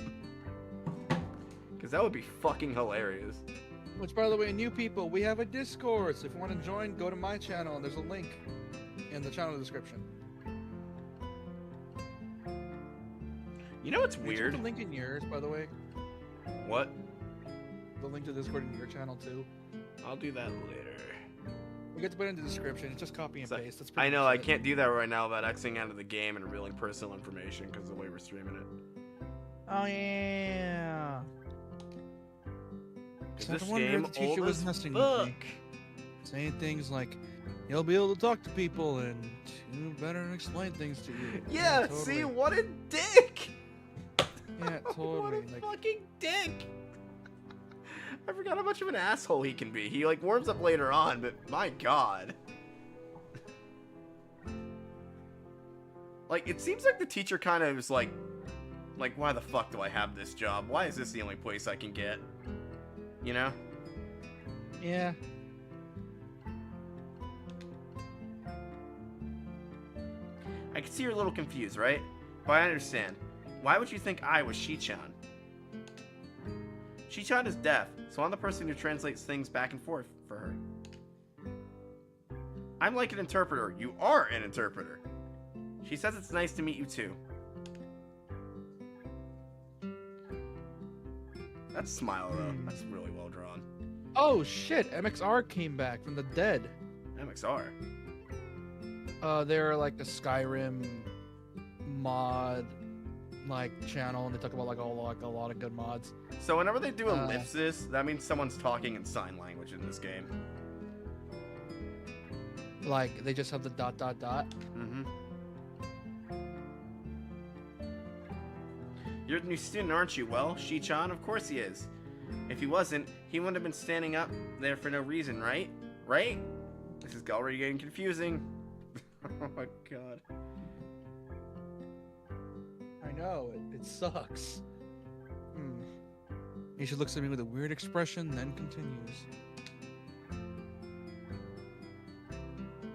Because that would be fucking hilarious. Which, by the way, new people, we have a Discord. So if you want to join, go to my channel, and there's a link in the channel description. You know what's Can you put weird? the link in yours, by the way. What? The link to Discord in your channel too. I'll do that later. We get to put it in the description. It's just copy and So- paste. That's pretty I know, much I it. can't do that right now without Xing out of the game and revealing personal information because of the way we're streaming it. Oh yeah. 'Cause So I this wonder if game the teacher old was as messing with me. fuck. Saying things like, "You'll be able to talk to people and do better and explain things to you." Yeah, totally. see, what a dick! Yeah, What totally. a Like, fucking dick! I forgot how much of an asshole he can be. He, like, warms up later on, but my god. Like, it seems like the teacher kind of is like, why the fuck do I have this job? Why is this the only place I can get? You know? yeah. I can see you're a little confused, right? But I understand. Why would you think I was Shi-chan? Shi-chan is deaf, so I'm the person who translates things back and forth for her. I'm like an interpreter. You are an interpreter. She says it's nice to meet you too. That smile, though. That's really well drawn. Oh shit! MXR came back from the dead. MXR. They're like a Skyrim mod like channel, and they talk about like a lot of good mods. So whenever they do ellipsis, that means someone's talking in sign language in this game. Like they just have the ... Mm-hmm. You're the new student, aren't you? Well, Shi-chan, of course he is. If he wasn't, he wouldn't have been standing up there for no reason, right? Right? This is already getting confusing. Oh my god. I know, it sucks. He looks at me with a weird expression, then continues.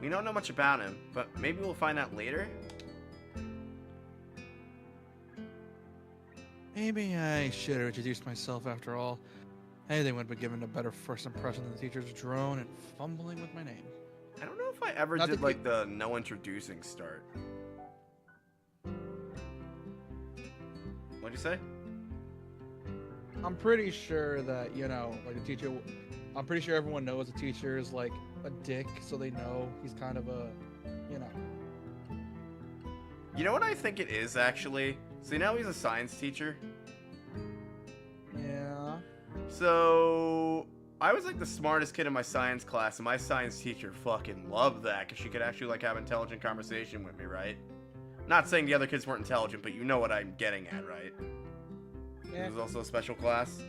We don't know much about him, but maybe we'll find out later. Maybe I should have introduced myself after all. Anything would have been given a better first impression than the teacher's drone and fumbling with my name. I don't know if I ever Not did that like the no introducing start. What'd you say? I'm pretty sure that, you know, like the teacher, I'm pretty sure everyone knows the teacher is like a dick, so they know he's kind of a, you know. You know what I think it is, actually? So now he's a science teacher. Yeah. So I was like the smartest kid in my science class, and my science teacher fucking loved that because she could actually like have intelligent conversation with me, right? Not saying the other kids weren't intelligent, but you know what I'm getting at, right? Yeah. It was also a special class.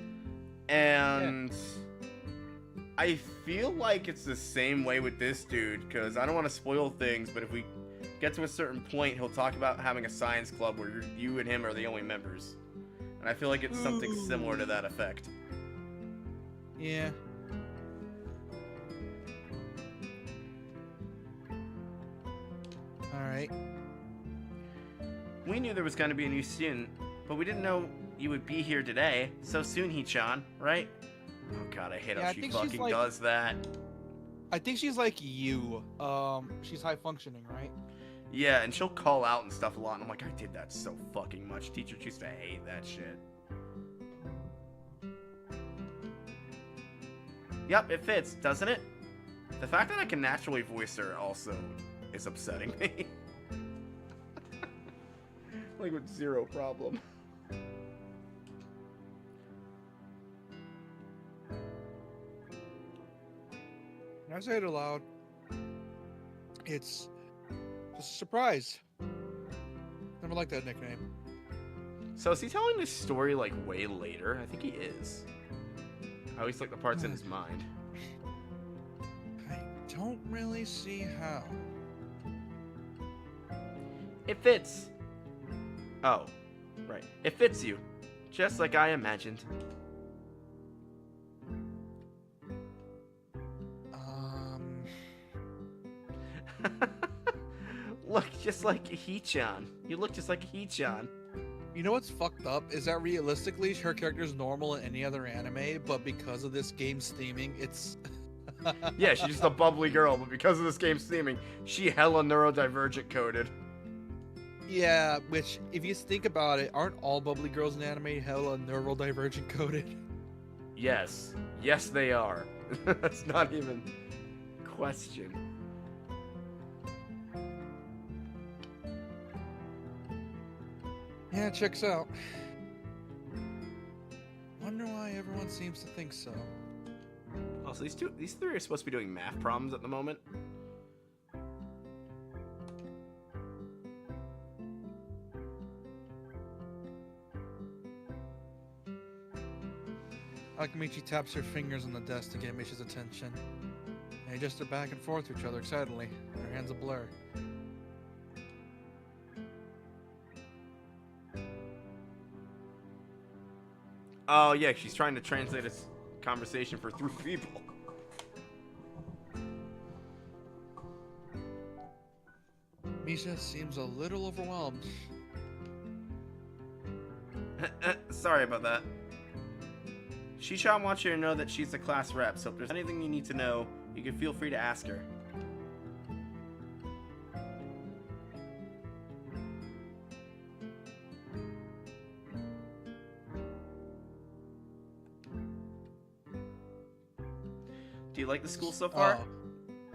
And I feel like it's the same way with this dude, because I don't want to spoil things, but if we get to a certain point, he'll talk about having a science club where you and him are the only members. And I feel like it's something similar to that effect. Yeah. Alright. We knew there was going to be a new student, but we didn't know you would be here today. So soon, Hee-chan, right? Oh god, I hate Yeah, how I she think she's fucking like- does that. I think she's like you. She's high functioning, right? Yeah, and she'll call out and stuff a lot, and I'm like, I did that so fucking much. Teachers used to hate that shit. Yep, it fits, doesn't it? The fact that I can naturally voice her also is upsetting me. Like, with zero problem. When I say it aloud, it's just a surprise. Never liked that nickname. So is he telling this story, like, way later? I think he is. I always like the parts in his mind. I don't really see how. It fits. Oh, right. It fits you. Just like I imagined. Look just like Hee-chan. You look just like Hee-chan. You know what's fucked up is that realistically her character is normal in any other anime, but because of this game's theming, it's Yeah, she's just a bubbly girl, but because of this game's theming, she hella neurodivergent coded. yeah. Which, if you think about it, aren't all bubbly girls in anime hella neurodivergent coded? Yes. Yes, they are. That's not even question. Yeah, it checks out. Wonder why everyone seems to think so. Also, these three are supposed to be doing math problems at the moment. Akamichi taps her fingers on the desk to get Misha's attention. They just are back and forth to each other excitedly, their hands a blur. Oh, yeah, she's trying to translate a conversation for three people. Misha seems a little overwhelmed. Sorry about that. Shi-chan wants you to know that she's the class rep, so if there's anything you need to know, you can feel free to ask her. Do you like the school so far?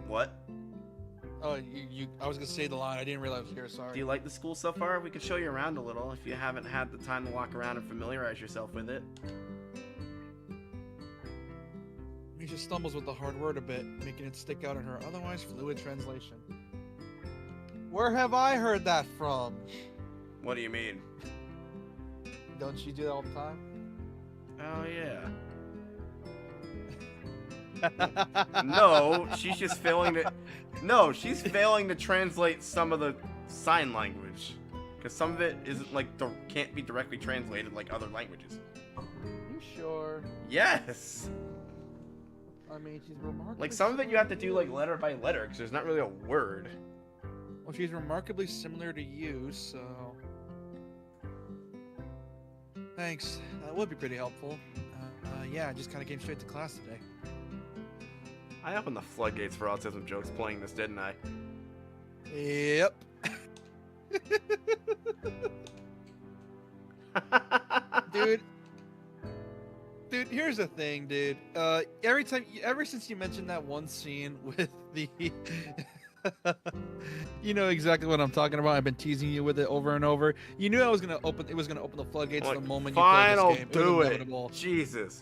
What? Oh, I was gonna say the line. I didn't realize I was here. Sorry. Do you like the school so far? We can show you around a little if you haven't had the time to walk around and familiarize yourself with it. Misha stumbles with the hard word a bit, making it stick out in her otherwise fluid translation. Where have I heard that from? What do you mean? Don't you do that all the time? Oh, yeah. No, she's just failing to... No, she's failing to translate some of the sign language. Because some of it isn't, like, can't be directly translated like other languages. You sure? Yes! I mean, she's remarkably... Like, some of it you have to do, like, letter by letter, because there's not really a word. Well, she's remarkably similar to you, so... Thanks. That would be pretty helpful. Yeah, I just kind of came straight to class today. I opened the floodgates for autism jokes playing this, didn't I? Yep. Dude, here's the thing, dude. Ever since you mentioned that one scene with the, you know exactly what I'm talking about. I've been teasing you with it over and over. You knew it was gonna open the floodgates Like, the moment fine, you played I'll this game. do was it. inevitable. Jesus.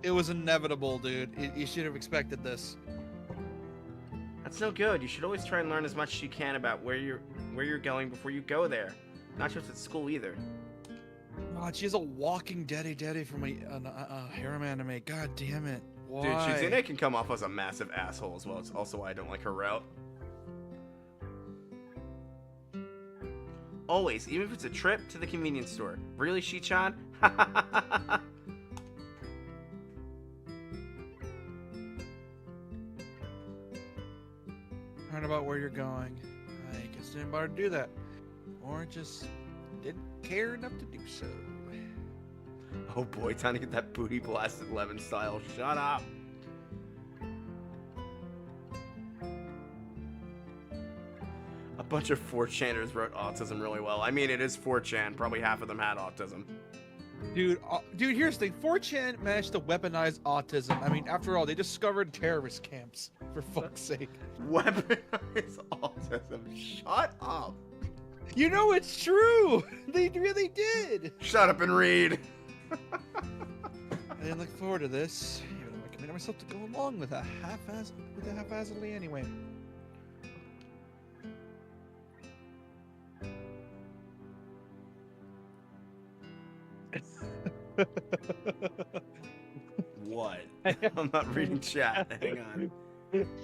It was inevitable, dude. You should have expected this. That's no good. You should always try and learn as much as you can about where you're going before you go there. Not just at school either. God, she's a walking daddy from a harem anime. God damn it. Why? Dude, Shizune can come off as a massive asshole as well. It's also why I don't like her route. Always, even if it's a trip to the convenience store. Really, Shi-chan? Learn about where you're going. I guess didn't bother to do that. Or just didn't care enough to do so. Oh boy, time to get that booty blasted lemon style. Shut up. A bunch of 4chaners wrote autism really well. I mean, it is 4chan. Probably half of them had autism. Dude, here's the thing. 4chan managed to weaponize autism. I mean, after all, they discovered terrorist camps. For fuck's sake. Weaponize autism. Shut up. You know it's true. They really did. Shut up and read. I didn't look forward to this. Even though I committed myself to go along with a haphazardly anyway. What? I'm not reading chat. Hang on.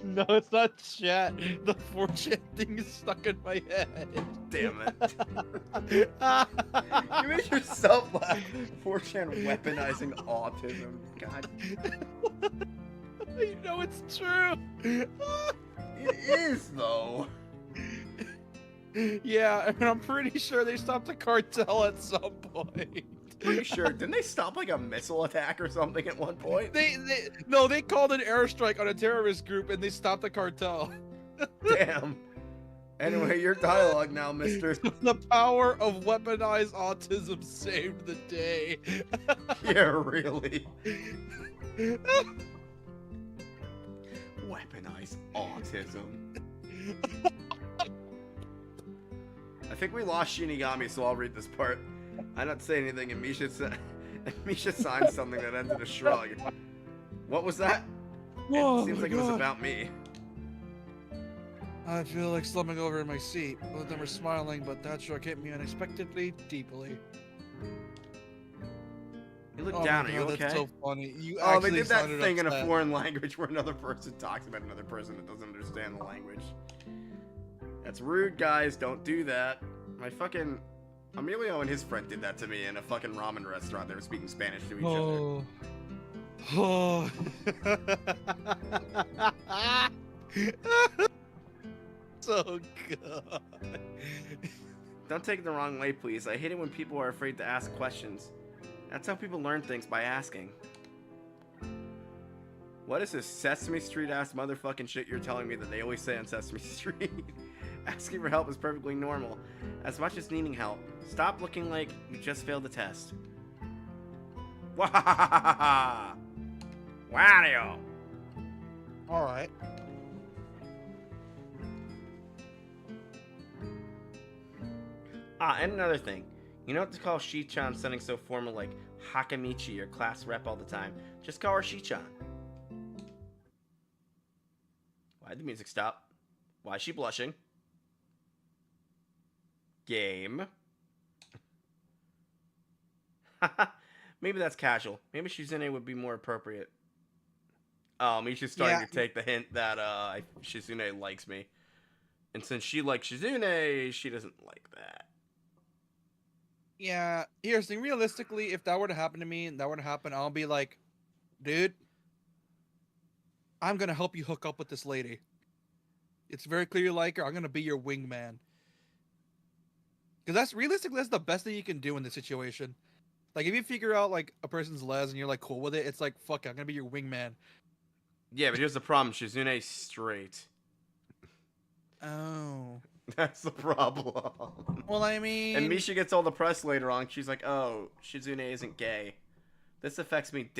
No, it's not chat. The 4chan thing is stuck in my head. Damn it. You made yourself laugh. 4chan weaponizing autism. God. You know it's true. It is, though. Yeah, and I'm pretty sure they stopped the cartel at some point. Pretty sure. Didn't they stop like a missile attack or something at one point? They called an airstrike on a terrorist group and they stopped the cartel. Damn. Anyway, your dialogue now, mister. The power of weaponized autism saved the day. Yeah, really. Weaponized autism. I think we lost Shinigami, so I'll read this part. I don't say anything, and Misha signed something that ended a shrug. What was that? Oh It seems my like it was God. about me. I feel like slumping over in my seat. Both of them are smiling, but that sure hit me unexpectedly deeply. You look Oh down. my Are you God, okay? That's so funny. You Oh, they actually did that sounded thing in a upset. foreign language where another person talks about another person that doesn't understand the language. That's rude, guys. Don't do that. My fucking Emilio and his friend did that to me in a fucking ramen restaurant. They were speaking Spanish to each other. Oh. So good. Don't take it the wrong way, please. I hate it when people are afraid to ask questions. That's how people learn things, by asking. What is this Sesame Street ass motherfucking shit you're telling me that they always say on Sesame Street? Asking for help is perfectly normal, as much as needing help. Stop looking like you just failed the test. Wahahaha! Wario! Alright. Ah, and another thing. You know what to call Shi-chan sounding so formal like Hakamichi, your class rep all the time. Just call her Shi-chan. Why'd the music stop? Why is she blushing? Game. Maybe that's casual. Maybe Shizune would be more appropriate. Oh, Misha's starting to take the hint that Shizune likes me. And since she likes Shizune, she doesn't like that. Yeah, here's the thing. Realistically, if that were to happen to me and that were to happen, I'll be like, dude, I'm gonna help you hook up with this lady. It's very clear you like her. I'm gonna be your wingman. Because that's realistically, that's the best thing you can do in this situation. Like, if you figure out like a person's les and you're like cool with it, it's like, fuck it, I'm gonna be your wingman. Yeah, but here's the problem. Shizune's straight. Oh. That's the problem. Well, I mean, And Misha gets all the press later on. She's like, oh, Shizune isn't gay. This affects me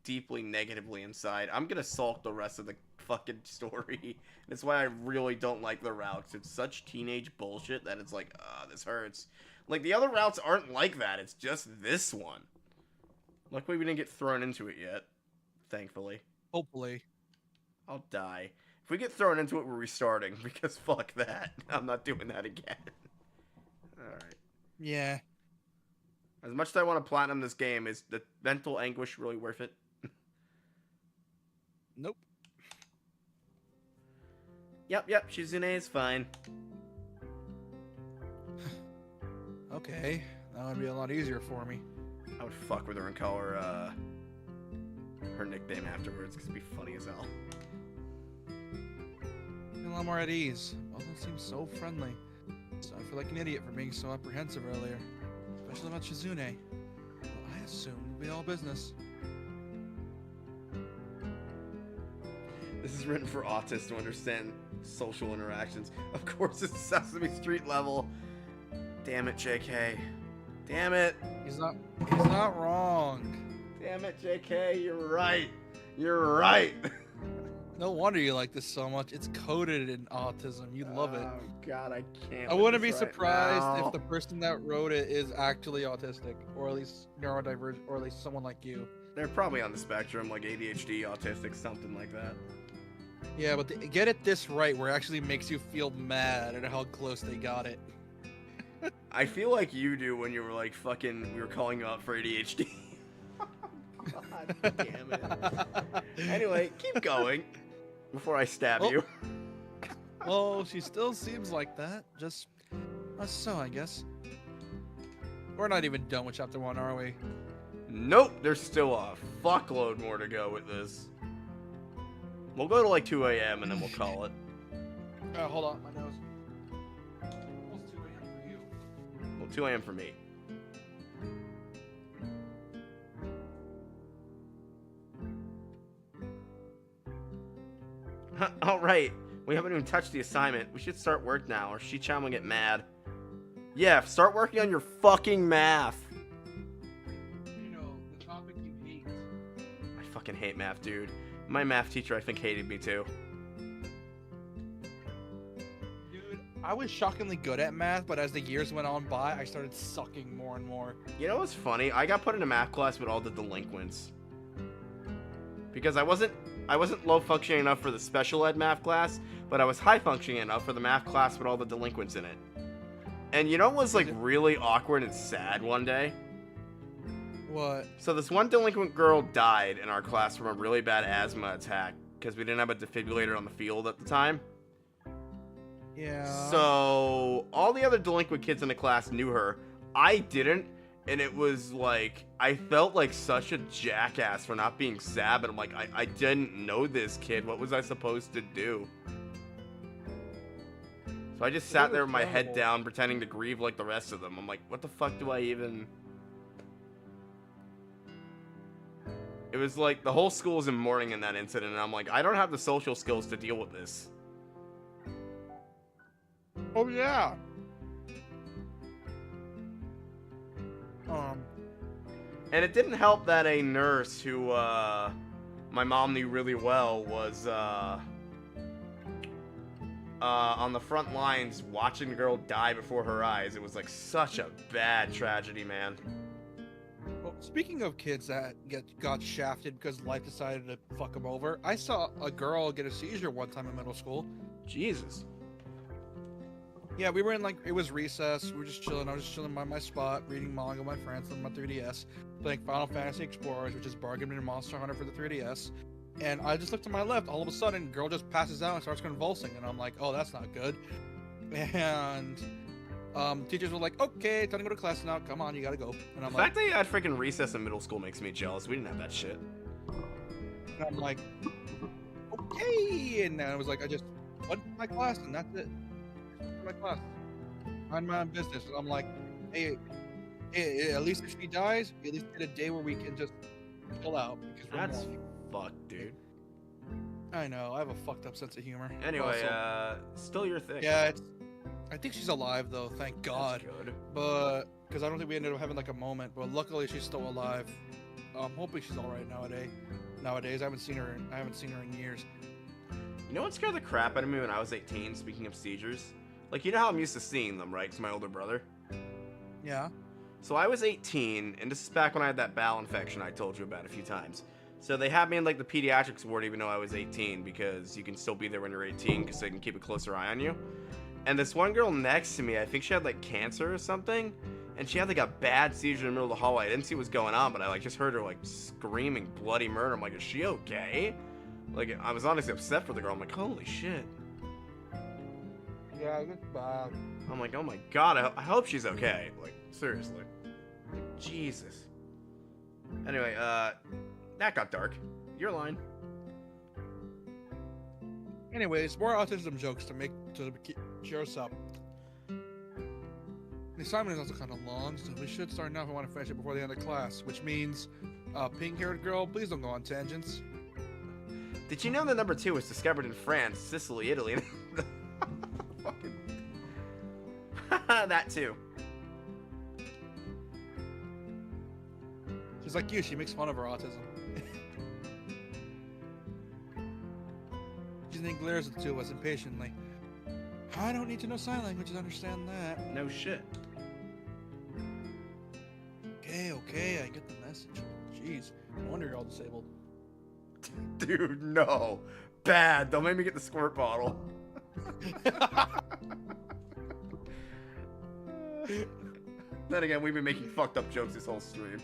deeply negatively inside. I'm gonna sulk the rest of the fucking story. That's why I really don't like the routes. It's such teenage bullshit that it's like, this hurts. Like, the other routes aren't like that. It's just this one. Luckily, we didn't get thrown into it yet. Thankfully. hopefully. I'll die. If we get thrown into it, we're restarting. Because fuck that. I'm not doing that again. Alright. Yeah. As much as I want to platinum this game, is the mental anguish really worth it? Nope. Yep, Shizune is fine. Okay. That would be a lot easier for me. I would fuck with her and call her, her nickname afterwards, because it'd be funny as hell. A lot more at ease. All that seems so friendly. So I feel like an idiot for being so apprehensive earlier. Especially about Shizune. Well, I assumed it'd be all business. This is written for autists to understand social interactions. Of course, it's Sesame Street level. Damn it, JK. Damn it. He's not wrong. Damn it, JK. You're right. You're right. No wonder you like this so much. It's coded in autism. You love it. Oh, God, I can't. I with wouldn't this be right surprised now. if the person that wrote it is actually autistic, or at least neurodivergent, or at least someone like you. They're probably on the spectrum, like ADHD, autistic, something like that. Yeah, but get it this right where it actually makes you feel mad at how close they got it. I feel like you do when you were like fucking, we were calling you out for ADHD. God damn it. Anyway, keep going before I stab Well- you. Well, she still seems like that. Just so, I guess. We're not even done with chapter 1, are we? Nope, there's still a fuckload more to go with this. We'll go to like 2 a.m. and then we'll call it. Hold on, my nose. Almost 2 a.m. for you. Well, 2 a.m. for me. Alright, we haven't even touched the assignment. We should start work now, or Shi-chan will get mad. Yeah, start working on your fucking math. You know, the topic you hate. I fucking hate math, dude. My math teacher, I think, hated me too. Dude, I was shockingly good at math, but as the years went on by, I started sucking more and more. You know what's funny? I got put in a math class with all the delinquents. Because I wasn't low functioning enough for the special ed math class, but I was high functioning enough for the math class with all the delinquents in it. And you know what was like really awkward and sad one day? What? So this one delinquent girl died in our class from a really bad asthma attack because we didn't have a defibrillator on the field at the time. Yeah. So all the other delinquent kids in the class knew her. I didn't. And it was like, I felt like such a jackass for not being sad, but I'm like, I didn't know this kid. What was I supposed to do? So I just sat there with my head down, pretending to grieve like the rest of them. I'm like, what the fuck do I even... It was like, the whole school was in mourning in that incident, and I'm like, I don't have the social skills to deal with this. Oh, yeah. And it didn't help that a nurse who, my mom knew really well was, on the front lines watching the girl die before her eyes. It was like such a bad tragedy, man. Well, speaking of kids that got shafted because life decided to fuck them over, I saw a girl get a seizure one time in middle school. Jesus. Yeah, we were in, like, it was recess. We were just chilling. I was just chilling by my spot, reading manga with my friends on my 3DS, playing Final Fantasy Explorers, which is bargain bin Monster Hunter for the 3DS. And I just looked to my left. All of a sudden, girl just passes out and starts convulsing. And I'm like, oh, that's not good. And teachers were like, okay, time to go to class now. Come on, you gotta go. And I'm The like, fact that you had freaking recess in middle school makes me jealous. We didn't have that shit. and I'm like, okay. And then I was like, I just went to my class, and that's it. My class, mind my own business. And I'm like, hey, at least if she dies, at least get a day where we can just chill out because we're That's mourning. fucked, dude. I know, I have a fucked up sense of humor. Anyway, Also, still your thing. yeah, I think she's alive though, thank God. That's good. But because I don't think we ended up having like a moment, but luckily she's still alive. I'm hoping she's all right nowadays. I haven't seen her in years. You know what scared the crap out of me when I was 18, speaking of seizures? Like, you know how I'm used to seeing them, right? Because my older brother. Yeah. So I was 18, and this is back when I had that bowel infection I told you about a few times. So they had me in, like, the pediatrics ward even though I was 18, because you can still be there when you're 18, because they can keep a closer eye on you. And this one girl next to me, I think she had, like, cancer or something, and she had, like, a bad seizure in the middle of the hallway. I didn't see what was going on, but I, like, just heard her, like, screaming bloody murder. I'm like, is she okay? Like, I was honestly upset for the girl. I'm like, holy shit. Yeah, it's bad. I'm like, oh my god, I hope she's okay. Like, seriously. Like, Jesus. Anyway, that got dark. Your line. Anyways, more autism jokes to cheer us up. The assignment is also kind of long, so we should start now if we want to finish it before the end of class, which means, pink-haired girl, please don't go on tangents. Did you know that number 2 was discovered in France, Sicily, Italy? Fucking... that too. She's like you, she makes fun of her autism. She then glares at the two of us impatiently. I don't need to know sign language to understand that. No shit. Okay, I get the message. Jeez, no wonder you're all disabled. Dude, no. Bad. Don't make me get the squirt bottle. Then again, we've been making fucked up jokes this whole stream.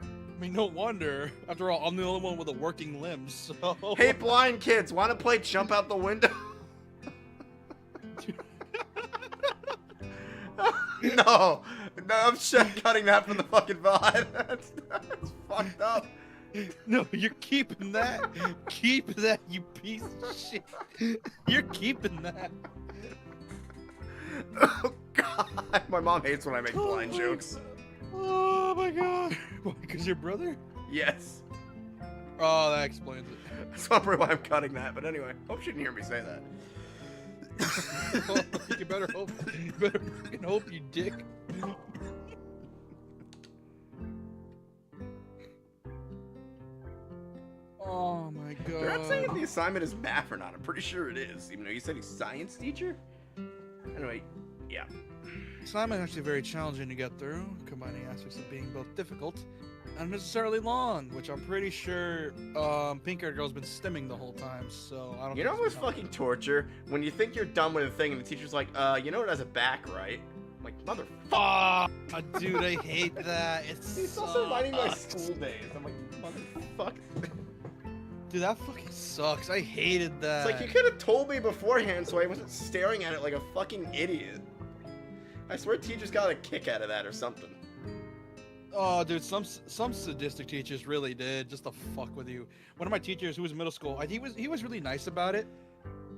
I mean, no wonder. After all, I'm the only one with a working limb, so... Hey, blind kids, want to play jump out the window? No, I'm cutting that from the fucking VOD. That's fucked up. No, you're keeping that. Keep that, you piece of shit. You're keeping that. Oh God, my mom hates when I make blind jokes. Oh my god. Why? Because your brother? Yes. Oh, that explains it. That's probably why I'm cutting that. But anyway, hope she didn't hear me say that. Oh, you better hope. You better fucking hope, you dick. Oh my god. They're not saying if the assignment is math or not. I'm pretty sure it is, even though you said he's science teacher. Anyway, yeah. Assignment is actually very challenging to get through, combining aspects of being both difficult and unnecessarily long, which I'm pretty sure pink-haired girl's been stimming the whole time, so I don't You think know what's fucking torture? When you think you're done with a thing and the teacher's like, you know it has a back, right? I'm like, motherfucker. Oh, dude, I hate that. It's He's also reminding me of my school days. I'm like, motherfucker. Dude, that fucking sucks. I hated that. It's like, you could have told me beforehand so I wasn't staring at it like a fucking idiot. I swear teachers got a kick out of that or something. Oh, dude, some sadistic teachers really did, just to fuck with you. One of my teachers, who was middle school, he was really nice about it,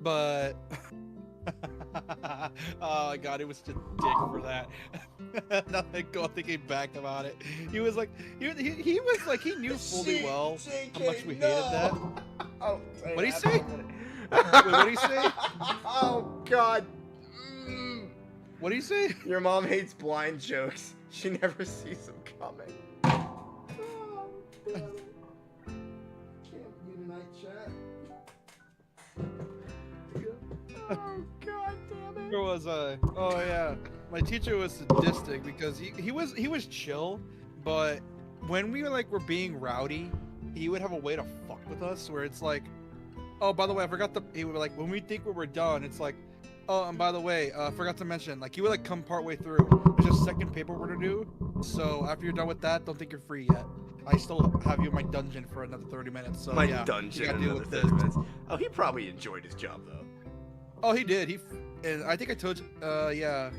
but oh my god, it was just a dick for that. Now I go thinking back about it. He was like, he was like, he knew fully well how much we hated that. Oh, What did he say? Wait, what did he say? Oh god. What did he say? Your mom hates blind jokes. She never sees them coming. Oh, God. Can't be tonight, chat. Oh god damn it. Where was I? Oh yeah, my teacher was sadistic because he was chill, but when we were being rowdy, he would have a way to fuck with us where it's like, oh, by the way, I forgot he would like, when we think we were done, it's like, oh, and by the way, I forgot to mention, like, he would like come partway through. There's just second paperwork to do, so after you're done with that, don't think you're free yet. I still have you in my dungeon for another 30 minutes. So My yeah, dungeon you gotta deal another with 30 this. minutes. Oh, he probably enjoyed his job though. Oh, he did. And I think I told you, yeah.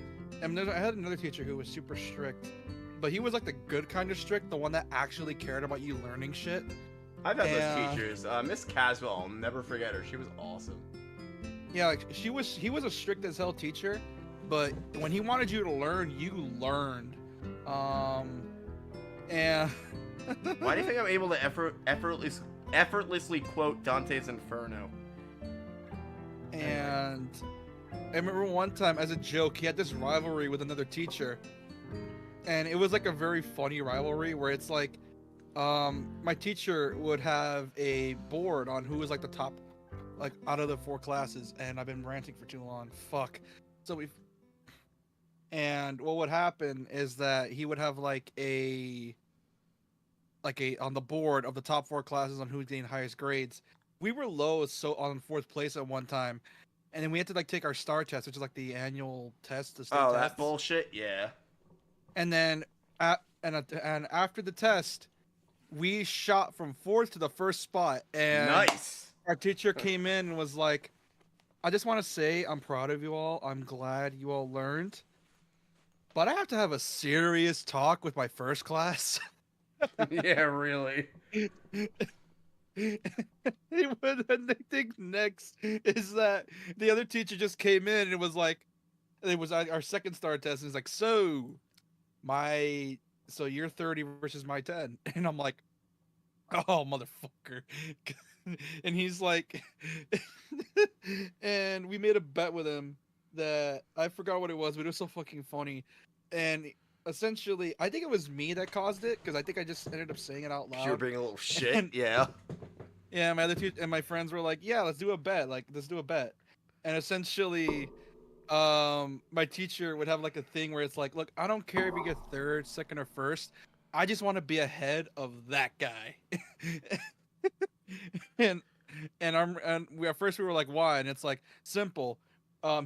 And I had another teacher who was super strict, but he was like the good kind of strict, the one that actually cared about you learning shit. I've had those teachers. Miss Caswell, I'll never forget her. She was awesome. Yeah, like he was a strict as hell teacher, but when he wanted you to learn, you learned. And Why do you think I'm able to effortlessly quote Dante's Inferno? And I remember one time, as a joke, he had this rivalry with another teacher, and it was like a very funny rivalry where it's like, my teacher would have a board on who was like the top, like out of the 4 classes, and I've been ranting for too long. Fuck. And what would happen is that he would have like a on the board of the top 4 classes on who's getting highest grades. We were low, so on 4th place at one time, and then we had to like take our star test, which is like the annual test. The state Oh, tests. that bullshit. Yeah. And then, and after the test, we shot from 4th to the 1st spot. And Nice. our teacher came in and was like, "I just want to say I'm proud of you all. I'm glad you all learned, but I have to have a serious talk with my first class." Yeah, really. And I think next is that the other teacher just came in and it was like, it was our second star test, and it's like, so you're 30 versus my 10, and I'm like, oh motherfucker. And he's like, and we made a bet with him that I forgot what it was, but it was so fucking funny. And essentially, I think it was me that caused it, because I think I just ended up saying it out loud. You were being a little shit. And- yeah. Yeah, my other two and my friends were like, "Yeah, let's do a bet. Like, let's do a bet." And essentially, my teacher would have like a thing where it's like, "Look, I don't care if you get 3rd, 2nd, or 1st. I just want to be ahead of that guy." and we at first we were like, "Why?" And it's like, simple.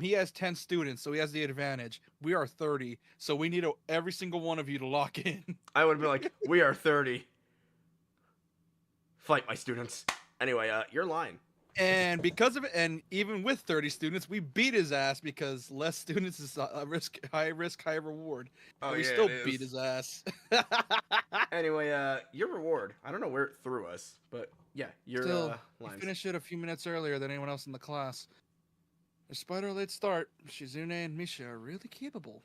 He has 10 students, so he has the advantage. We are 30, so we need every single one of you to lock in. I would have been like, we are 30. Fight, my students. Anyway, your line. And because of it, and even with 30 students, we beat his ass because less students is a high risk, high reward. Oh And we yeah, still it beat is. his ass. Anyway, your reward. I don't know where it threw us, but yeah, your Still, we lines. finished it a few minutes earlier than anyone else in the class. Despite our late start, Shizune and Misha are really capable,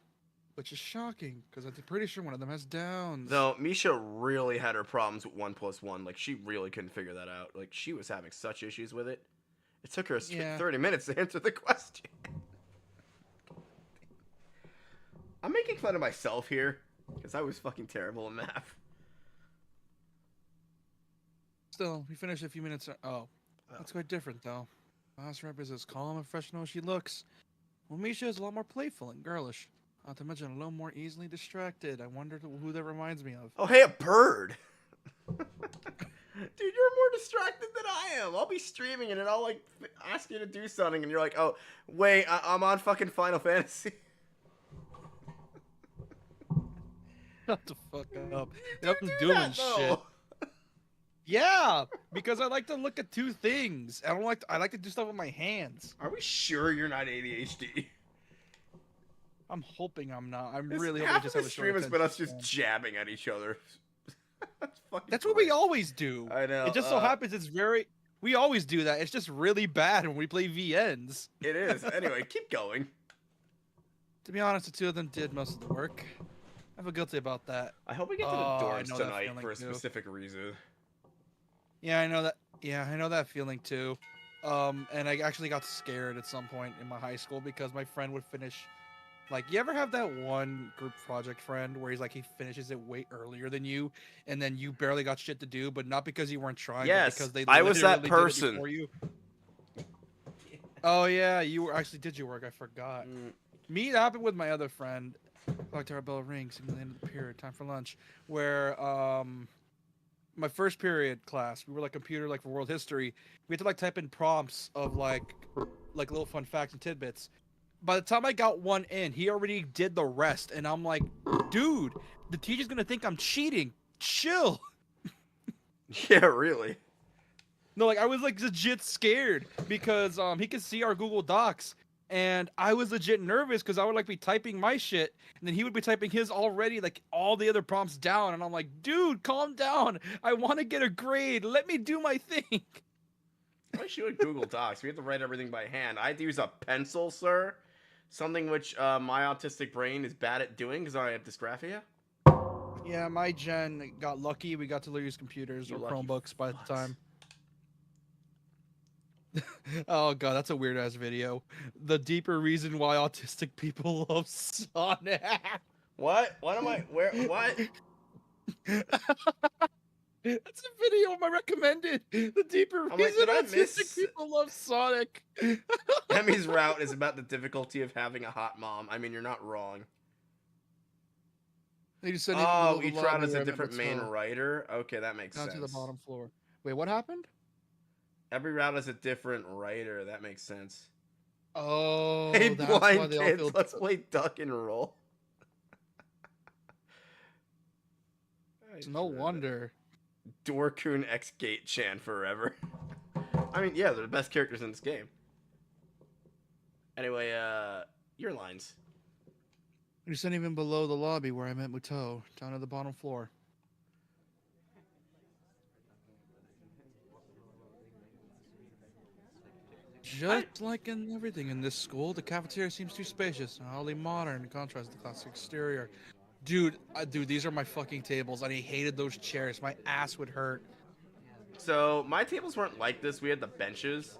which is shocking because I'm pretty sure one of them has downs. Though Misha really had her problems with 1+1. Like she really couldn't figure that out. Like she was having such issues with it. It took her a straight Yeah. 30 minutes to answer the question. I'm making fun of myself here because I was fucking terrible in math. Still, we finished a few minutes. Oh, that's quite different though. Class rep is as calm and professional as she looks. Well, Misha is a lot more playful and girlish. Not to mention a little more easily distracted. I wonder who that reminds me of. Oh, hey, a bird. Dude, you're more distracted than I am. I'll be streaming and then I'll like ask you to do something and you're like, oh, wait, I'm on fucking Final Fantasy. Shut the fuck up. You I'm do doing that, though. shit. Yeah, because I like to look at two things. I like to do stuff with my hands. Are we sure you're not ADHD? I'm hoping I'm not. I'm This- really hoping I half just of have the a stream short has been us attention just span. jabbing at each other. That's what we always do. I know. It just so happens it's very. We always do that. It's just really bad when we play VNs. It is. Anyway, keep going. To be honest, the two of them did most of the work. I feel guilty about that. I hope we get to the Oh, I doors know that tonight feeling for a too. specific reason. Yeah, I know that. Yeah, I know that feeling too. And I actually got scared at some point in my high school because my friend would finish. Like, you ever have that one group project friend where he's like he finishes it way earlier than you, and then you barely got shit to do, but not because you weren't trying, Yes, but because they I was that literally did it person. before you. Oh yeah, you were actually did your work. I forgot. Me, that happened with my other friend. Like our bell rings at the end of the period, time for lunch. Where my first period class, we were like computer like for world history. We had to like type in prompts of like little fun facts and tidbits. By the time I got one in, he already did the rest, and I'm like, dude, the teacher's gonna think I'm cheating. Chill. Yeah, really. No, like I was like legit scared because he could see our Google Docs, and I was legit nervous because I would like be typing my shit, and then he would be typing his already, like all the other prompts down, and I'm like, dude, calm down. I want to get a grade. Let me do my thing. I should Google Docs. We have to write everything by hand. I had to use a pencil, sir. Something which my autistic brain is bad at doing because I have dysgraphia. Yeah, my gen got lucky. We got to use computers You or lucky Chromebooks by the fucks. time. Oh god, that's a weird ass video. The deeper reason why autistic people love Sonic. What? What am I? Where? What? That's a video of my recommended. The deeper I'm like, reason did I autistic miss- people love Sonic. Emmy's route is about the difficulty of having a hot mom. I mean, you're not wrong. They just said Oh, each route has a different main writer. Okay, that makes down sense. to the bottom floor. Wait, what happened? Every route has a different writer. That makes sense. Oh, Hey, that's why blind they all kids, feel. let's play duck and roll. No wonder. Dorkun X Gate Chan forever. I mean, yeah, they're the best characters in this game. Anyway, your lines. You're sitting even below the lobby where I met Muto, down to the bottom floor. Just like in everything in this school, the cafeteria seems too spacious and highly modern in contrast to the classic exterior. Dude, these are my fucking tables, and I hated those chairs. My ass would hurt. So my tables weren't like this. We had the benches,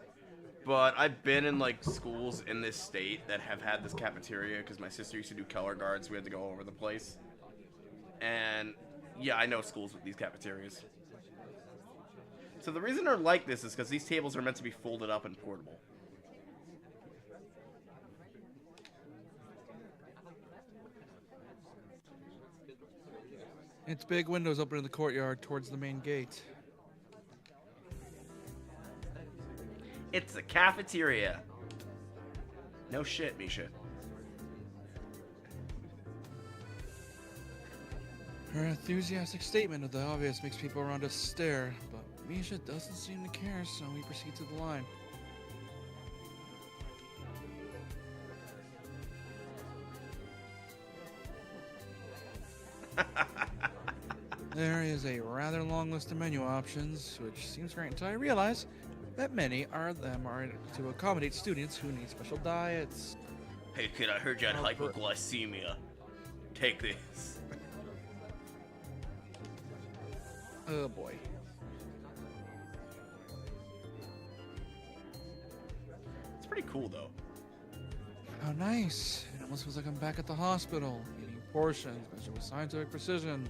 but I've been in like schools in this state that have had this cafeteria because my sister used to do color guards. We had to go all over the place, and yeah, I know schools with these cafeterias. So the reason they're like this is because these tables are meant to be folded up and portable. Its big windows open in the courtyard towards the main gate. It's the cafeteria. No shit, Misha. Her enthusiastic statement of the obvious makes people around us stare, but Misha doesn't seem to care, so we proceed to the line. There is a rather long list of menu options, which seems great until I realize that many are to accommodate students who need special diets. Hey kid, I heard you had Oh, hypoglycemia. Take this. Oh boy. It's pretty cool though. How nice. It almost feels like I'm back at the hospital, eating portions measured with scientific precision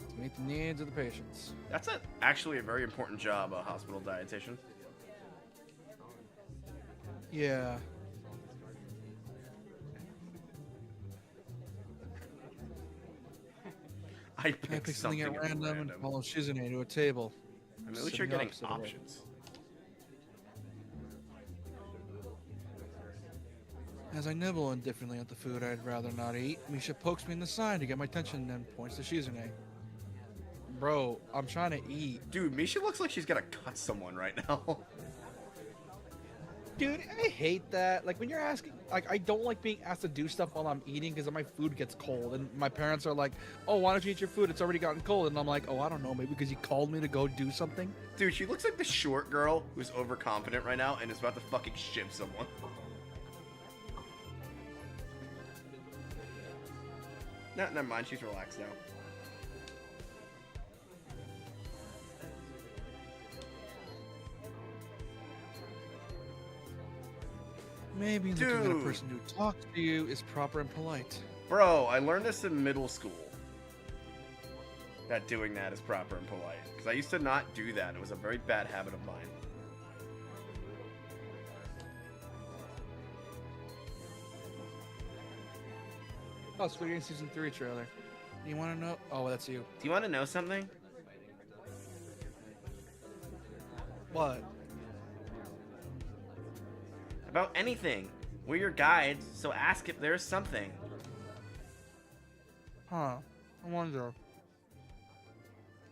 to meet the needs of the patients. That's actually a very important job, a hospital dietitian. Yeah. I I picked pick something at random and follow Shizune to a table. I mean, at least you're getting Opposite of it. options. As I nibble indifferently at the food I'd rather not eat, Misha pokes me in the side to get my attention and points to Shizune. Bro, I'm trying to eat. Dude, Misha looks like she's gonna cut someone right now. Dude, I hate that. Like when you're asking, like I don't like being asked to do stuff while I'm eating because my food gets cold. And my parents are like, "Oh, why don't you eat your food? It's already gotten cold." And I'm like, "Oh, I don't know, maybe because you called me to go do something." Dude, she looks like the short girl who's overconfident right now and is about to fucking ship someone. No, never mind. She's relaxed now. Maybe looking at a Dude. person who talks to you is proper and polite. Bro, I learned this in middle school. That doing that is proper and polite. Because I used to not do that. It was a very bad habit of mine. Oh, Squid Game Season 3 trailer. You want to know? Oh, that's you. Do you want to know something? What? About anything. We're your guides, so ask if there's something. Huh. I wonder.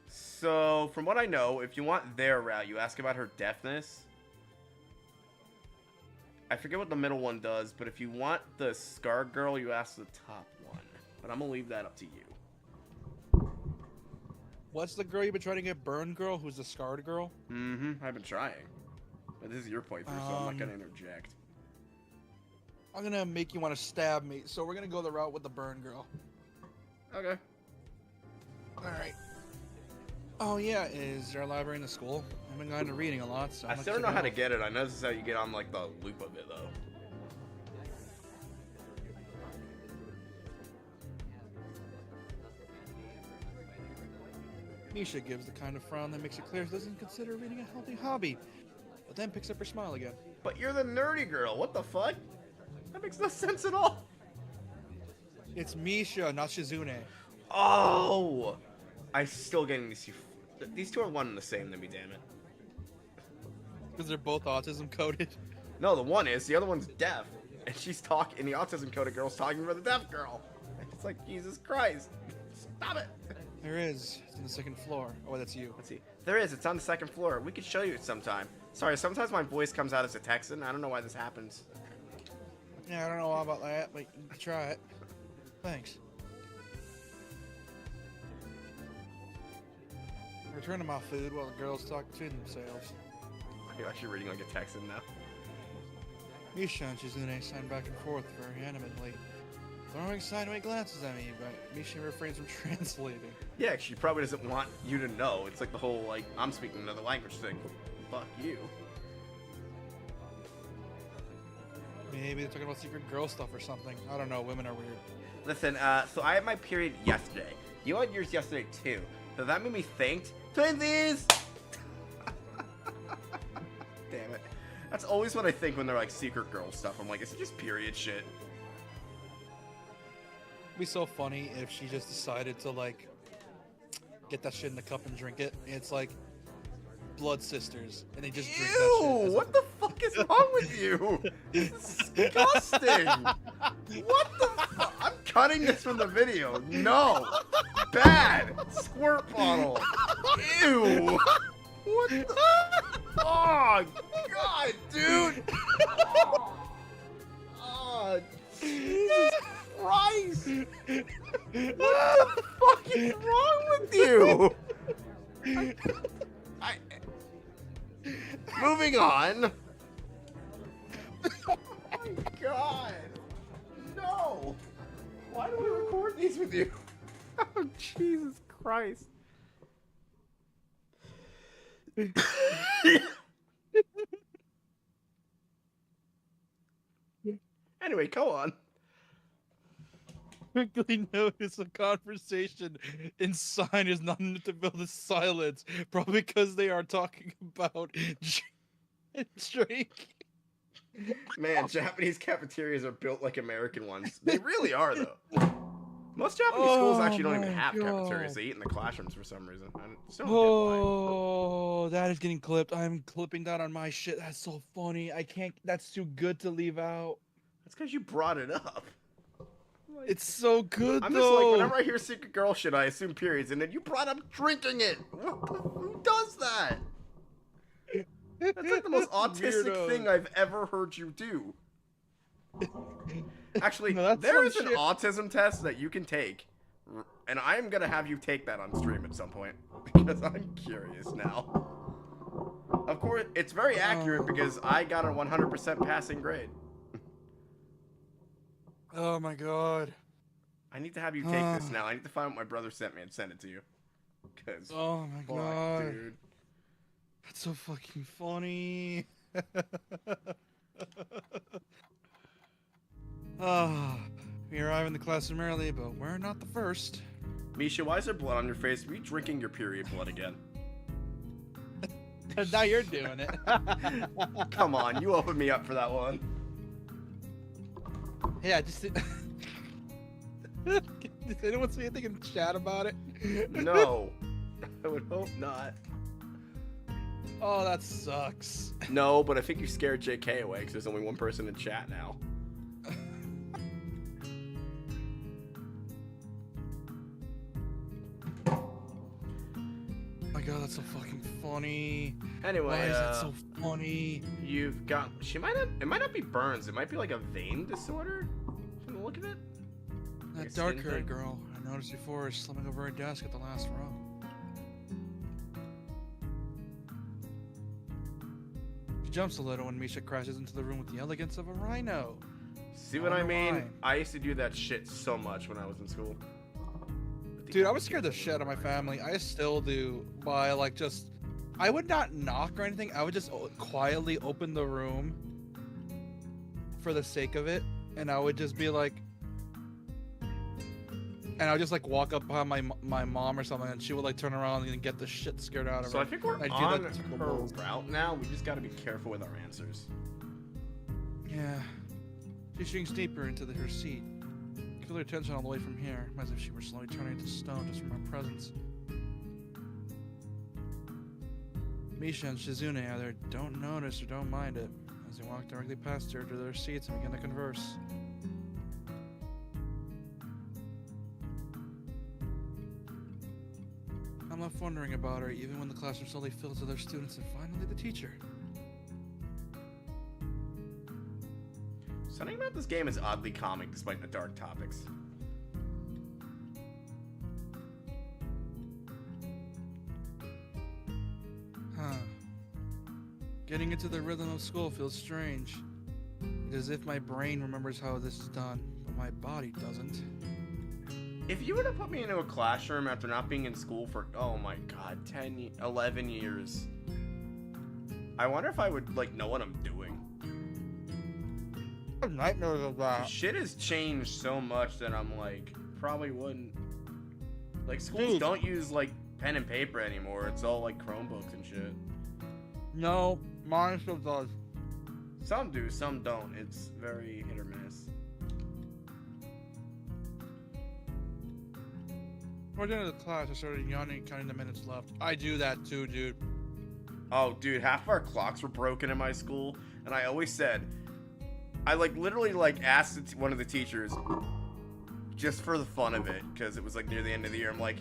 So, from what I know, if you want their route, you ask about her deafness. I forget what the middle one does, but if you want the Scar Girl, you ask the top one. But I'm gonna leave that up to you. What's the girl you've been trying to get burned girl? Who's the scarred girl? Mm-hmm. I've been trying. But this is your playthrough, so I'm not gonna interject. I'm gonna make you want to stab me, so we're gonna go the route with the burn girl. Okay. Alright. Oh yeah, is there a library in the school? I've been going to reading a lot, so I still don't know how to get it. I know this is how you get on, like, the loop of it, though. Misha gives the kind of frown that makes it clear she doesn't consider reading a healthy hobby, but then picks up her smile again. But you're the nerdy girl. What the fuck? That makes no sense at all. It's Misha, not Shizune. Oh! I'm still getting these two. These two are one and the same to me, damn it. Because they're both autism coded. No, the one is. The other one's deaf. And she's talking, and the autism coded girl's talking for the deaf girl. It's like, Jesus Christ. Stop it. There is. It's on the second floor. Oh, that's you. Let's see. There is. It's on the second floor. We could show you it sometime. Sorry, sometimes my voice comes out as a Texan. I don't know why this happens. Yeah, I don't know all about that, but you can try it. Thanks. Return to my food while the girls talk between themselves. You're actually reading like a Texan now. Misha and Shizune sign back and forth very animately, throwing sideways glances at me, but Misha refrains from translating. Yeah, she probably doesn't want you to know. It's like the whole, like, I'm speaking another language thing. Fuck you. Maybe they're talking about secret girl stuff or something. I don't know, women are weird. Listen, so I had my period yesterday. You had yours yesterday too. So that made me think, twinsies! Damn it. That's always what I think when they're like secret girl stuff. I'm like, is it just period shit? It'd be so funny if she just decided to, like, get that shit in the cup and drink it. And it's like blood sisters, and they just drink that shit. Ew! What the fuck is wrong with you? It's disgusting! What the fuck? I'm cutting this from the video. No! Bad! Squirt bottle! Ew! What the? Oh, God, dude! Oh, Jesus Christ! What the fuck is wrong with you? Moving on. Oh my God! No! Why do we record these with you? Oh, Jesus Christ! Anyway, go on. Quickly notice a conversation inside is not meant to fill the silence, probably because they are talking about drink. Man, Japanese cafeterias are built like American ones. They really are, though. Most Japanese schools actually don't even have cafeterias. They eat in the classrooms for some reason. I still don't get why. Oh, that is getting clipped. I'm clipping that on my shit. That's so funny. I can't. That's too good to leave out. That's because you brought it up. It's so good, I'm though. just like, whenever I hear secret girl shit, I assume periods, and then you brought up drinking it. Who does that? That's like the most autistic Weirdo. thing I've ever heard you do. Actually, No, that's there is some an shit. autism test that you can take, and I'm gonna have you take that on stream at some point, because I'm curious now. Of course, it's very accurate because I got a 100% passing grade. Oh my god. I need to have you take this now. I need to find what my brother sent me and send it to you. Because, Oh my fuck, god. dude. That's so fucking funny. We arrive in the classroom early, but we're not the first. Misha, why is there blood on your face? Are you drinking your period blood again? Now you're doing it. Come on, you opened me up for that one. Yeah, just. Does anyone say anything in the chat about it? No. I would hope not. Oh, that sucks. No, but I think you scared JK away because there's only one person in chat now. Oh my god, that's so fucking funny. Anyway, Why is that so funny? you've got. She might not. It might not be burns. It might be like a vein disorder. From the look of it. Like That a skin dark-haired thing. girl I noticed before is slumming over her desk at the last row. She jumps a little when Misha crashes into the room with the elegance of a rhino. See what I wonder mean? why. I used to do that shit so much when I was in school. Dude, I was scared the shit out of my family. I still do. By like just, I would not knock or anything. I would just quietly open the room for the sake of it, and I would just be like, and I would just like walk up behind my mom or something, and she would like turn around and get the shit scared out of her. So I think we're I do on that to her her. route now. We just gotta be careful with our answers. Yeah. She sinks deeper into her seat. Feel her tension all the way from here, as if she were slowly turning into stone just from her presence. Misha and Shizune either don't notice or don't mind it, as they walk directly past her to their seats and begin to converse. I'm left wondering about her, even when the classroom slowly fills with other students and finally the teacher. Something about this game is oddly comic despite the dark topics. Huh. Getting into the rhythm of school feels strange. It's as if my brain remembers how this is done, but my body doesn't. If you were to put me into a classroom after not being in school for, oh my god, 11 years, I wonder if I would, like, know what I'm doing. I have nightmares of that. Shit has changed so much that I'm, like, probably wouldn't. Like, schools Dude. don't use, like, pen and paper anymore. It's all, like, Chromebooks and shit. No, mine still does. Some do, some don't. It's very hit or miss. Towards the end of the class, I started yawning, counting the minutes left. I do that too, dude. Oh, dude, half of our clocks were broken in my school, and I always said, I, like, literally, like, asked one of the teachers, just for the fun of it, because it was, like, near the end of the year, I'm like,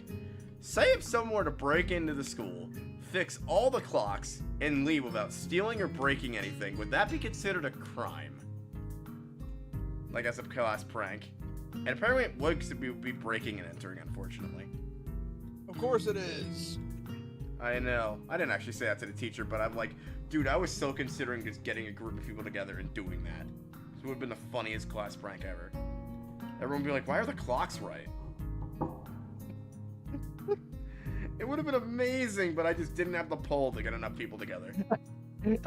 Say if someone were to break into the school, fix all the clocks, and leave without stealing or breaking anything, would that be considered a crime? Like as a class prank? And apparently it would, because it would be breaking and entering, unfortunately. Of course it is. I know. I didn't actually say that to the teacher, but I'm like, dude, I was still considering just getting a group of people together and doing that. It would have been the funniest class prank ever. Everyone would be like, why are the clocks right? It would have been amazing, but I just didn't have the pull to get enough people together.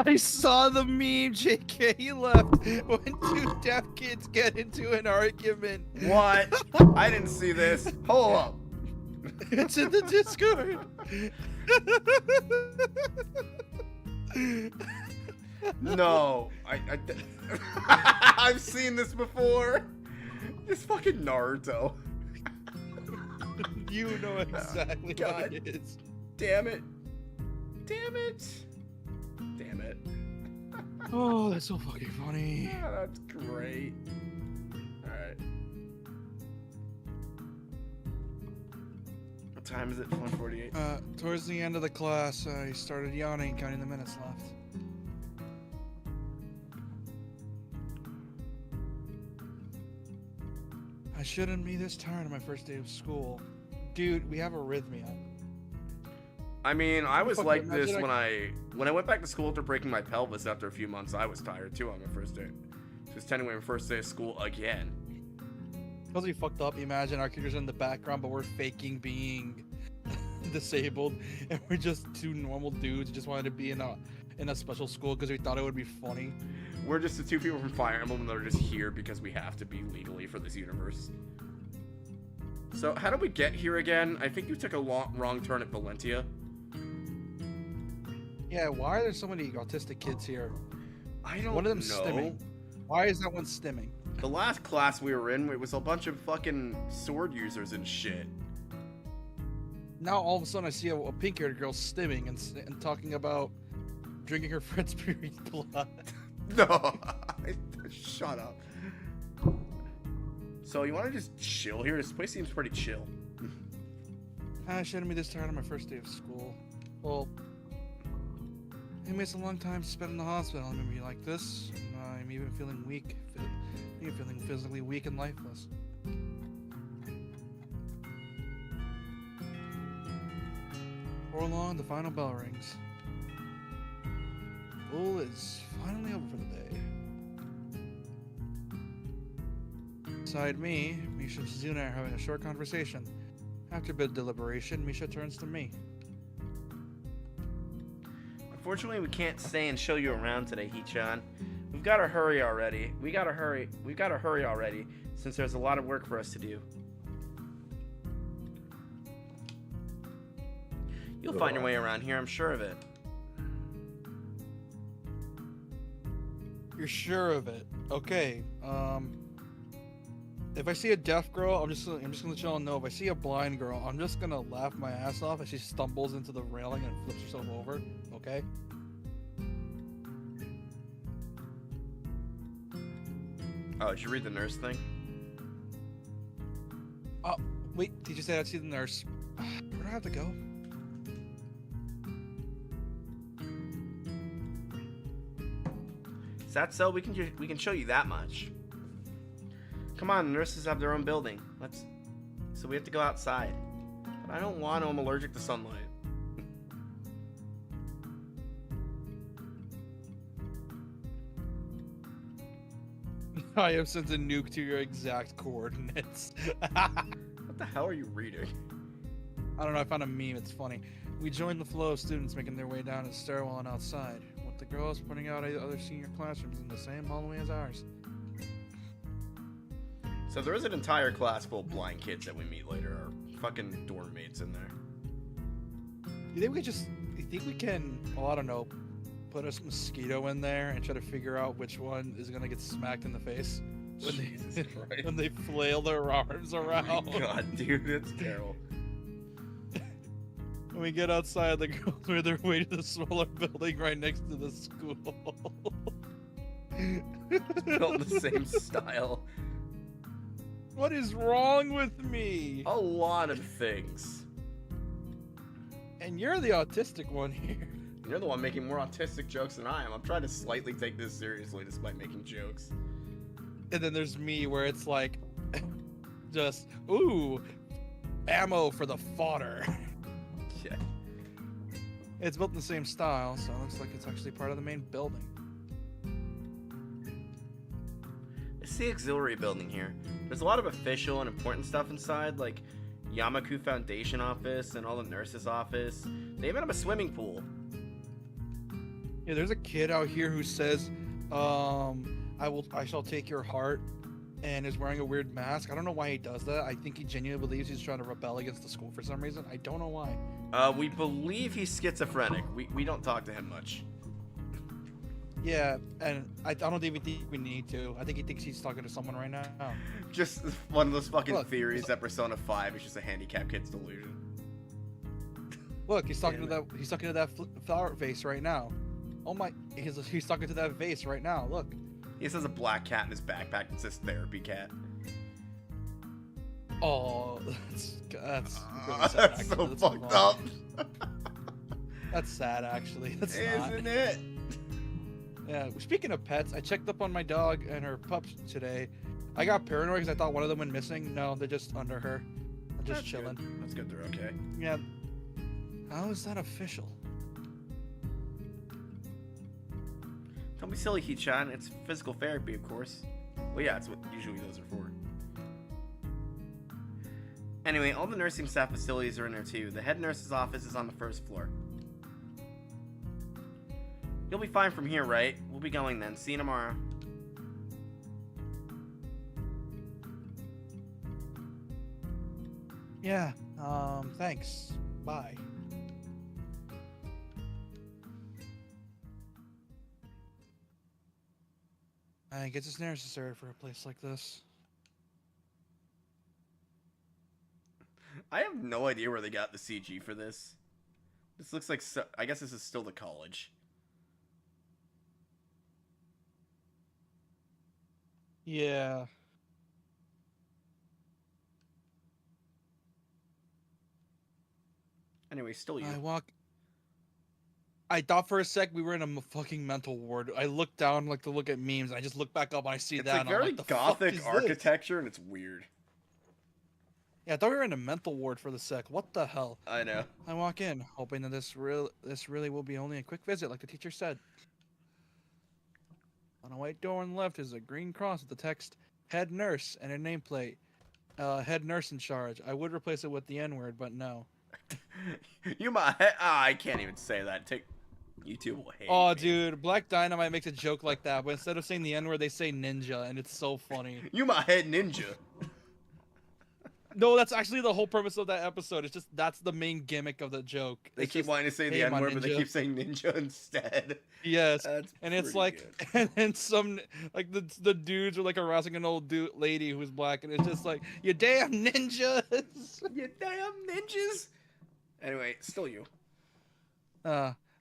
I saw the meme, JK. He left when two deaf kids get into an argument. What? I didn't see this. Hold up. It's in the Discord. No. I've seen this before. It's fucking Naruto. You know exactly what it is. Damn it. Damn it. Damn it. Oh, that's so fucking funny. Yeah, that's great. Alright. What time is it? 1:48? Towards the end of the class, I started yawning, counting the minutes left. I shouldn't be this tired on my first day of school. Dude, we have arrhythmia. I mean, I was Fuck, like imagine this when I went back to school after breaking my pelvis after a few months. I was tired too on my first day. It was technically my first day of school again. Because we fucked up, imagine our characters in the background, but we're faking being disabled, and we're just two normal dudes who just wanted to be in a special school because we thought it would be funny. We're just the two people from Fire Emblem that are just here because we have to be legally for this universe. So, how did we get here again? I think you took a wrong turn at Valentia. Yeah, why are there so many autistic kids here? I don't know. One of them stimming. Why is that one stimming? The last class we were in, it was a bunch of fucking sword users and shit. Now all of a sudden I see a pink-haired girl stimming and talking about drinking her friend's period blood. No, shut up. So you want to just chill here? This place seems pretty chill. I shouldn't be this tired on my first day of school. Well, it makes a long time spent in the hospital. I'm gonna be like this. I'm even feeling weak. I'm feeling physically weak and lifeless. Before long, the final bell rings. School is finally over for the day. Beside me, Misha and Suzuna are having a short conversation. After a bit of deliberation, Misha turns to me. Unfortunately, we can't stay and show you around today, Hee-chan. We've got to hurry already. We've got to hurry already, since there's a lot of work for us to do. You'll find your way around here, I'm sure of it. You're sure of it? Okay. If I see a deaf girl, I'm just gonna let y'all know. If I see a blind girl, I'm just gonna laugh my ass off as she stumbles into the railing and flips herself over. Okay. Oh, did you read the nurse thing? Oh, wait. Did you say I'd see the nurse? Where do I have to go? Is that so? We can show you that much. Come on, the nurses have their own building. So we have to go outside. But I don't want to. I'm allergic to sunlight. I have sent a nuke to your exact coordinates. What the hell are you reading? I don't know. I found a meme. It's funny. We joined the flow of students making their way down the stairwell and outside, with the girls pointing out other senior classrooms in the same hallway as ours. So there is an entire class full of blind kids that we meet later. Our fucking dorm mates in there. You think we can, well, I don't know, put a mosquito in there and try to figure out which one is gonna get smacked in the face when they flail their arms around? Oh my god, dude, it's terrible. When we get outside, the girls made their way to the smaller building right next to the school. Built in the same style. What is wrong with me? A lot of things. And you're the autistic one here. You're the one making more autistic jokes than I am. I'm trying to slightly take this seriously despite making jokes. And then there's me where it's like, just, ooh, ammo for the fodder. Yeah. It's built in the same style, so it looks like it's actually part of the main building. It's the auxiliary building here. There's a lot of official and important stuff inside, like Yamaku Foundation office and all the nurses' office. They even have a swimming pool. Yeah, there's a kid out here who says, I shall take your heart, and is wearing a weird mask. I don't know why he does that. I think he genuinely believes he's trying to rebel against the school for some reason. I don't know why. We believe he's schizophrenic. We don't talk to him much. Yeah, and I don't even think we need to. I think he thinks he's talking to someone right now. Just one of those fucking Look, theories that Persona 5 is just a handicapped kid's delusion. Look, he's talking to that flower vase right now. Oh my, he's talking to that vase right now. Look. He just has a black cat in his backpack that says therapy cat. Oh, that's really sad, That's so Let's fucked move on. up. That's sad, actually. That's not. Isn't it? Yeah. Speaking of pets, I checked up on my dog and her pups today. I got paranoid because I thought one of them went missing. No, they're just under her, just That's chilling. Good. That's good. They're okay. Yeah. How is that official? Don't be silly, Heat-chan. It's physical therapy, of course. Well, yeah, it's what usually those are for. Anyway, all the nursing staff facilities are in there too. The head nurse's office is on the first floor. You'll be fine from here, right? We'll be going then. See you tomorrow. Yeah. Thanks. Bye. I guess it's necessary for a place like this. I have no idea where they got the CG for this. This looks like I guess this is still the college. Yeah. Anyway, still you. I thought for a sec we were in a fucking mental ward. I looked down like to look at memes. And I just look back up and I see It's that. like and very I'm like, the fuck gothic is this? architecture, and it's weird. Yeah, I thought we were in a mental ward for the sec. What the hell? I know. I walk in, hoping that this really will be only a quick visit, like the teacher said. On a white door on the left is a green cross with the text "Head Nurse" and a nameplate. Head nurse in charge. I would replace it with the N-word, but no. You might. I can't even say that. YouTube will hate Oh, me. dude, Black Dynamite makes a joke like that, but instead of saying the N-word, they say ninja, and it's so funny. You my head ninja. No, that's actually the whole purpose of that episode. It's just that's the main gimmick of the joke. They keep wanting to say the "Hey, my N-word, but they ninja." keep saying ninja instead. Yes, That's and it's pretty like, good. and then some like the dudes are like harassing an old lady who's black, and it's just like, you damn ninjas. You damn ninjas. Anyway, still you.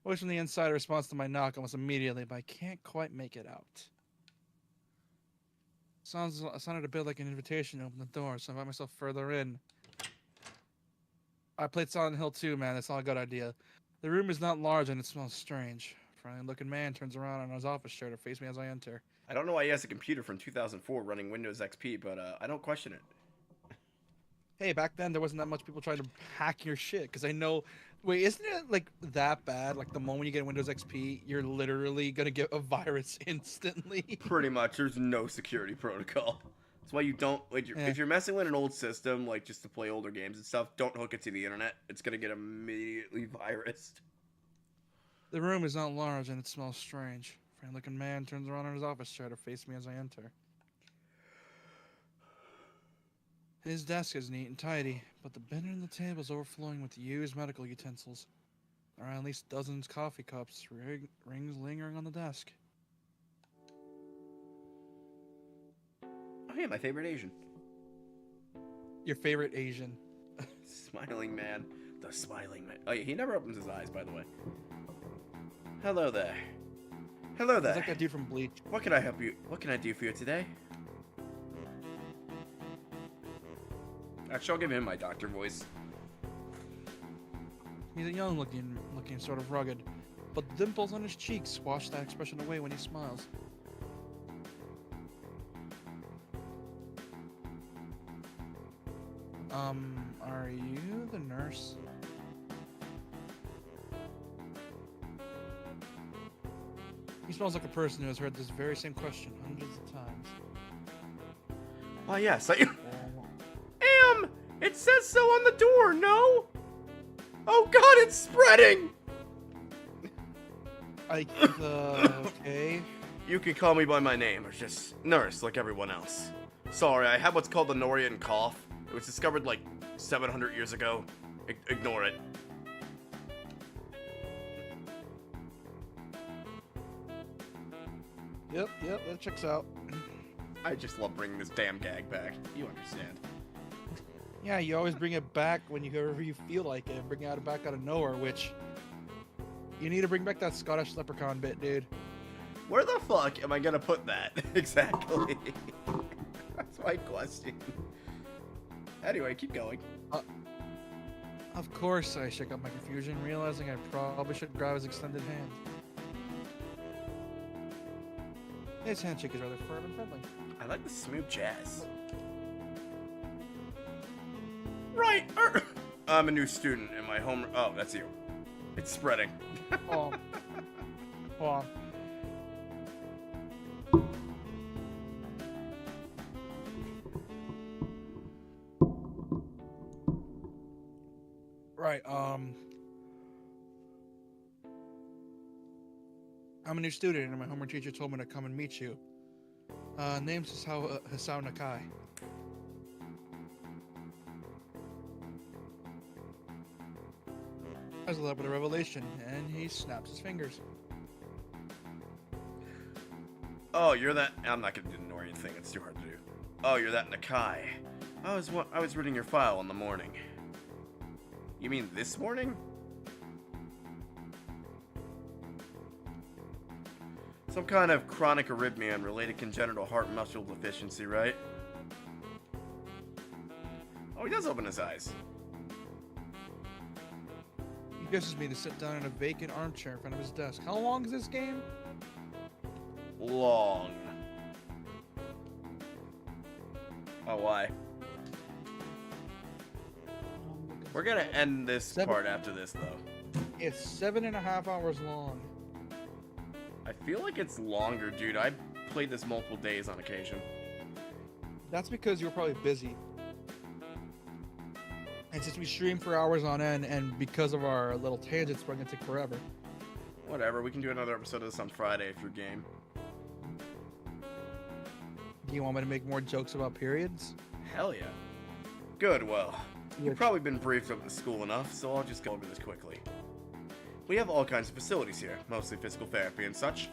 Voice from the inside responds to my knock almost immediately, but I can't quite make it out. Sounded a bit like an invitation to open the door, so I find myself further in. I played Silent Hill 2, man. That's not a good idea. The room is not large and it smells strange. A friendly-looking man turns around on his office chair to face me as I enter. I don't know why he has a computer from 2004 running Windows XP, but I don't question it. Hey, back then there wasn't that much people trying to hack your shit, because I know... Wait, isn't it like that bad? Like the moment you get Windows XP, you're literally gonna get a virus instantly. Pretty much, there's no security protocol. That's why you don't, like, if you're messing with an old system, like just to play older games and stuff, don't hook it to the internet. It's gonna get immediately virused. The room is not large and it smells strange. A friendly-looking man turns around on his office chair to face me as I enter. His desk is neat and tidy, but the bin and the table is overflowing with used medical utensils. There are at least dozens of coffee cups, rings lingering on the desk. Oh yeah, my favorite Asian. Your favorite Asian. Smiling man. The smiling man. Oh yeah, he never opens his eyes, by the way. Hello there. Hello there. He's like that dude from Bleach. What can I help you? What can I do for you today? Actually, I'll give him my doctor voice. He's a young-looking, sort of rugged, but the dimples on his cheeks wash that expression away when he smiles. Are you the nurse? He smells like a person who has heard this very same question hundreds of times. Why, yes, It says so on the door, no? Oh god, it's spreading! Okay. You can call me by my name, or just Nurse, like everyone else. Sorry, I have what's called the Norian cough. It was discovered like 700 years ago. Ignore it. Yep, that checks out. I just love bringing this damn gag back. You understand. Yeah, you always bring it back whenever you feel like it, and bring it back out of nowhere, which... You need to bring back that Scottish leprechaun bit, dude. Where the fuck am I gonna put that? Exactly. That's my question. Anyway, keep going. Of course, I shook up my confusion, realizing I probably should grab his extended hand. His handshake is rather firm and friendly. I like the smooth jazz. Right. I'm a new student in my home. Oh, that's you. It's spreading. Oh. Hold on. Right, I'm a new student, and my homeroom teacher told me to come and meet you. Name's Hisao Nakai. I was left with a revelation, and he snaps his fingers. Oh, you're that. I'm not gonna do the Norian thing. It's too hard to do. Oh, you're that Nakai. I was reading your file in the morning. You mean this morning? Some kind of chronic arrhythmia and related congenital heart muscle deficiency, right? Oh, he does open his eyes. He guesses me to sit down in a vacant armchair in front of his desk. How long is this game? Long. Oh, why? We're gonna end this part after this, though. It's 7.5 hours long. I feel like it's longer, dude. I played this multiple days on occasion. That's because you were probably busy. And since we stream for hours on end, and because of our little tangents, we're gonna take forever. Whatever, we can do another episode of this on Friday if you're game. Do you want me to make more jokes about periods? Hell yeah. Good, well, you've probably been briefed up at school enough, so I'll just go over this quickly. We have all kinds of facilities here, mostly physical therapy and such.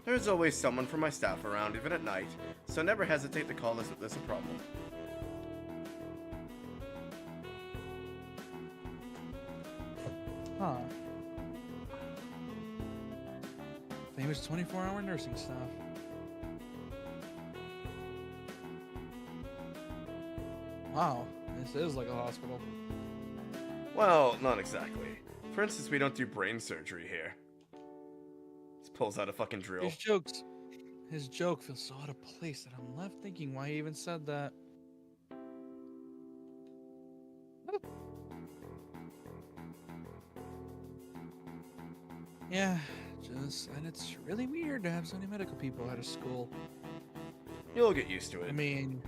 There's always someone from my staff around, even at night, so never hesitate to call us if there's a problem. Huh. Famous 24-hour nursing staff. Wow, this is like a hospital. Well, not exactly. For instance, we don't do brain surgery here. Just pulls out a fucking drill. His joke feels so out of place that I'm left thinking why he even said that. Yeah, and it's really weird to have so many medical people out of school. You'll get used to it. I mean,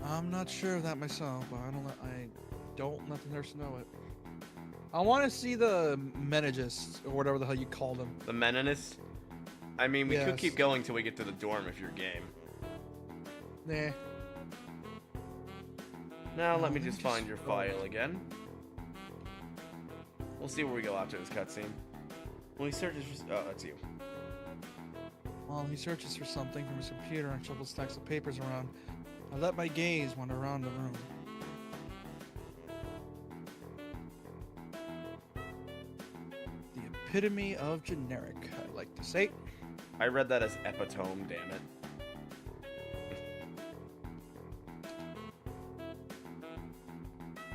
I'm not sure of that myself, but I don't let the nurse know it. I want to see the menagist, or whatever the hell you call them. The meninist? I mean, we could Yes. keep going till we get to the dorm if you're game. Nah. Now, let me just find your file again. We'll see where we go after this cutscene. Well, he searches for... Oh, that's you. While he searches for something from his computer and shuffles stacks of papers around, I let my gaze wander around the room. The epitome of generic, I like to say. I read that as epitome, damn it.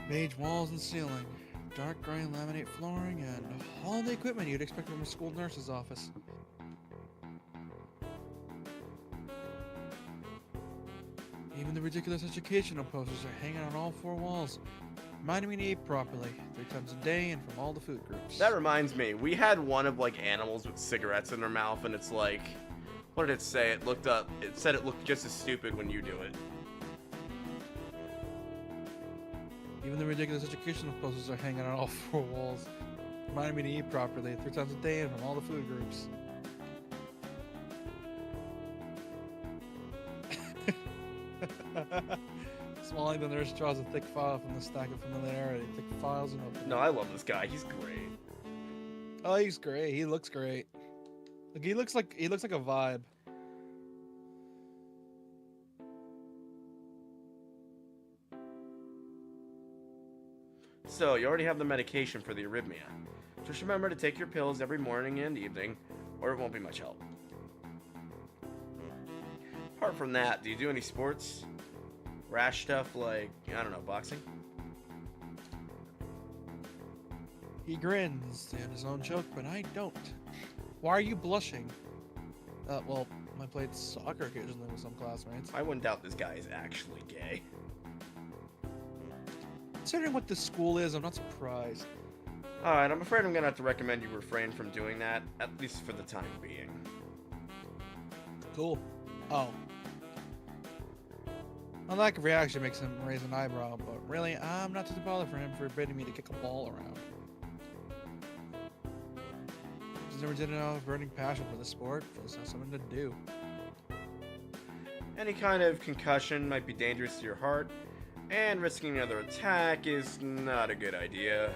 Beige walls and ceiling, dark gray laminate flooring, and all the equipment you'd expect from a school nurse's office. Even the ridiculous educational posters are hanging on all four walls, reminding me to eat properly, 3 times a day and from all the food groups. That reminds me, we had one of like animals with cigarettes in their mouth, and it's like, what did it say? It said it looked just as stupid when you do it. Even the ridiculous educational posters are hanging on all four walls, reminding me to eat properly, 3 times a day and from all the food groups. Smalling, the nurse draws a thick file from the stack of familiarity. Thick files and open. No, I love this guy. He's great. Oh, he's great. He looks great. Like he looks like a vibe. So, you already have the medication for the arrhythmia. Just remember to take your pills every morning and evening, or it won't be much help. Apart from that, do you do any sports? Rash stuff like, I don't know, boxing? He grins at his own joke, but I don't. Why are you blushing? Well, I played soccer occasionally with some classmates. I wouldn't doubt this guy is actually gay. Considering what this school is, I'm not surprised. Alright, I'm afraid I'm gonna have to recommend you refrain from doing that, at least for the time being. Cool. Oh. My lack of reaction makes him raise an eyebrow, but really, I'm not too bothered for him forbidding me to kick a ball around. Just never did it out of burning passion for the sport, just has something to do. Any kind of concussion might be dangerous to your heart, and risking another attack is not a good idea.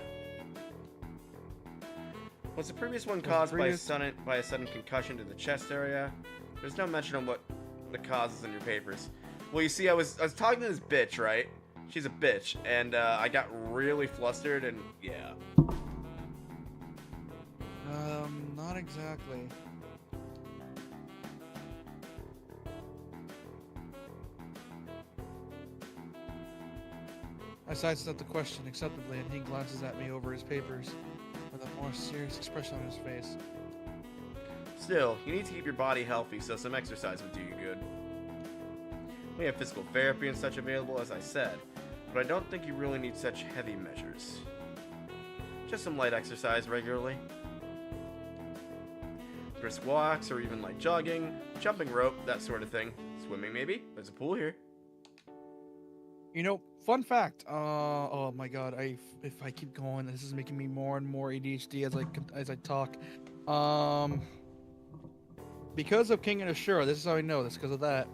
Was the previous one caused by a sudden concussion to the chest area? There's no mention of what the cause is in your papers. Well, you see, I was talking to this bitch, right? She's a bitch, and I got really flustered, and yeah. Not exactly. I sidestep the question acceptably, and he glances at me over his papers with a more serious expression on his face. Still, you need to keep your body healthy, so some exercise would do you good. We have physical therapy and such available, as I said, but I don't think you really need such heavy measures. Just some light exercise regularly. Brisk walks, or even light jogging, jumping rope, that sort of thing. Swimming, maybe? There's a pool here. You know, fun fact. Oh my god, if I keep going, this is making me more and more ADHD as I talk. Because of King and Ashura, this is how I know this, because of that.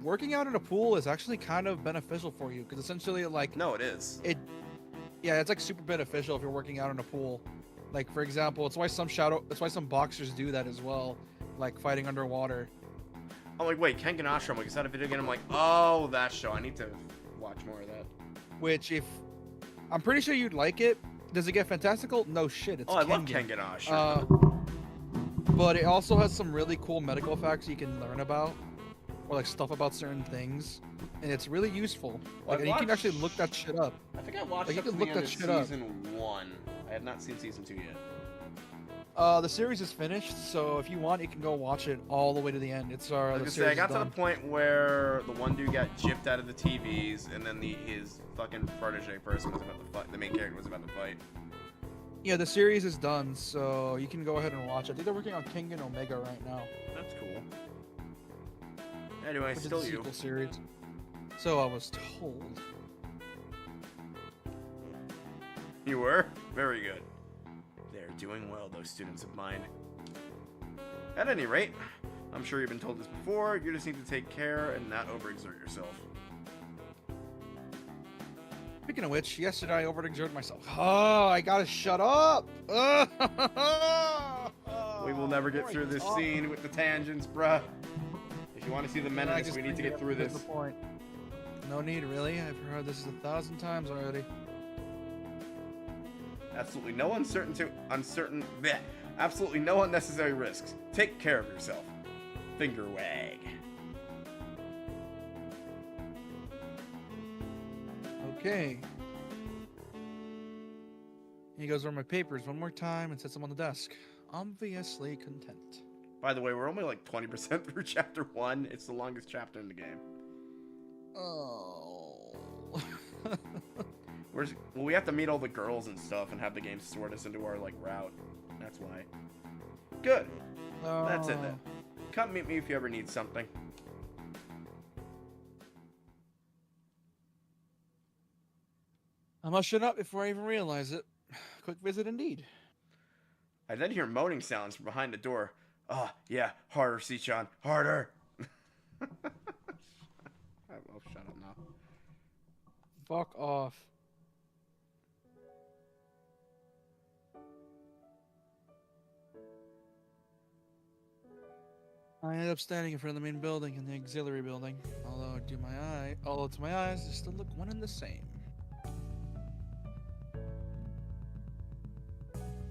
Working out in a pool is actually kind of beneficial for you, because essentially, like, No, it is. Yeah, it's like super beneficial if you're working out in a pool. Like, for example, it's why some boxers do that as well, like fighting underwater. I'm like, wait, Kengan Ashram, like, is that a video game? I'm like, oh, that show. I need to watch more of that. Which, I'm pretty sure you'd like it. Does it get fantastical? No shit, it's I Kengan. love Kengan Ashram. But it also has some really cool medical facts you can learn about, or like stuff about certain things, and it's really useful. Like, and you can actually look that shit up. I think I watched Like, you up to can the look end that of shit up. season 1. I have not seen season 2 yet. The series is finished, so if you want, you can go watch it all the way to the end. It's I was the gonna say, series I got is to the done. point where the one dude got gypped out of the TVs, and then his fucking protege person was about to fight. The main character was about to fight. Yeah, the series is done, so you can go ahead and watch it. I think they're working on King and Omega right now. That's cool. Anyway, Which is still the you. sequel series. So I was told. You were? Very good. They're doing well, those students of mine. At any rate, I'm sure you've been told this before, you just need to take care and not overexert yourself. Speaking of which, yesterday I overexerted myself. Oh, I gotta shut up! We will never get through this scene with the tangents, bruh. If you want to see the menace, we need to get through this. Point. No need, really. I've heard this 1,000 times already. Absolutely no absolutely no unnecessary risks. Take care of yourself. Finger wag. Okay. He goes over my papers one more time and sets them on the desk. Obviously content. By the way, we're only like 20% through chapter 1. It's the longest chapter in the game. Oh. Well, we have to meet all the girls and stuff and have the game sort us into our like route. That's why. Good. That's it then. Come meet me if you ever need something. I must shut up before I even realize it. Quick visit indeed. I then hear moaning sounds from behind the door. Ah, yeah, harder, Sichan, harder. I'll shut up now. Fuck off. I ended up standing in front of the main building in the auxiliary building. Although to my eyes, they still look one and the same.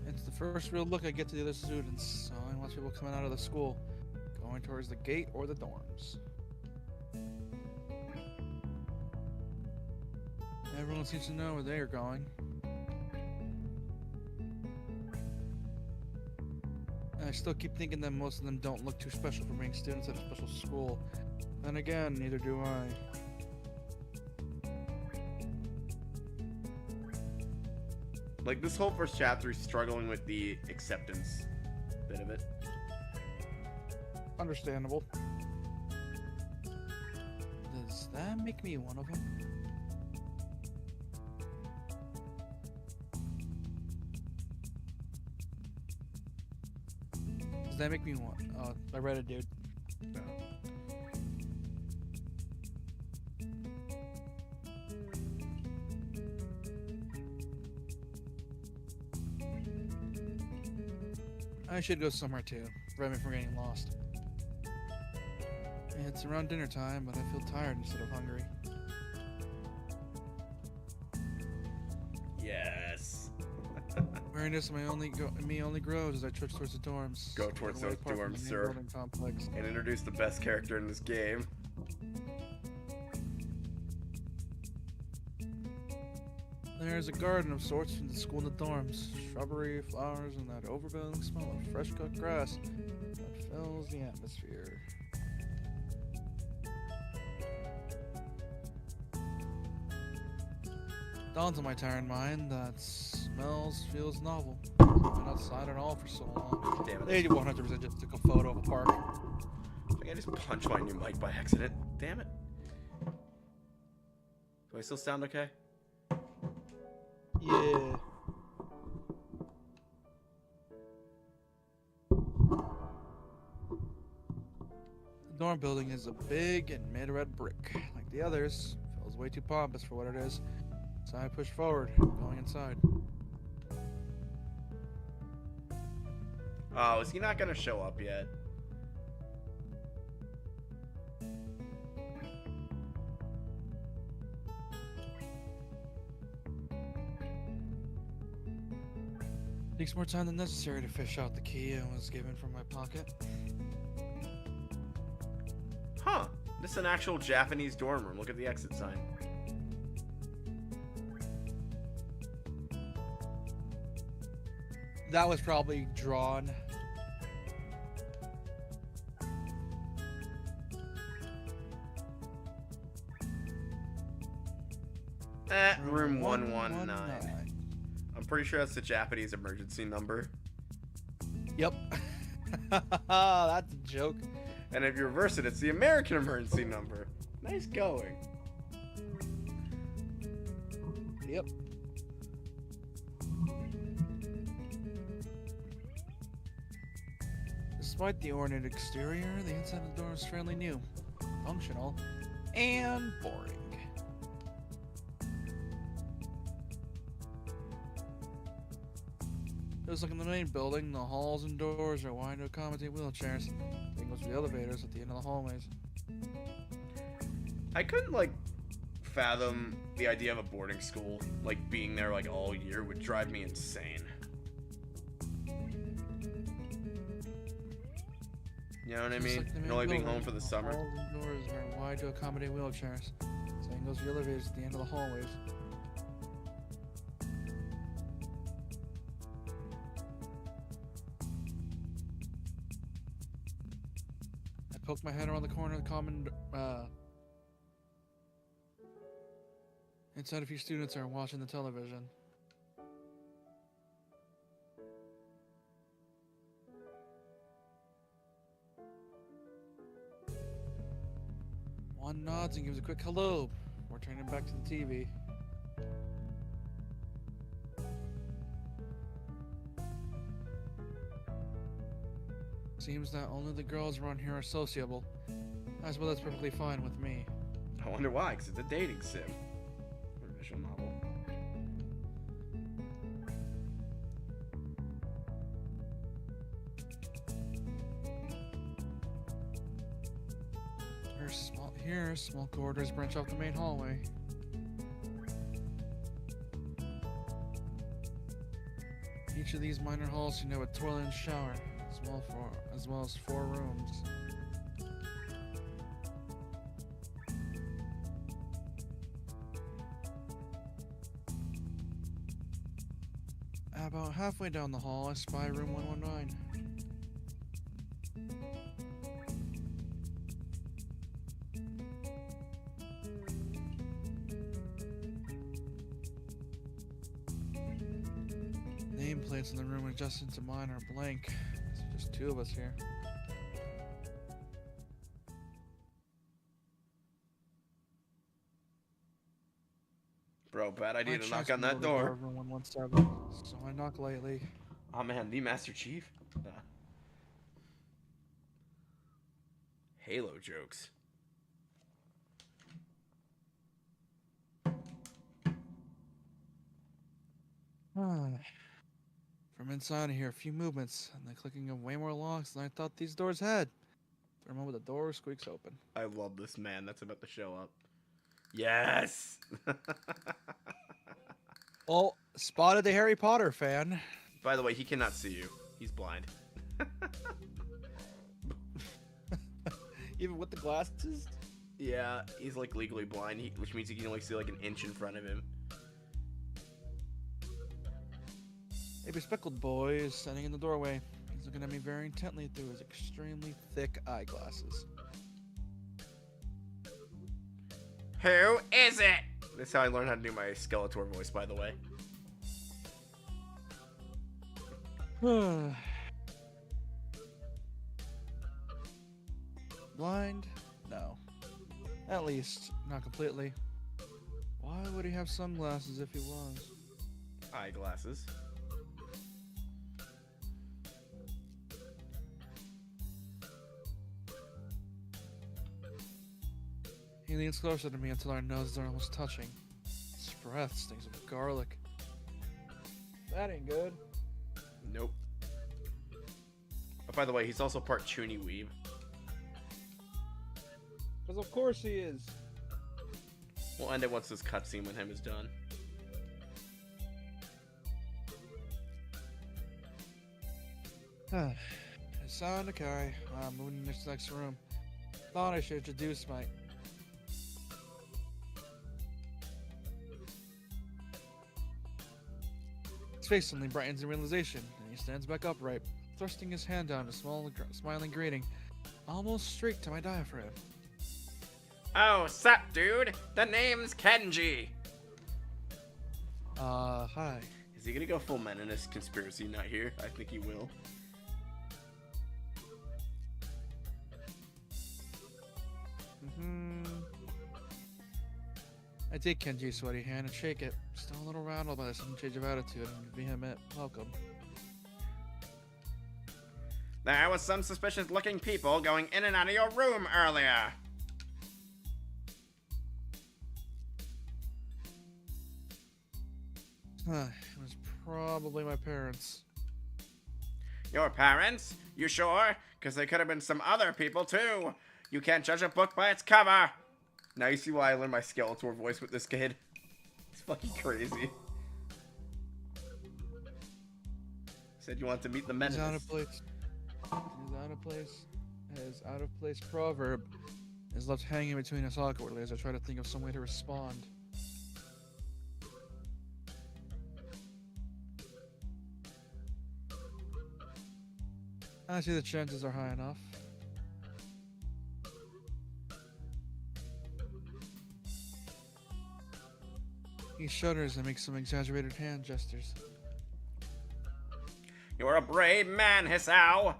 It's the first real look I get to the other students. So I watch people coming out of the school, going towards the gate or the dorms. Everyone seems to know where they are going. I still keep thinking that most of them don't look too special for being students at a special school. Then again, neither do I. Like, this whole first chapter is struggling with the acceptance bit of it. Understandable. Does that make me one of them? Does that make me one? Oh, I read it, dude. No. I should go somewhere too. Prevent me from getting lost. It's around dinner time, but I feel tired instead of hungry. Yes. Awareness of me only grows as I trudge towards the dorms. Go towards those dorms, sir. Complex. And introduce the best character in this game. There's a garden of sorts from the school and the dorms. Shrubbery, flowers, and that overwhelming smell of fresh cut grass that fills the atmosphere. Dawns on my tired mind that feels novel. I've been outside at all for so long. Damn it. They 100% just took a photo of a park. I think I just punched my new mic by accident. Damn it. Do I still sound okay? Yeah. The dorm building is a big and made of red brick. Like the others, feels way too pompous for what it is. So I push forward, going inside. Oh, is he not gonna show up yet? Takes more time than necessary to fish out the key I was given from my pocket. Huh. This is an actual Japanese dorm room. Look at the exit sign. That was probably drawn. Room 119. I'm pretty sure that's the Japanese emergency number. Yep. That's a joke. And if you reverse it, it's the American emergency number. Nice going. Yep. Despite the ornate exterior, the inside of the door is fairly new, functional, and boring. Just like in the main building, the halls and doors are wide to accommodate wheelchairs. Same goes for the elevators at the end of the hallways. I couldn't, like, fathom the idea of a boarding school. Like, being there, like, all year would drive me insane. You know what I mean? Like and only being home for the summer. Halls and doors are wide to accommodate wheelchairs. Same goes for the elevators at the end of the hallways. poke my head around the corner of the common. Inside, a few students are watching the television. One nods and gives a quick hello. We're turning back to the TV. Seems that only the girls around here are sociable. I suppose that's perfectly fine with me. I wonder why, because it's a dating sim. Or visual novel. Here, small corridors branch off the main hallway. Each of these minor halls can have a toilet and shower, as well as 4 rooms. About halfway down the hall, I spy room 119. Nameplates in the room adjacent to mine are blank. There's just 2 of us here. Bro, bad idea My to knock chest on that moved to door. room 117, so I knock lightly. Oh man, the Master Chief? Halo jokes. From inside, I hear a few movements and the clicking of way more locks than I thought these doors had. For a moment, the door squeaks open. I love this man that's about to show up. Yes! Oh, spotted the Harry Potter fan. By the way, he cannot see you. He's blind. Even with the glasses? Yeah, he's like legally blind, which means he can only see like an inch in front of him. A bespectacled boy is standing in the doorway. He's looking at me very intently through his extremely thick eyeglasses. Who is it? That's how I learned how to do my Skeletor voice, by the way. Blind? No. At least, not completely. Why would he have sunglasses if he was? Eyeglasses. He leans closer to me until our noses are almost touching. His breath stinks of garlic. That ain't good. Nope. But by the way, he's also part Chuny Weeb. Because of course he is. We'll end it once this cutscene with him is done. Hassan Nakai. I'm moving to the next room. Thought I should introduce my... His face suddenly brightens in realization, and he stands back upright, thrusting his hand down a smiling greeting, almost straight to my diaphragm. Oh, sup, dude? The name's Kenji. Hi. Is he gonna go full meninist conspiracy nut here? I think he will. I take Kenji's sweaty hand and shake it, still a little rattled by the sudden change of attitude and vehement welcome. There was some suspicious-looking people going in and out of your room earlier. It was probably my parents. Your parents? You sure? Because they could have been some other people, too. You can't judge a book by its cover. Now you see why I learned my Skeletor voice with this kid. It's fucking crazy. Said you want to meet the menace. His out of place proverb is left hanging between us awkwardly as I try to think of some way to respond. I see the chances are high enough. He shudders and makes some exaggerated hand gestures. You're a brave man, Hisao.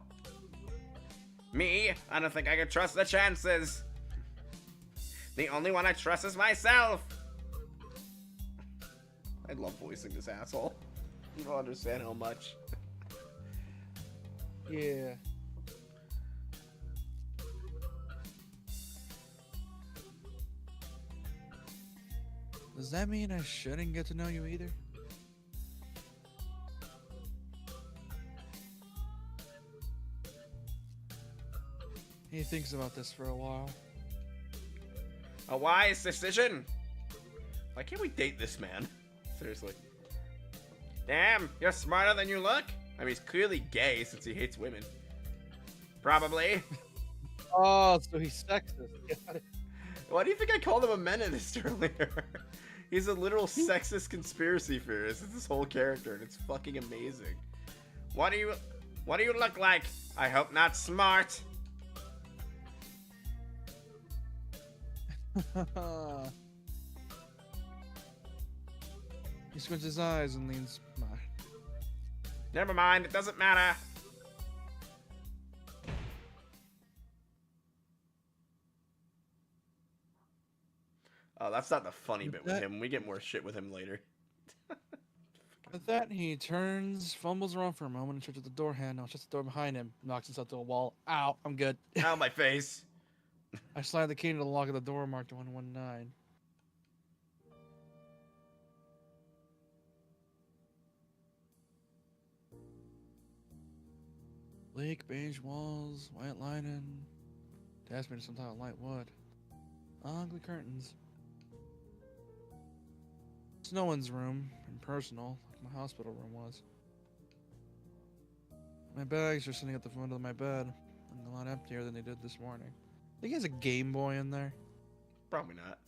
Me? I don't think I can trust the chances. The only one I trust is myself. I love voicing this asshole. You don't understand how much. Yeah. Does that mean I shouldn't get to know you either? He thinks about this for a while. A wise decision. Why can't we date this man? Seriously. Damn, you're smarter than you look. I mean, he's clearly gay since he hates women. Probably. Oh, so he's sexist. Got it. Why do you think I called him a meninist earlier? He's a literal sexist conspiracy theorist. It's this whole character, and it's fucking amazing. What do you look like? I hope not smart. He squints his eyes and leans by. Never mind, it doesn't matter. Oh, that's not the funny bit with him. We get more shit with him later. With that, he turns, fumbles around for a moment, and stretches the door handle, shuts the door behind him, knocks himself to a wall. Ow, I'm good. Ow, my face. I slide the key into the lock of the door marked 119. Bleak beige walls, white lining, desk made of some type of light wood, ugly curtains. It's no one's room, impersonal, like my hospital room was. My bags are sitting at the front of my bed, and a lot emptier than they did this morning. Think he has a Game Boy in there? Probably not.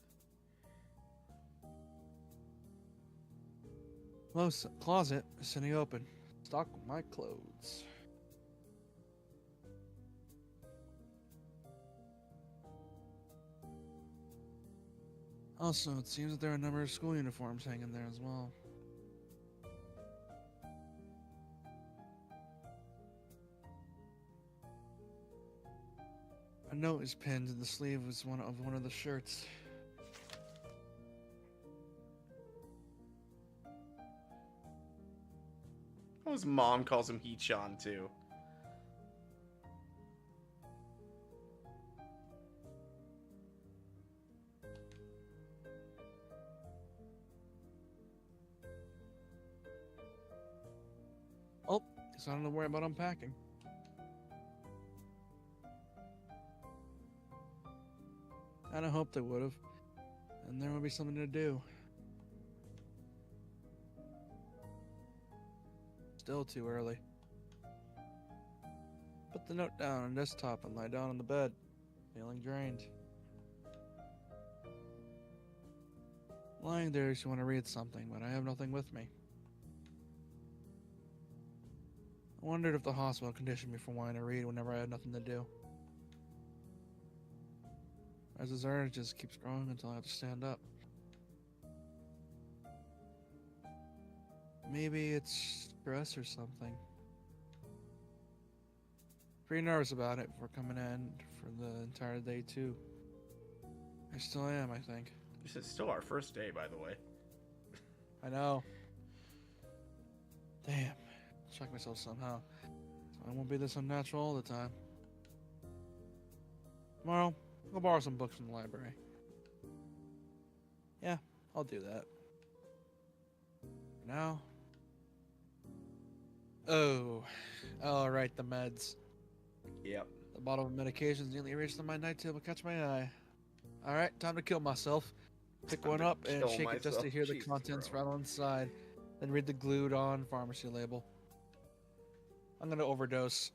Closet is sitting open. Stock my clothes. Also, it seems that there are a number of school uniforms hanging there as well. A note is pinned to the sleeve of one of the shirts. Oh, his mom calls him Hee-chan too. Oh, guess I don't have to worry about unpacking. Kinda hoped I would've. And there would be something to do. Still too early. Put the note down on the desktop and lie down on the bed, feeling drained. Lying there makes you want to read something, but I have nothing with me. I wondered if the hospital conditioned me for wanting to read whenever I had nothing to do. As his urge just keeps growing until I have to stand up. Maybe it's stress or something. Pretty nervous about it before coming in for the entire day too. I still am, I think. This is still our first day, by the way. I know. Damn. Check myself somehow. So I won't be this unnatural all the time. Tomorrow, I'll borrow some books from the library. Yeah, I'll do that. For now. Oh. Alright, the meds. Yep. The bottle of medications nearly reached on my night table, catch my eye. Alright, time to kill myself. Pick one up and shake it just to hear the contents rattle inside. Then read the glued on pharmacy label. I'm gonna overdose.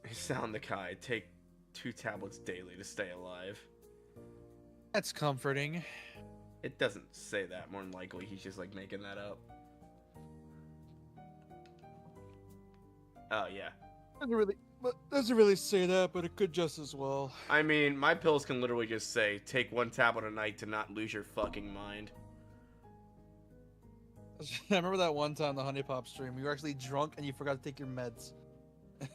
You sound the kind. Take 2 tablets daily to stay alive. That's comforting. It doesn't say that. More than likely, he's just like making that up. Oh yeah. But doesn't really say that, but it could just as well. I mean, my pills can literally just say, take 1 tablet a night to not lose your fucking mind. I remember that one time the Honey Pop stream. You were actually drunk and you forgot to take your meds. That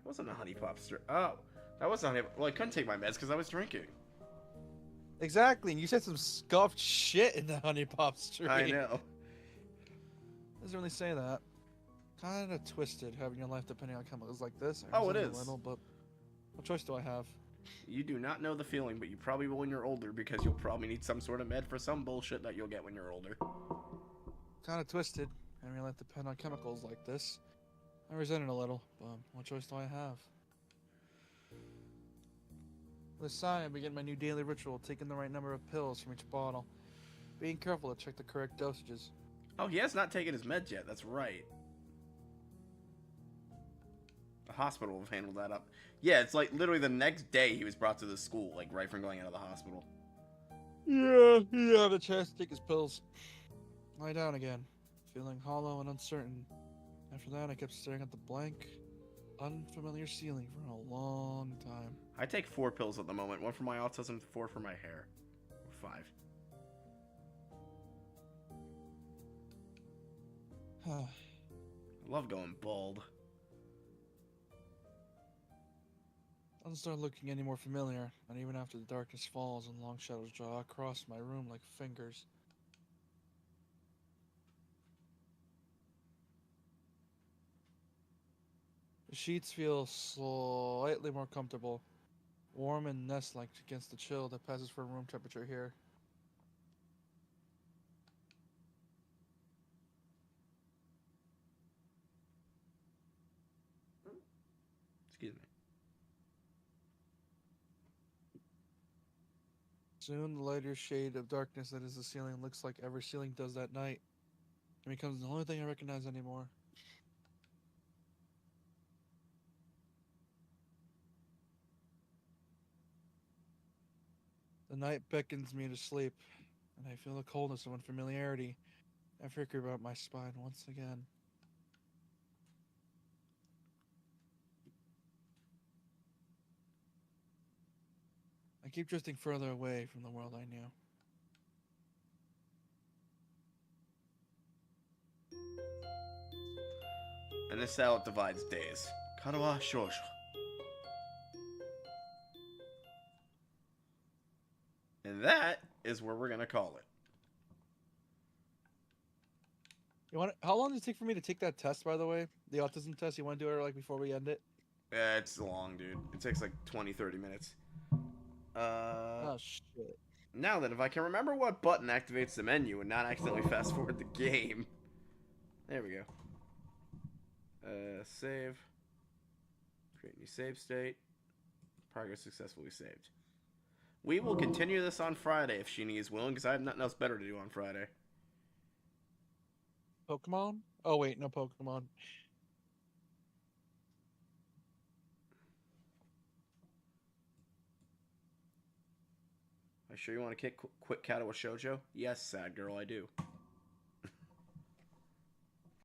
wasn't a honey pop stream. Oh, that wasn't honey. Well, I couldn't take my meds because I was drinking. Exactly, and you said some scuffed shit in the Honey Pop stream. I know. Doesn't really say that. Kind of twisted having your life depending on chemicals like this. Oh, it resent is. a little, but what choice do I have? You do not know the feeling, but you probably will when you're older because you'll probably need some sort of med for some bullshit that you'll get when you're older. Kind of twisted having your life depend on chemicals like this. I resent it a little, but what choice do I have? This sign, I begin my new daily ritual, taking the right number of pills from each bottle. Being careful to check the correct dosages. Oh, he has not taken his meds yet. That's right. The hospital will handle that up. Yeah, it's like literally the next day he was brought to the school, like right from going out of the hospital. Yeah, he had a chance to take his pills. Lie down again, feeling hollow and uncertain. After that, I kept staring at the blank, unfamiliar ceiling for a long time. I take 4 pills at the moment. 1 for my autism, 4 for my hair. Or 5. I love going bald. Doesn't start looking any more familiar, and even after the darkness falls and long shadows draw across my room like fingers. The sheets feel slightly more comfortable, warm and nest-like against the chill that passes for room temperature here. Excuse me. Soon, the lighter shade of darkness that is the ceiling looks like every ceiling does that night. It becomes the only thing I recognize anymore. The night beckons me to sleep, and I feel the coldness of unfamiliarity. I flicker about my spine once again. I keep drifting further away from the world I knew. And this is how it divides days. Katawa, Shoujo. And that is where we're going to call it. You want? How long does it take for me to take that test? By the way, the autism test. You want to do it like before we end it? Yeah, it's long, dude. It takes like 20-30 minutes. Oh shit! Now then, if I can remember what button activates the menu and not accidentally fast forward the game. There we go. Save. Create new save state. Progress successfully saved. We will continue this on Friday if Sheenie is willing, because I have nothing else better to do on Friday. Pokemon? Oh wait, no Pokemon. Are you sure you want to quit Katawa Shoujo? Yes, sad girl, I do.